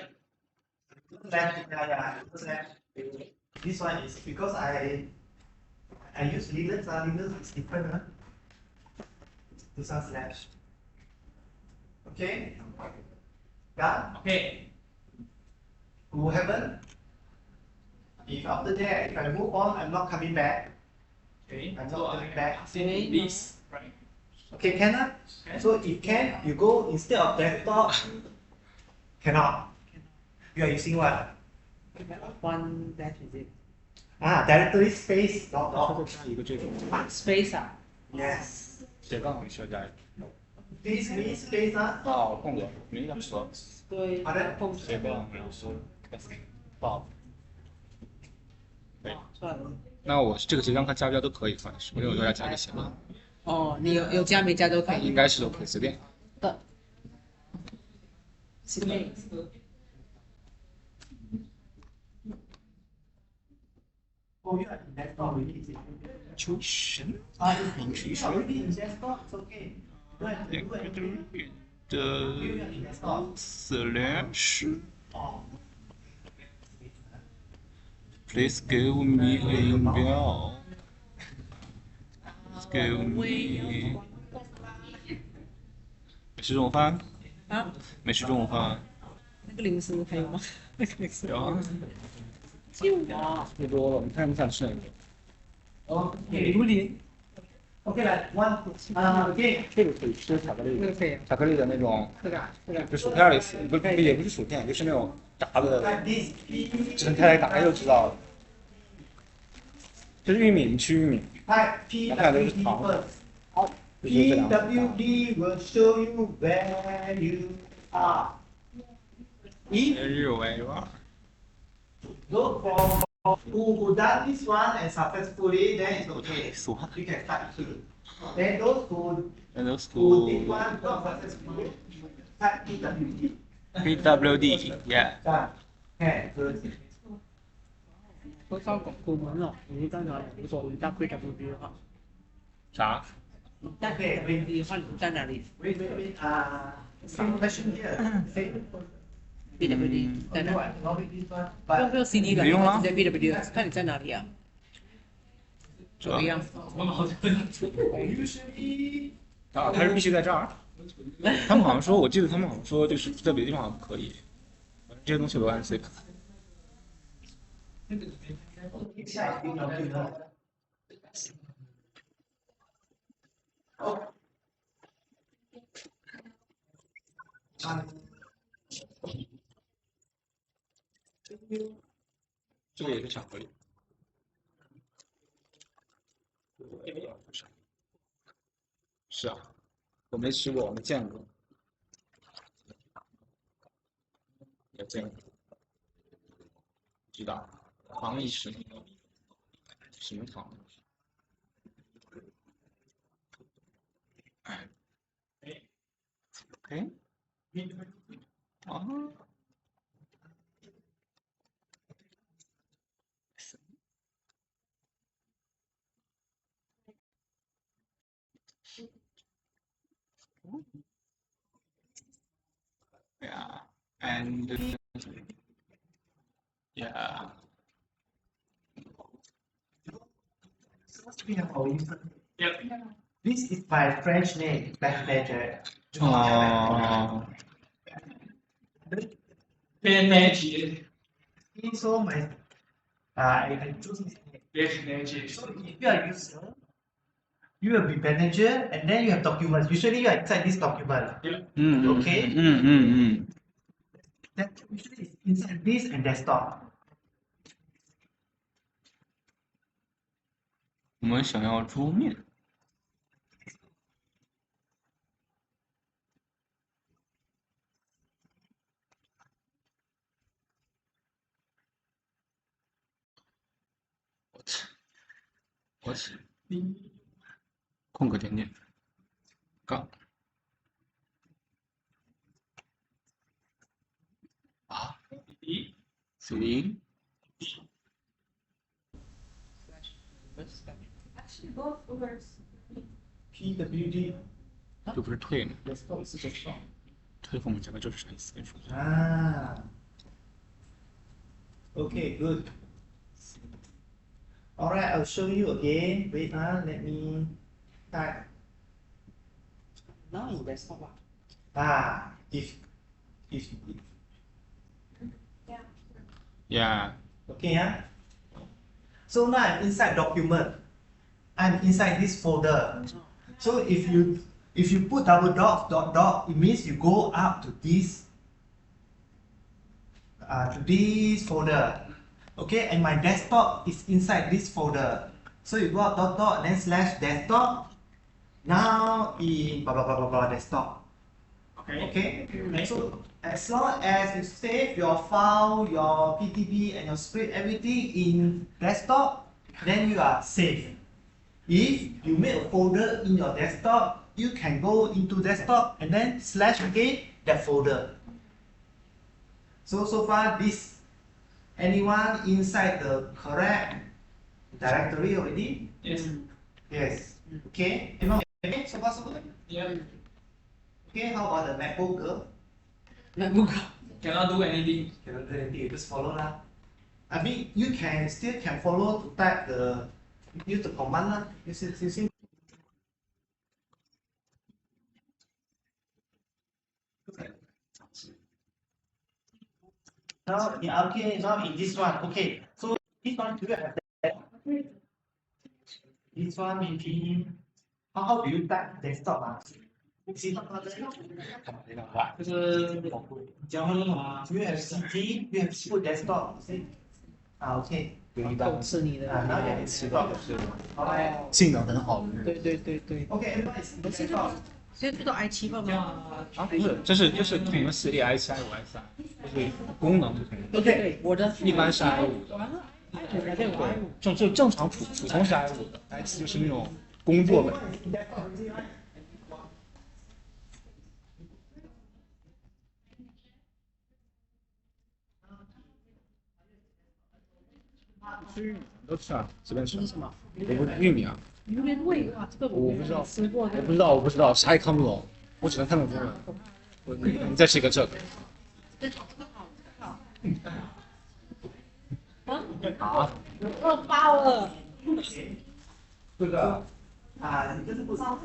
Slash. This one is because I use Linux. Linux is different. This one slash. Okay. Done. Okay. Who haven't? If after that, if I move on, I'm not coming back. Okay. I'm So not coming back. asking this, right? Okay, can. Okay. So if can, you go instead of desktop. Cannot. You are using what? One dash is it? Directory space dot. 一个这个 Space 啊 Yes. 斜杠需要加一个。 This means space 哦，空格没两说。对，好的控斜杠然后说 Bob。对，出来了。那我这个斜杠看加不加都可以，反正是我认为都要加一个斜杠，哦，你有加没加都可以。应该是都可以随便。的。是的。 Oh, you are in desktop already. Is it? Intuition. It's already in desktop. It's okay. 两个都圆的slash。Please give me a bell. Please give me. 美式中午饭？啊，美式中午饭？那个零食还有吗？那个零食有啊，就我。太多了，你看不想吃哪个？ Okay. Okay, like one. Okay. 这个可以吃巧克力的，那个可以啊，巧克力的那种，这个啊，这个啊。就薯片类似，不也不是薯片，就是那种炸的， Like this. 只能开来打开就知道了。就是玉米，你吃玉米， Type PWD first. 就是这两个。 PWD will show you where you are. If Where you are. go for who done this one and successfully, then it's okay. 俗话。 You can start here. Then those who And those who did who one not successfully, type PWD. PWD, yeah. Done. Okay, good. 都上广告门了，你在哪里？如果你到 PWD 的话，啥？你在 PWD 的话，你在哪里 Wait. Some question here. Say. ？PWD 在哪？ Not with this one. 不用 But CD 了，不用啊直接 PWD，看你在哪里啊？怎么样？usually 啊，它是必须在这儿。他们好像说，我记得他们好像说，就是在别的地方好像不可以。反正这些东西都按 C 卡。 这个也是巧克力。是啊，我没吃过，我没见过。也见过。知道，糖意识，什么糖？哎，哎，啊。 Yeah, and yeah, we have our Yep. This is my French name, Black Badger. oh, Magic. So my I can choose this name. Magic. So if you are user, you will be manager and then you have documents. Usually you are inside this document. Okay. That usually is inside this and desktop. 我们想要桌面。What？空格点点，杠。啊？3。 Actually, both words. PWD. 这不是退吗？ Desktop is desktop. 退后面加个这是啥意思？跟你说一下。 Ah. Okay, good. Alright, I'll show you again. Wait, let me type. Now in desktop 啊。If Yeah. Yeah. okay, So now I'm inside document. I'm inside this folder. So if you put double dot, it means you go up to this folder. Okay, and my desktop is inside this folder. So you go up dot then slash desktop. Now in blah blah blah blah blah desktop. Okay. So as long as you save your file, your PTB and your script, everything in desktop, then you are safe. If you make a folder in your desktop, you can go into desktop and then slash again that folder. So far this, anyone inside the correct directory already? Yes. Yes. Okay. Everyone okay? So far so good? Yeah. Okay, how about the MacBook girl? MacBook. Cannot do anything. Cannot do anything, you just follow lah. I mean, you can still follow to type use the command lah. Using. Now, okay, now in this one, okay. So this one, do you have that? This one, maybe. How do you type desktop? See, do 就是交换嘛。 you have CT? You have put desktop? See? Okay. 狗吃你的。 Now you have desktop. Alright. 性能很好。对对对对。 Okay, everyone is desktop. 现在知道 i7了吗？啊，不是，这是不同的系列 i7 还有 i3，就是功能不同。对对对，我的一般是 i5 的，完了，i5还有 i5。正常普通是 i5 的，i7 就是那种工作本。吃玉米都吃啊，随便吃。是什么？玉米啊，榴莲味哇，这个我不知道，吃过的。我不知道，啥也看不懂，我只能看懂中文。你再吃一个这个。这个好，啊？饿爆了。这个你就是不烧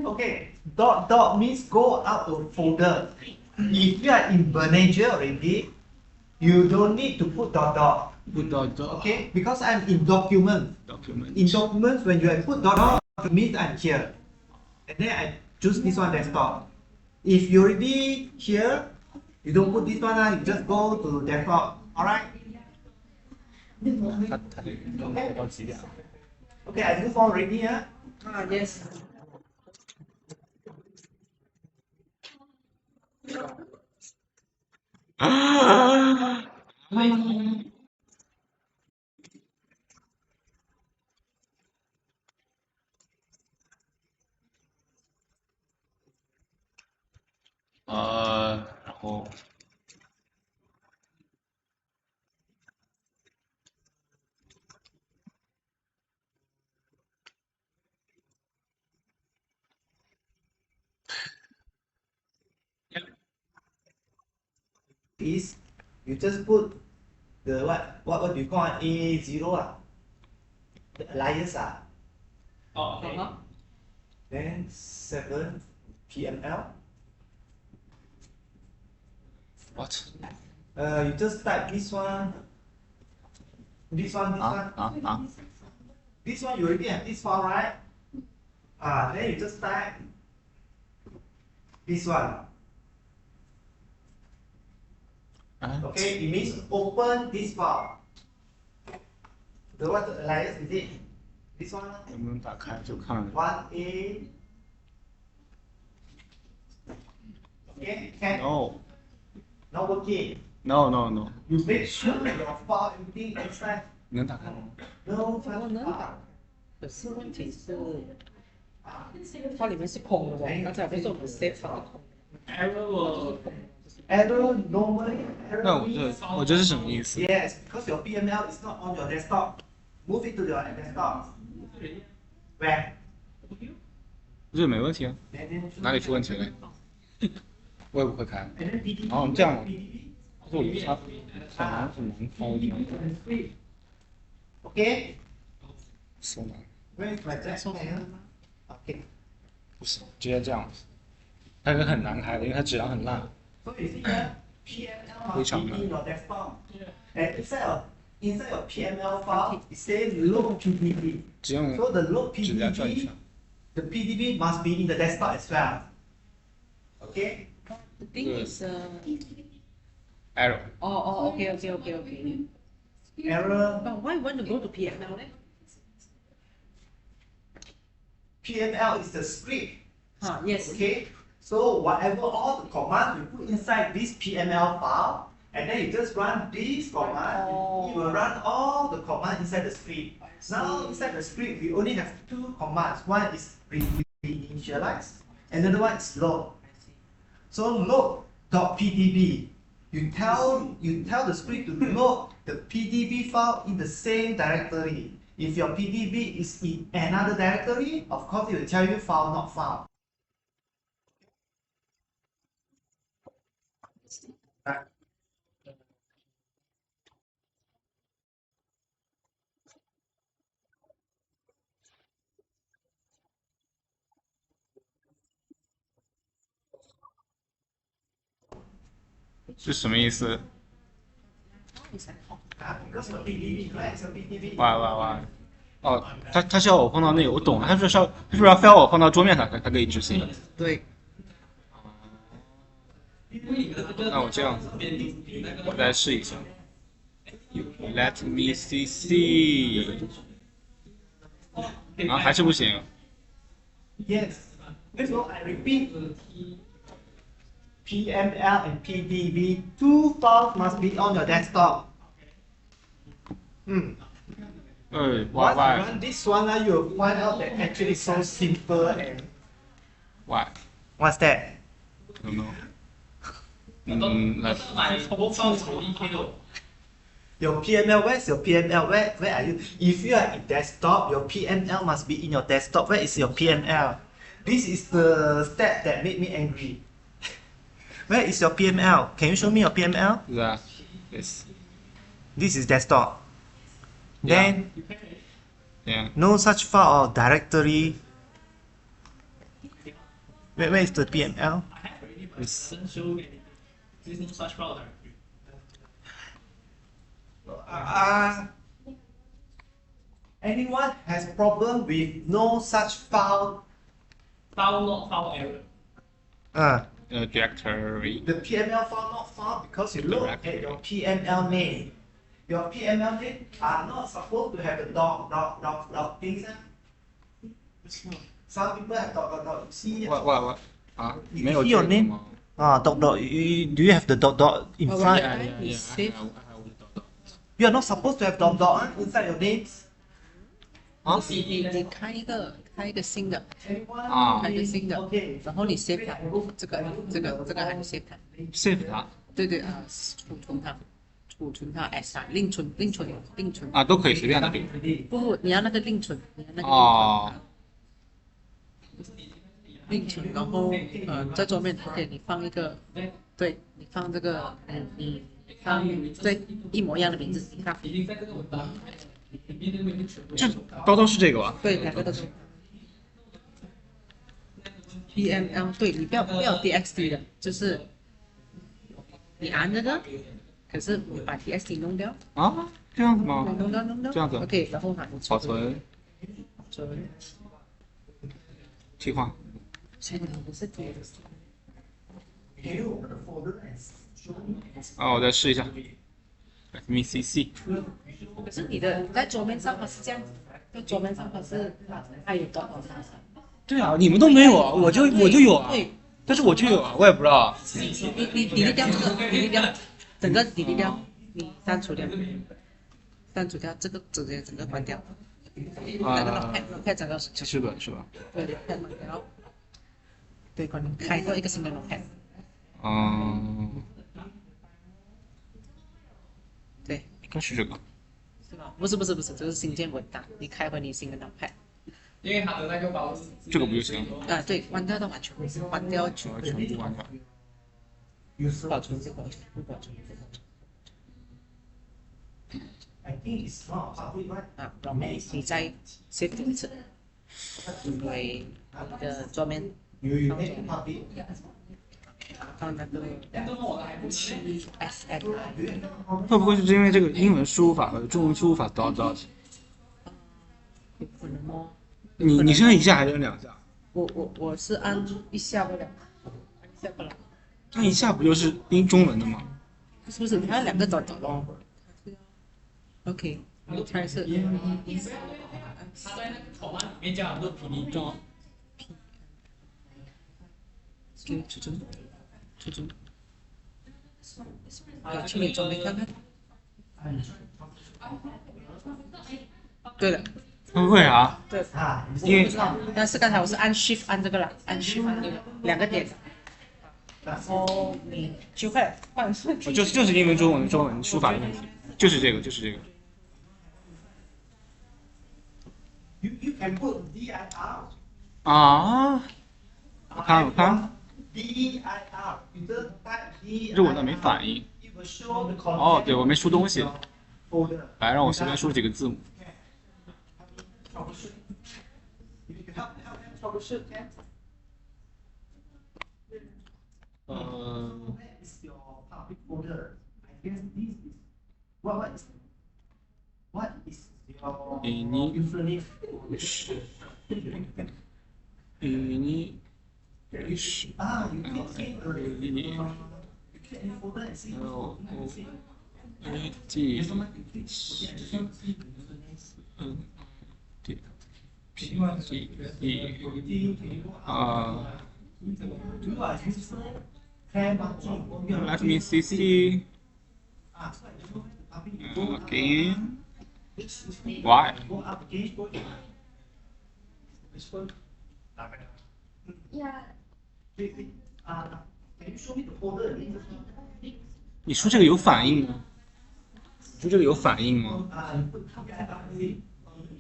Okay, dot means go out of folder. If you are in manager already, you don't need to put dot. Put dot. Okay, because I'm in document. Document. In documents, when you put dot, it means I'm here. And then I choose this one desktop. If you're already here, you don't put this one, you just go to desktop. Alright? 他活到几点？ Okay, I move on already. yes。然后is you just put the what do you call it? A0 the alias Oh, okay. then 7 PML. what？ You just type this one. This one. This one you already have this file, right? Then you just type this one. Okay, it means open this file. What alias is it? This one? 能不能打开就看？ 1A. Okay, can No not working. no no no， You make sure your file everything inside 能打开吗？ no 我能打，可是问题是，它里面是空的哦。刚才不是我们 save 它是空的。 Error will error normally 那 error means 我这是什么意思？ yes because your PML is not on your desktop. Move it to your desktop. Where? 不是没问题啊， Then 哪里出问题了？我也不会开。 And then PDB. 哦，这样啊， PDB. 可是我觉得它很难开一点， Okay. so 难。 Where is my desktop? Okay. 不是，直接这样，它是很难开的，因为它质量很烂。 So you see here, PML must 非常 be 难。 in your desktop. And inside your PML file, it says load PDB. 只用 So the load 指甲转一 PDB, 下。 the PDB must be in the desktop as well. Okay. The thing is error。okay. Error. But why you want to go to PML 呢？ PML is the script. Yes. Okay. So whatever all the commands you put inside this PML file, and then you just run this command, it will run all the commands inside the script. Now inside the script, we only have two commands. One is reinitialize, another one is load. So load.pdb, you tell the script to load the PDB file in the same directory. If your PDB is in another directory, of course it will tell you file not found. 是什么意思？ Because your PDB, correct? Your PDB. 哇！哦，他是要我放到那个，我懂了，他是不是要非要我放到桌面上才可以执行？对，那我这样子，我再试一下。Let me see。啊，还是不行。 Yes. So I repeat. PML and PDB, two files must be on your desktop. Why? Once you run this one, you will find out that actually it's so simple and. Why? What's that? I don't know. 买投放手机给我。 Your PML, where's your PML? Where are you? If you are in desktop, your PML must be in your desktop. Where is your PML? This is the step that made me angry. Where is your PML? Can you show me your PML? Yeah. Yes. This is desktop. Yeah. Then Yeah. no such file or directory. Where is the PML? Yes. There's no such file directory. Anyone has problem with no such file? File not file error. Directory. The PML file not found because you look at your PML name. Your PML name are not supposed to have the dot things. Some people have dot. You see? What? 啊，没有 See your 这个 name? 吗 Dot. Do you have the dot in Oh, front? yeah. Yeah. I Save. have dot. You are not supposed to have dot inside your names. 啊？你开一个新的，啊开一个新的 Okay. 然后你 save 它，这个还是 save 它， ，save 它对啊，储存它 S 另存，啊，都可以随便的。不，你要那个另存，哦。另存，然后在桌面 OK， 你放一个，对你放这个，你放对一模一样的名字，你看，已经在这个文档里面的东西全部这刀是这个吧？对，两个都是 PML， 对你不要 DXT 的，就是你按这个，可是你把 DXT 弄掉，啊，这样子吗？弄掉，这样子 OK， 然后拿保存，替换。现在不是 DXT。啊，我再试一下。Let me see。可是你的在桌面上它是这样子，在桌面上它是它有多少？对啊，你们都没有啊，我就有啊。对，但是我就有啊，我也不知道啊。你delete掉这个，delete掉，整个 delete掉，你删除掉这个直接整个关掉。那个 notepad 整个记事本是吧？对 notepad 关掉，对，开过一个新的 notepad。对，应该是这个。是吧？不是，这是新建文档，你开回你新的 notepad。因为它的那个包是这个不就行？啊，对，关掉的完全关掉全部。全部关掉。保存这个，不保存。 I think it's not public one. 啊，然后你再 save 一次，因为你的桌面 You make it public. 放那个 TSM， 会不会是因为这个英文输入法和中文输入法dot？有可能哦。你是按一下还是按两下？我是按一下不了，按一下不了。按一下不就是中文的吗？不是，它两个找咯。OK， 我猜是。它在那个口案里面叫很多 PD 找 P， 储存。去你桌面看看。对了。为啥？对。因为不知道，但是刚才我是按 Shift 按这个了，按 Shift 按这个两个点。然后你就快换顺序。就是因为中文输法的问题，就是这个。can put dir. 啊，我看 dir. You just type dir. 日文的没反应。 It will show the 哦，对，我没输东西， folder. 来让我随便输几个字母。 Troubleshoot. You help them troubleshoot. Can? Where is your public folder? I guess this is what is your username? 你 Ah, you click here. You click any folder and see what's folder and see. G Someone you click P E Do you are user plan marking? Let me see. Ah, so I don't know where the public you go up. Again. Why? Go up again. This one. Yeah. Wait. Can you show me the folder again? 你输这个有反应吗？你输这个有反应吗？ You put dir.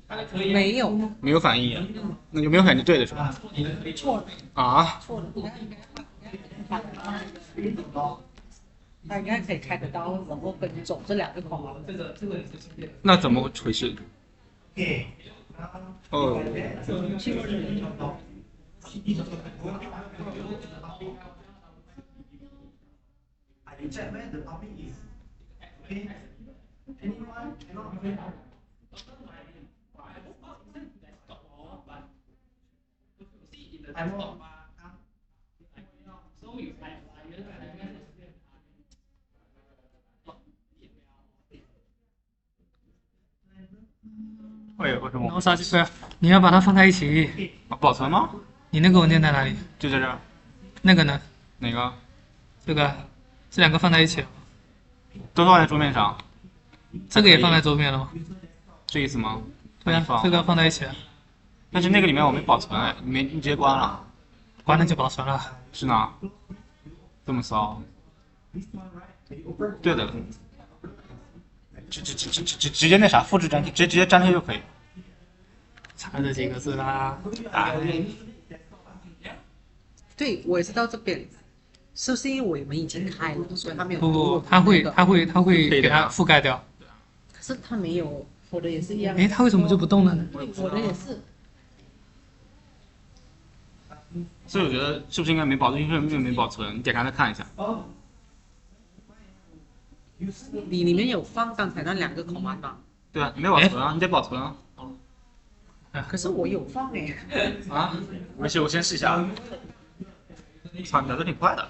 那就可以啊。没有，没有反应呀，那就没有反应就对的是吧？你的可以错了，啊，错了，他应该可以开得到，然后跟走这两个孔啊。这个你是新的。那怎么回事？ Okay. 哦， I check where the public is. Okay. Anyone cannot.为什么？然后啥就是你要把它放在一起。保存吗？你那个文件在哪里？就在这儿。那个呢？哪个？这个，这两个放在一起，都放在桌面上。这个也放在桌面了吗？这意思吗？对啊，这个放在一起啊。但是那个里面我没保存哎，你直接关了。关了就保存了。是呢。这么骚。对的。直接那啥，复制粘贴，直接粘贴就可以。差这几个字啦。对，我也是到这边，是不是因为我们已经开了，所以他没有？不，它会给它覆盖掉。可是他没有，我的也是一样。哎，它为什么就不动了呢？我的也是。所以我觉得是不是应该没保存？因为没保存，你点开再看一下。你里面有放刚才那两个孔吗？对啊，你没保存啊，你得保存啊。可是我有放哎。啊，没事，我先试一下。操，你聊的挺快的。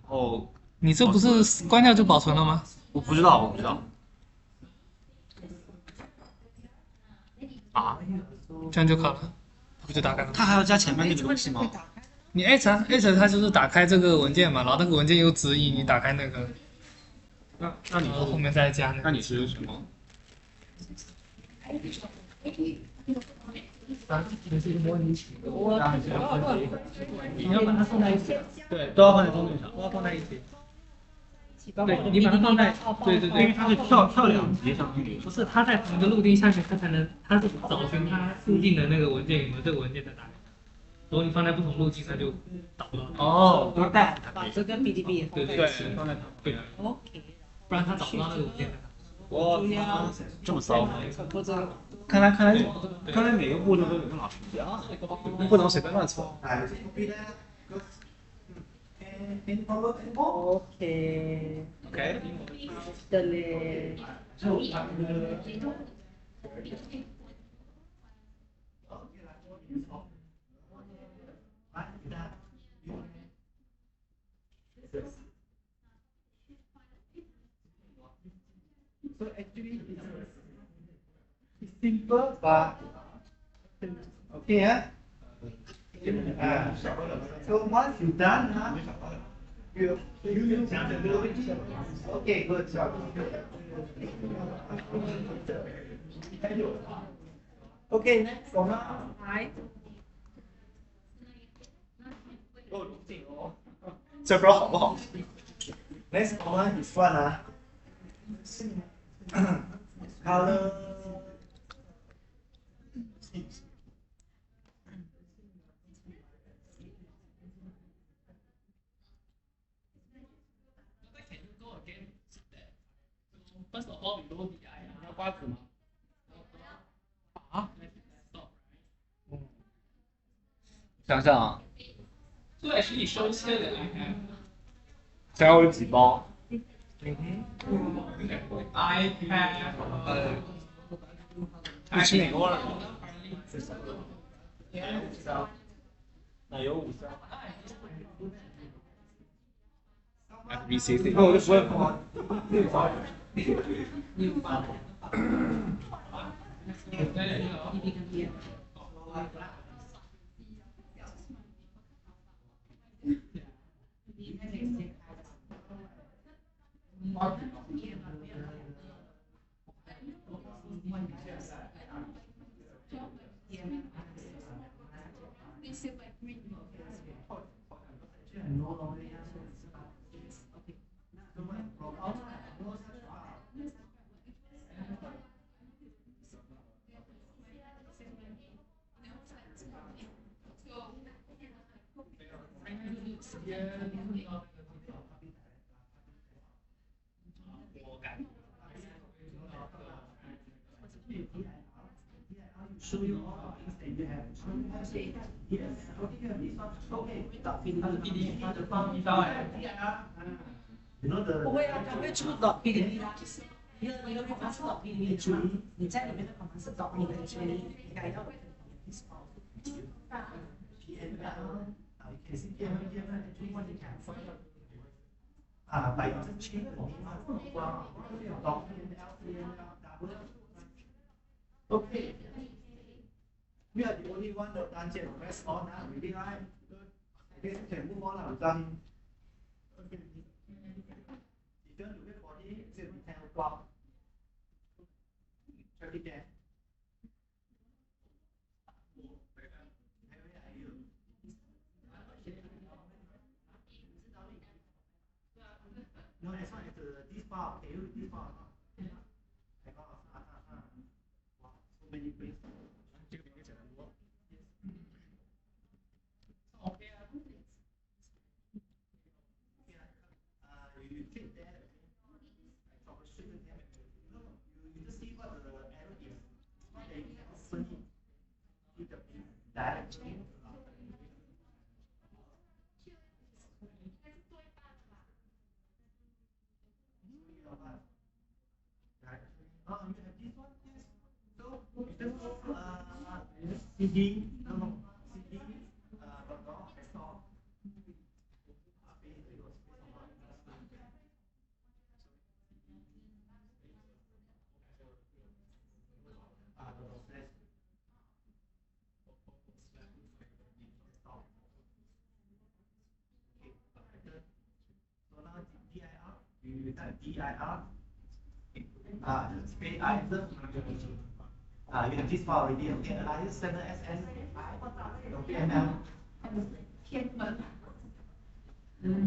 哦，你这不是关掉就保存了吗？我不知道。啊，这样就好了，不就打开了？它还要加前面那个东西吗？你 H 它就是打开这个文件嘛，然后那个文件有指引你打开那个，那你然后后面再加那个。那你是什么？这是一个模拟器，你要把它放在一起，对，都要放在桌面上。都要放在一起。对，你把它放在，对，因为它是跳两级相当于。不是它在同一个路径下面，它才能，它是找寻它附近的那个文件有没有这个文件再打开。如果你放在不同路径，它就导不到。哦，都是带。把这个 PDB 也放在一起。放在对。 OK。不然它找不到那个文件。哇，这么骚！或者看来每个步骤都有个老师教，不能随便乱错。OK。 OK。的嘞。So actually it's simple but okay so once you done you okay good job okay next for now 来。哦这不知道好不好。 Next one is what color. Can you go again? First of all, we know the I. 要瓜子吗？啊？想想啊， So actually it shows here that I have 想想我有几包？ I have 你吃哪个味儿？ 奶油五三。 FBCC。那我就不会放。不会啊，它会出短 PD 啦。你的地方是短 PD 出，你在里面的可能是短 PD，所以你应该要。by change the name of okay. We are the only one that done it. Rest all now. Ready, right? Okay, can move on now. Done. Okay. If you want to wait for it, it's 10 o'clock. Check it there. No, as long as this far, okay, this far. So many places. 这个比那个简单多。 You click there, troubleshoot them. You just see what the error is. Then you can open it with the directly. You have this one, yes. So you just go CD, CD, install. So now DIR, you type DIR. Space item. You have this file already. Okay, alias 7SS.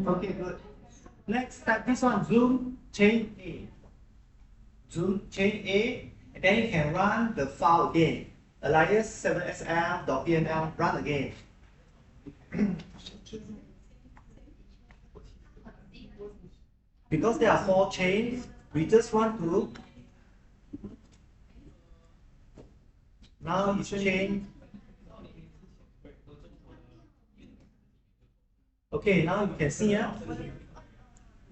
Okay, good. Next, type this one, zoom chain A. Zoom chain A, and then you can run the file again. Alias 7sl.pnl, run again. Because there are 4 chains, we just want to now it's chain. Okay, now you can see here.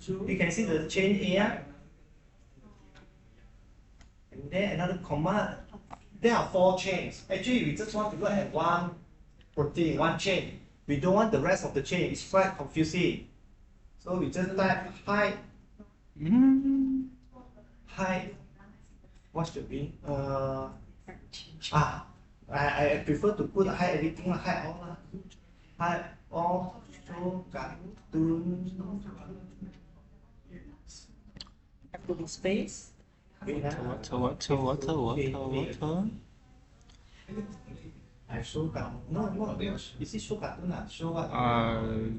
You can see the chain here. And then another command. There are 4 chains. Actually, we just want to look at one protein, one chain. We don't want the rest of the chain. It's quite confusing. So we just type hide. Hide. What should be? I prefer to put hide everything, hide all. Hide all. Show cartoon. Put in space. Water. I show cartoon. No. Is it show cartoon? Show what?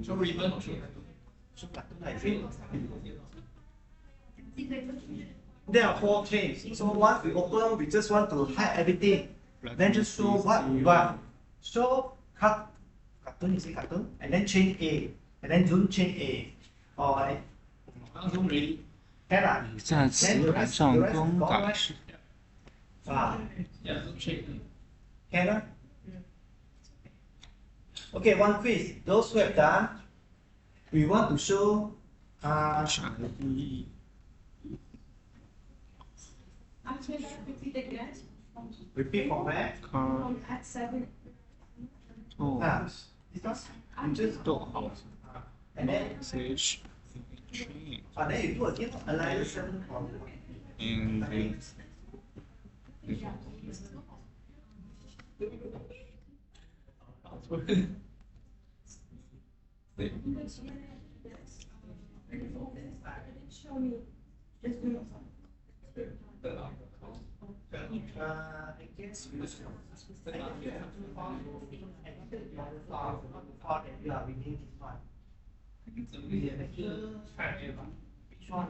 Show ribbon or show So cartoon I feel. There are 4 chains. So once we open, we just want to hide everything. Then just show what we want. Show cartoon, you see cartoon, and then chain A, and then zoom chain A. Alright. Zoom ready. Can I? 在磁盘上更改是 Yeah, zoom check. Can I? Okay, one quiz. Those who have done, we want to show HIE Actually, that repeat again. repeat from where? car From at 7. oh This one? You just 逗号 and then ch train then you do again alignment from in the Show me. Just do I guess we just which one?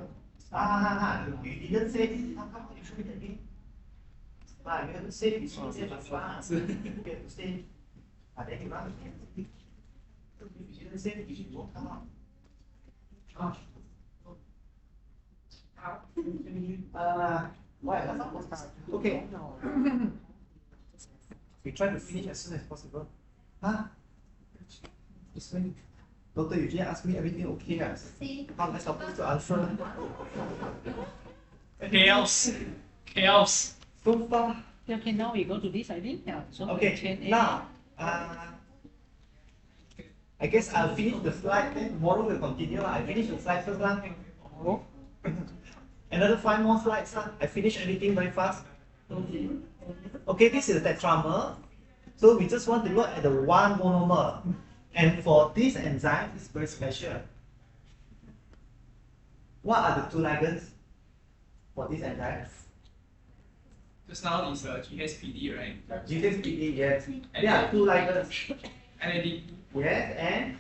You didn't say how come you show it again? You haven't said you should say but you have to say then you run if you didn't say it won't come out. Why? Okay. We try to finish as soon as possible. Huh? It's when Doctor usually ask me everything okay. How am I supposed to answer? Chaos. Chaos. So far. Okay, now we go to this, I think. Yeah. So Okay, chain A. now, I guess I'll finish the slide, then tomorrow we'll continue. I finish the slide first. Another 5 more slides. I finish everything very fast. Okay, this is the tetramer. So we just want to look at the one monomer. And for this enzyme, it's very special. What are the 2 ligands for this enzyme? Just now is G6PD, right? G6PD, yes. There are 2 ligands. NAD Yes, and?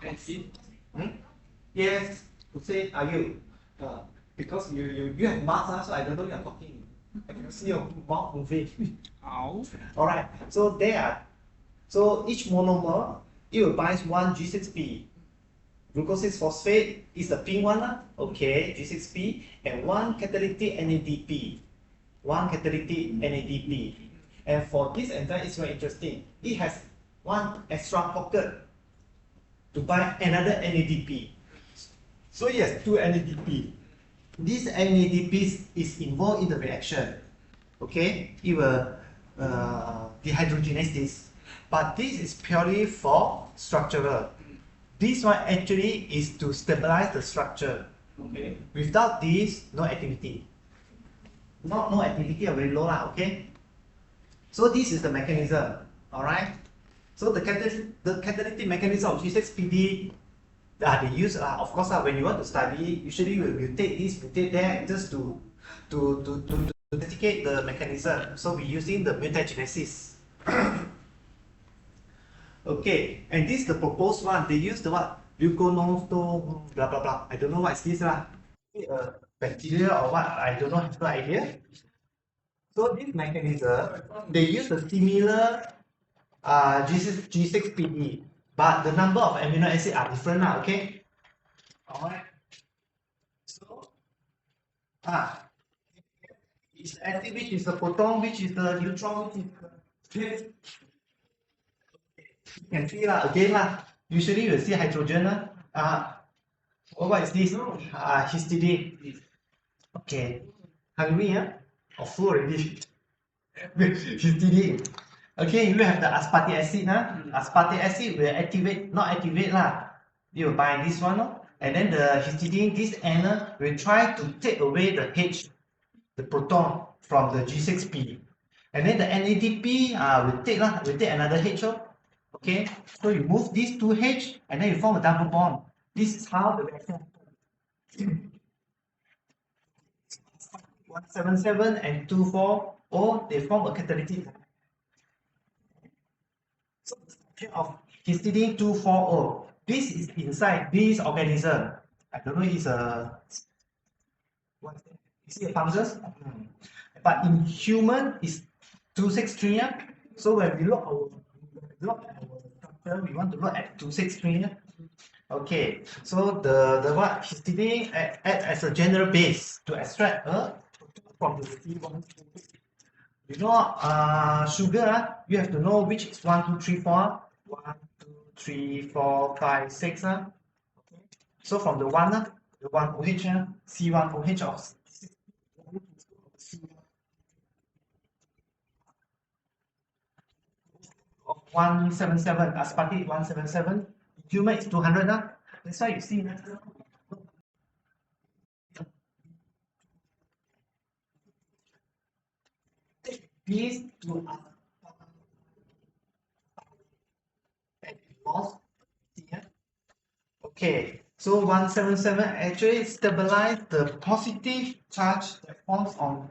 and C. Yes. To say, are you? Because you have mask, so I don't know you're talking. I can see your mouth moving. ow Alright, so so each monomer, it will bind 1 G6P. Glucose 6-phosphate is the pink one, okay, G6P, and 1 catalytic NADP. 1 catalytic NADP. And for this enzyme, it's very interesting. It has 1 extra pocket to bind another NADP. So it has 2 NADP. This NADP is involved in the reaction. Okay, it will dehydrogenase this. But this is purely for structural. This one actually is to stabilize the structure. Okay. Without this, no activity. No activity or very low lah. Okay. So this is the mechanism. All right. So the catalytic mechanism of G6PD. They use of course when you want to study, usually you mutate this, mutate that, just to indicate the mechanism. So we're using the mutagenesis. Okay, and this is the proposed one. They use the what? Leuconosto, blah blah blah. I don't know what is this lah. Bacteria or what? I don't know. Have no idea. So this mechanism, they use a similar G6PD, but the number of amino acids are different now. Okay. Alright. So it's the acid, which is the proton, which is the neutron, which is the you can see again usually you will see hydrogen what is this? Histidine. Okay. Hungry or full already? Histidine. Okay, you have the aspartic acid. Aspartic acid will activate, not activate you will bind this one and then the histidine, this end will try to take away the H, the proton from the G6P. And then the NADP will take another H. Okay, so you move these 2 H and then you form a double bond. This is how the reaction happens. 177 and 240, they form a catalytic. So the structure of histidine 240, this is inside this organism. I don't know if it's a what is it a fungus? But in human it's 263. Yeah? So when we look at our structure, we want to look at 263. Yeah? Okay, so the what histidine act as a general base to extract from the C1. You know, sugar, you have to know which is 1, 2, 3, 4. 1, 2, 3, 4, 5, 6. Okay. So from the 1, the 1 OH, C1 OH of 177, aspartate 177, human is 200. That's why you see these two are here. Okay, so 177 actually stabilize the positive charge that forms on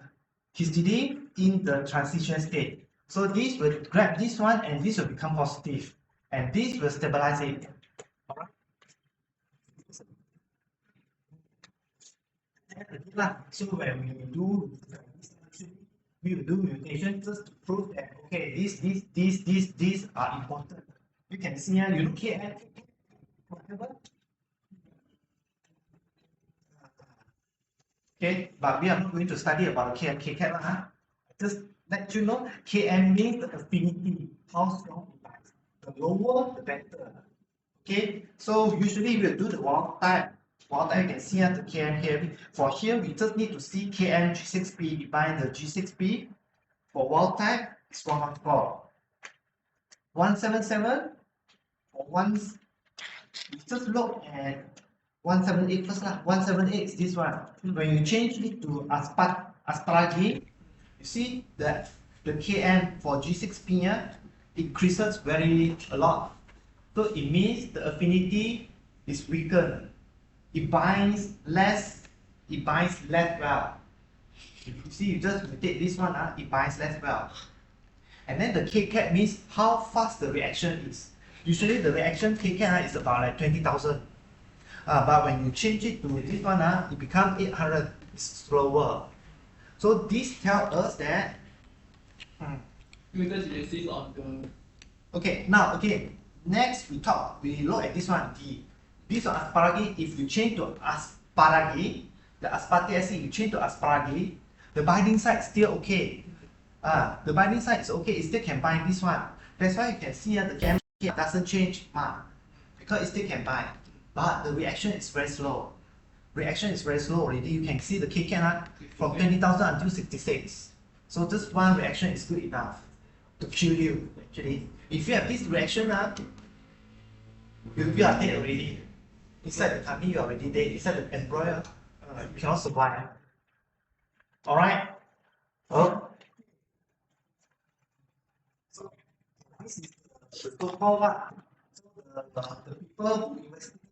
histidine in the transition state. So this will grab this one and this will become positive, and this will stabilize it. Alright. So when we will do mutation just to prove that okay, these are important. You can see here, you look here at whatever. Okay, but we are not going to study about KM, KCAT. Just let you know, KM means the affinity, how strong it is. The lower, the better. Okay, so usually we'll do the wild type. Wild type, you can see the KM here. For here, we just need to see KM G6P, define the G6P. For wild type, it's 114. 177, for once, we just look at 178 first. 178 is this one. When you change it to asparagine, you see that the Km for G6P increases a lot. So it means the affinity is weakened. It binds less well. You see, you just mutate this one, it binds less well. And then the KCAT means how fast the reaction is. Usually the reaction KCAT is about like 20,000. But when you change it to this one, it becomes 800. It's slower. So this tells us that. Because it exists on the. Okay, now again, next we look at this one, D. This one asparagine, if you change to asparagine, the aspartic acid, you change to asparagine, the binding site is still okay. The binding site is okay, it still can bind this one. That's why you can see the chemistry doesn't change much because it still can bind. But the reaction is very slow. Reaction is very slow already. You can see the KCAT from 20,000 until 66. So this one reaction is good enough to kill you actually. If you have this reaction, you are dead already. Inside the tummy, you are already dead. Inside the embryo, you cannot survive. Alright? Oh. So this is the so-called what? So the people who investigate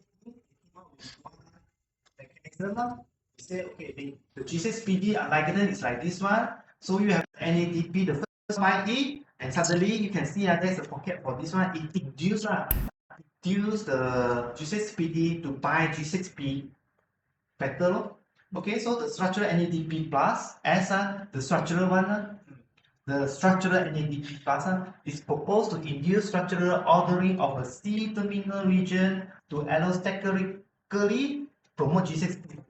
mechanism, they say okay, the G6PD ligand is like this one. So you have NADP, the first YE, and suddenly you can see there's a pocket for this one. It induces the G6PD to bind G6P better. Okay, so the structural NADP plus as the structural one. The structural NADP plus is proposed to induce structural ordering of a C-terminal region to allostatically promote G6P.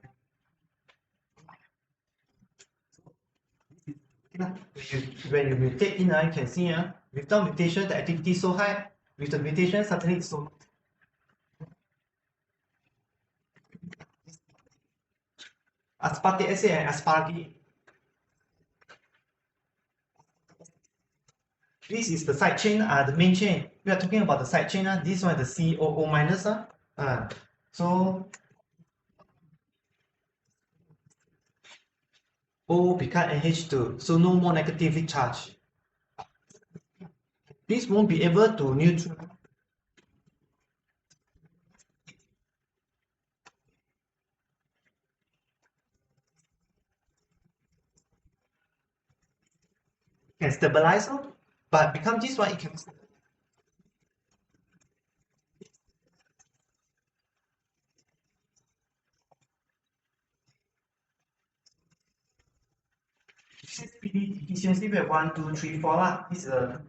When you mutate in, you can see without mutation the activity is so high. With the mutation, suddenly it's so low. Aspartic acid and asparagine. This is the side chain, the main chain. We are talking about the side chain. This one is the COO minus. So O become NH2, so no more negatively charged. This won't be able to neutralize. Can stabilize, but become this one, it can. GCP efficiency we have 1, 2, 3, 4 lah. This is a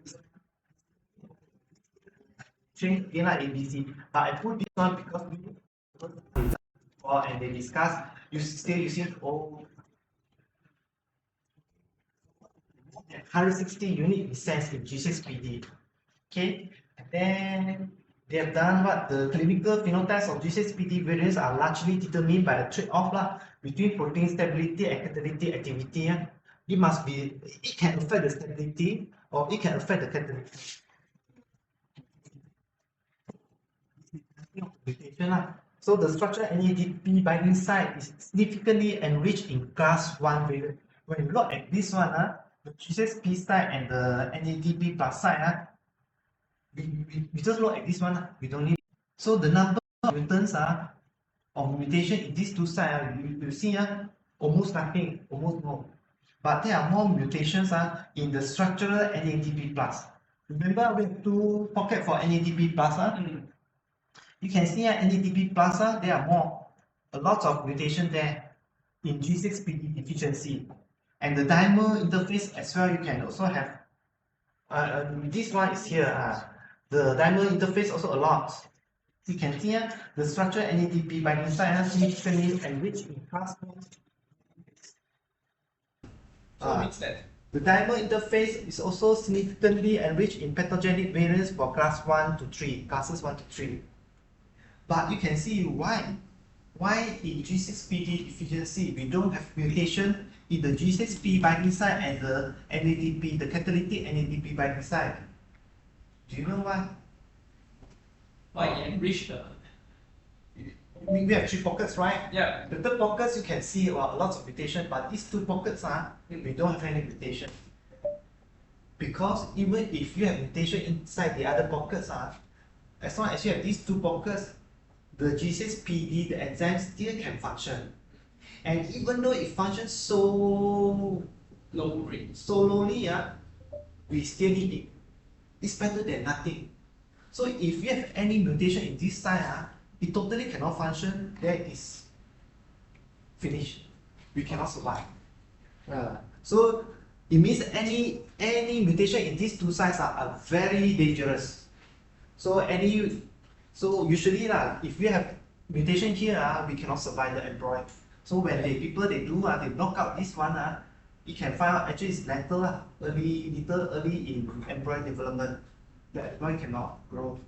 change again like ABC. But I put this one because and they discuss you still using old 160 unit descents in G6PD. Okay, then they have done what the clinical phenotypes of G6PD variants are largely determined by the trade-off between protein stability and catalytic activity. It must be, it can affect the stability or it can affect the catalytic mutation. So the structural NADP binding site is significantly enriched in class 1 variant. When you look at this one, the G6P site and the NADP plus site, we just look at this one, we don't need. So the number of mutants of mutation in these two sites, you see almost nothing, almost no. But there are more mutations in the structural NADP plus. Remember we have two pockets for NADP plus. You can see NADP plus, there are a lot of mutation there in G6PD deficiency. And the dimer interface as well, you can also have, this one is here, the dimer interface also a lot. You can see the structure NADP binding site significantly enriched in class 1. So it means that the dimer interface is also significantly enriched in pathogenic variants for classes 1 to 3. But you can see why in G6PD deficiency we don't have mutation in the G6P binding site and the NADP, the catalytic NADP binding site. Do you know why? why it enriched the We have 3 pockets, right? yeah. The third pockets you can see lots of mutation, but these 2 pockets we don't have any mutation. Because even if you have mutation inside the other pockets, as long as you have these 2 pockets, the G6PD, the enzyme still can function. And even though it functions so Low rate. lowly, we still need it. It's better than nothing. So if you have any mutation in this side, it totally cannot function, then it's finished. We cannot survive. So it means any mutation in these 2 sites are very dangerous. So usually if we have mutation here, we cannot survive the embryo. So when they knock out this one, it can find out actually it's little early in embryo development. The embryo cannot grow.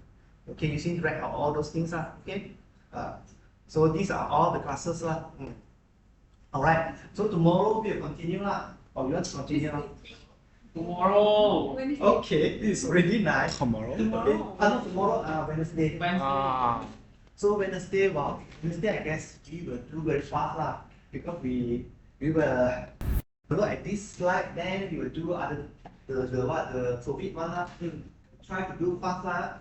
Okay, you see right all those things okay. So these are all the classes Alright, so tomorrow we'll continue or you want to continue Tomorrow. Okay, this is already nice. Tomorrow? Okay. No, tomorrow Wednesday. So Wednesday, I guess we will do very fast because we will look at this slide, then we will do the COVID one Try to do fast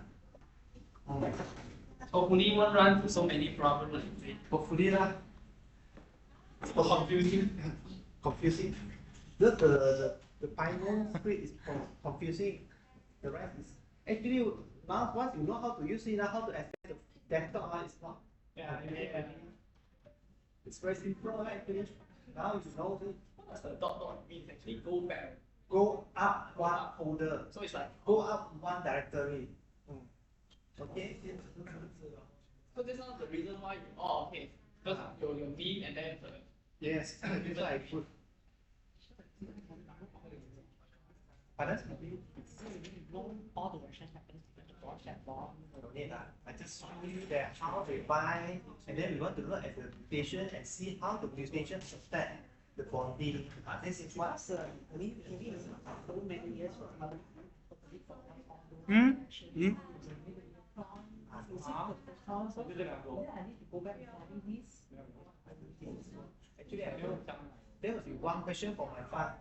Hopefully won't run into so many problems. Hopefully It's confusing. confusing. The pioneer script is confusing. The rest is actually now once you know how to use it, how to access the desktop, it's not. Yeah. It's very simple actually. Now you know it. What does the dot mean actually? Go back. Go up one folder. So it's like Go up one directory. Okay. so this is the reason why you okay. Because your name and then the Yes. That's why I put. Pardon? All the versions happen to watch that ball. No need I just show you that how they bind, and then we want to look at the mutation and see how the mutation affect the bonding. This is what. So many years for other Actually, there will be one question for my part.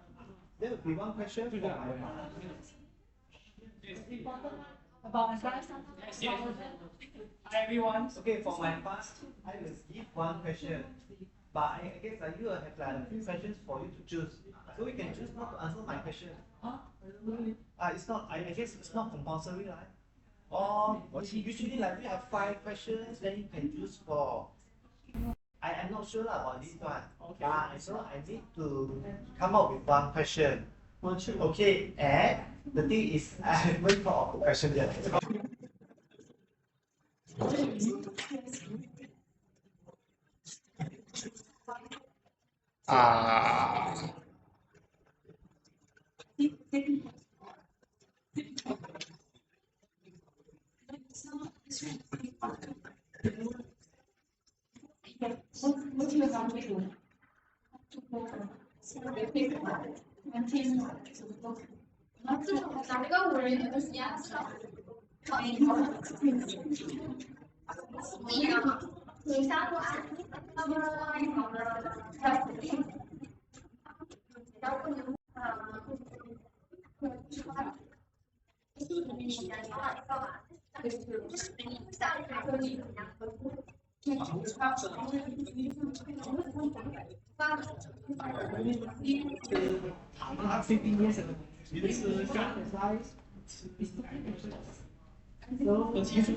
There will be one question for my part. about advice. Hi everyone. Okay, for my part, I will give one question. But I guess you will have a few questions for you to choose. So you can choose not to answer my question. It's not. I guess it's not compulsory, right? Or usually we have 5 questions, then you can choose for. I am not sure about this one. Okay. So I need to come up with one question. Okay, and the thing is, I haven't thought of the question yet. Ah. Last 15 years ago. 其实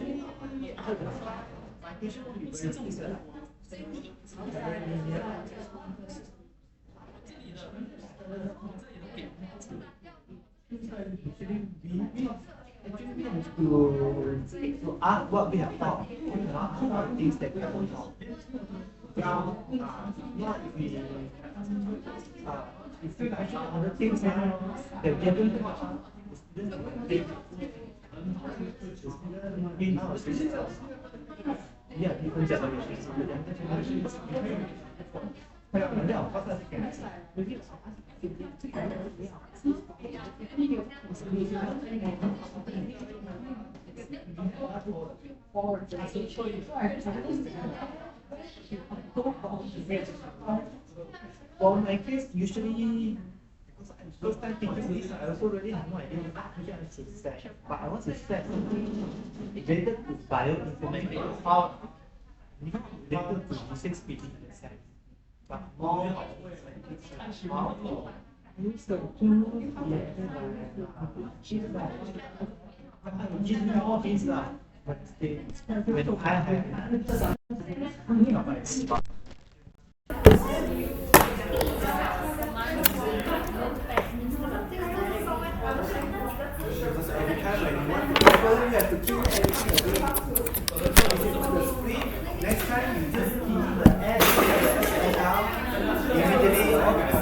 to ask what we have thought, not things that we have thought. Now, if we mention other things that we haven't thought, yeah, different generations. Well, in my case, usually, because I'm first time teaching this, I also really have no idea what to set. But I want to set something related to bioinformatics, how related to G6PD in a sense. But more how to use the tools give me more things but when I have because every time when you want to cover, you have to kill everything away. The screen, next time you just key the S and down, immediately all becomes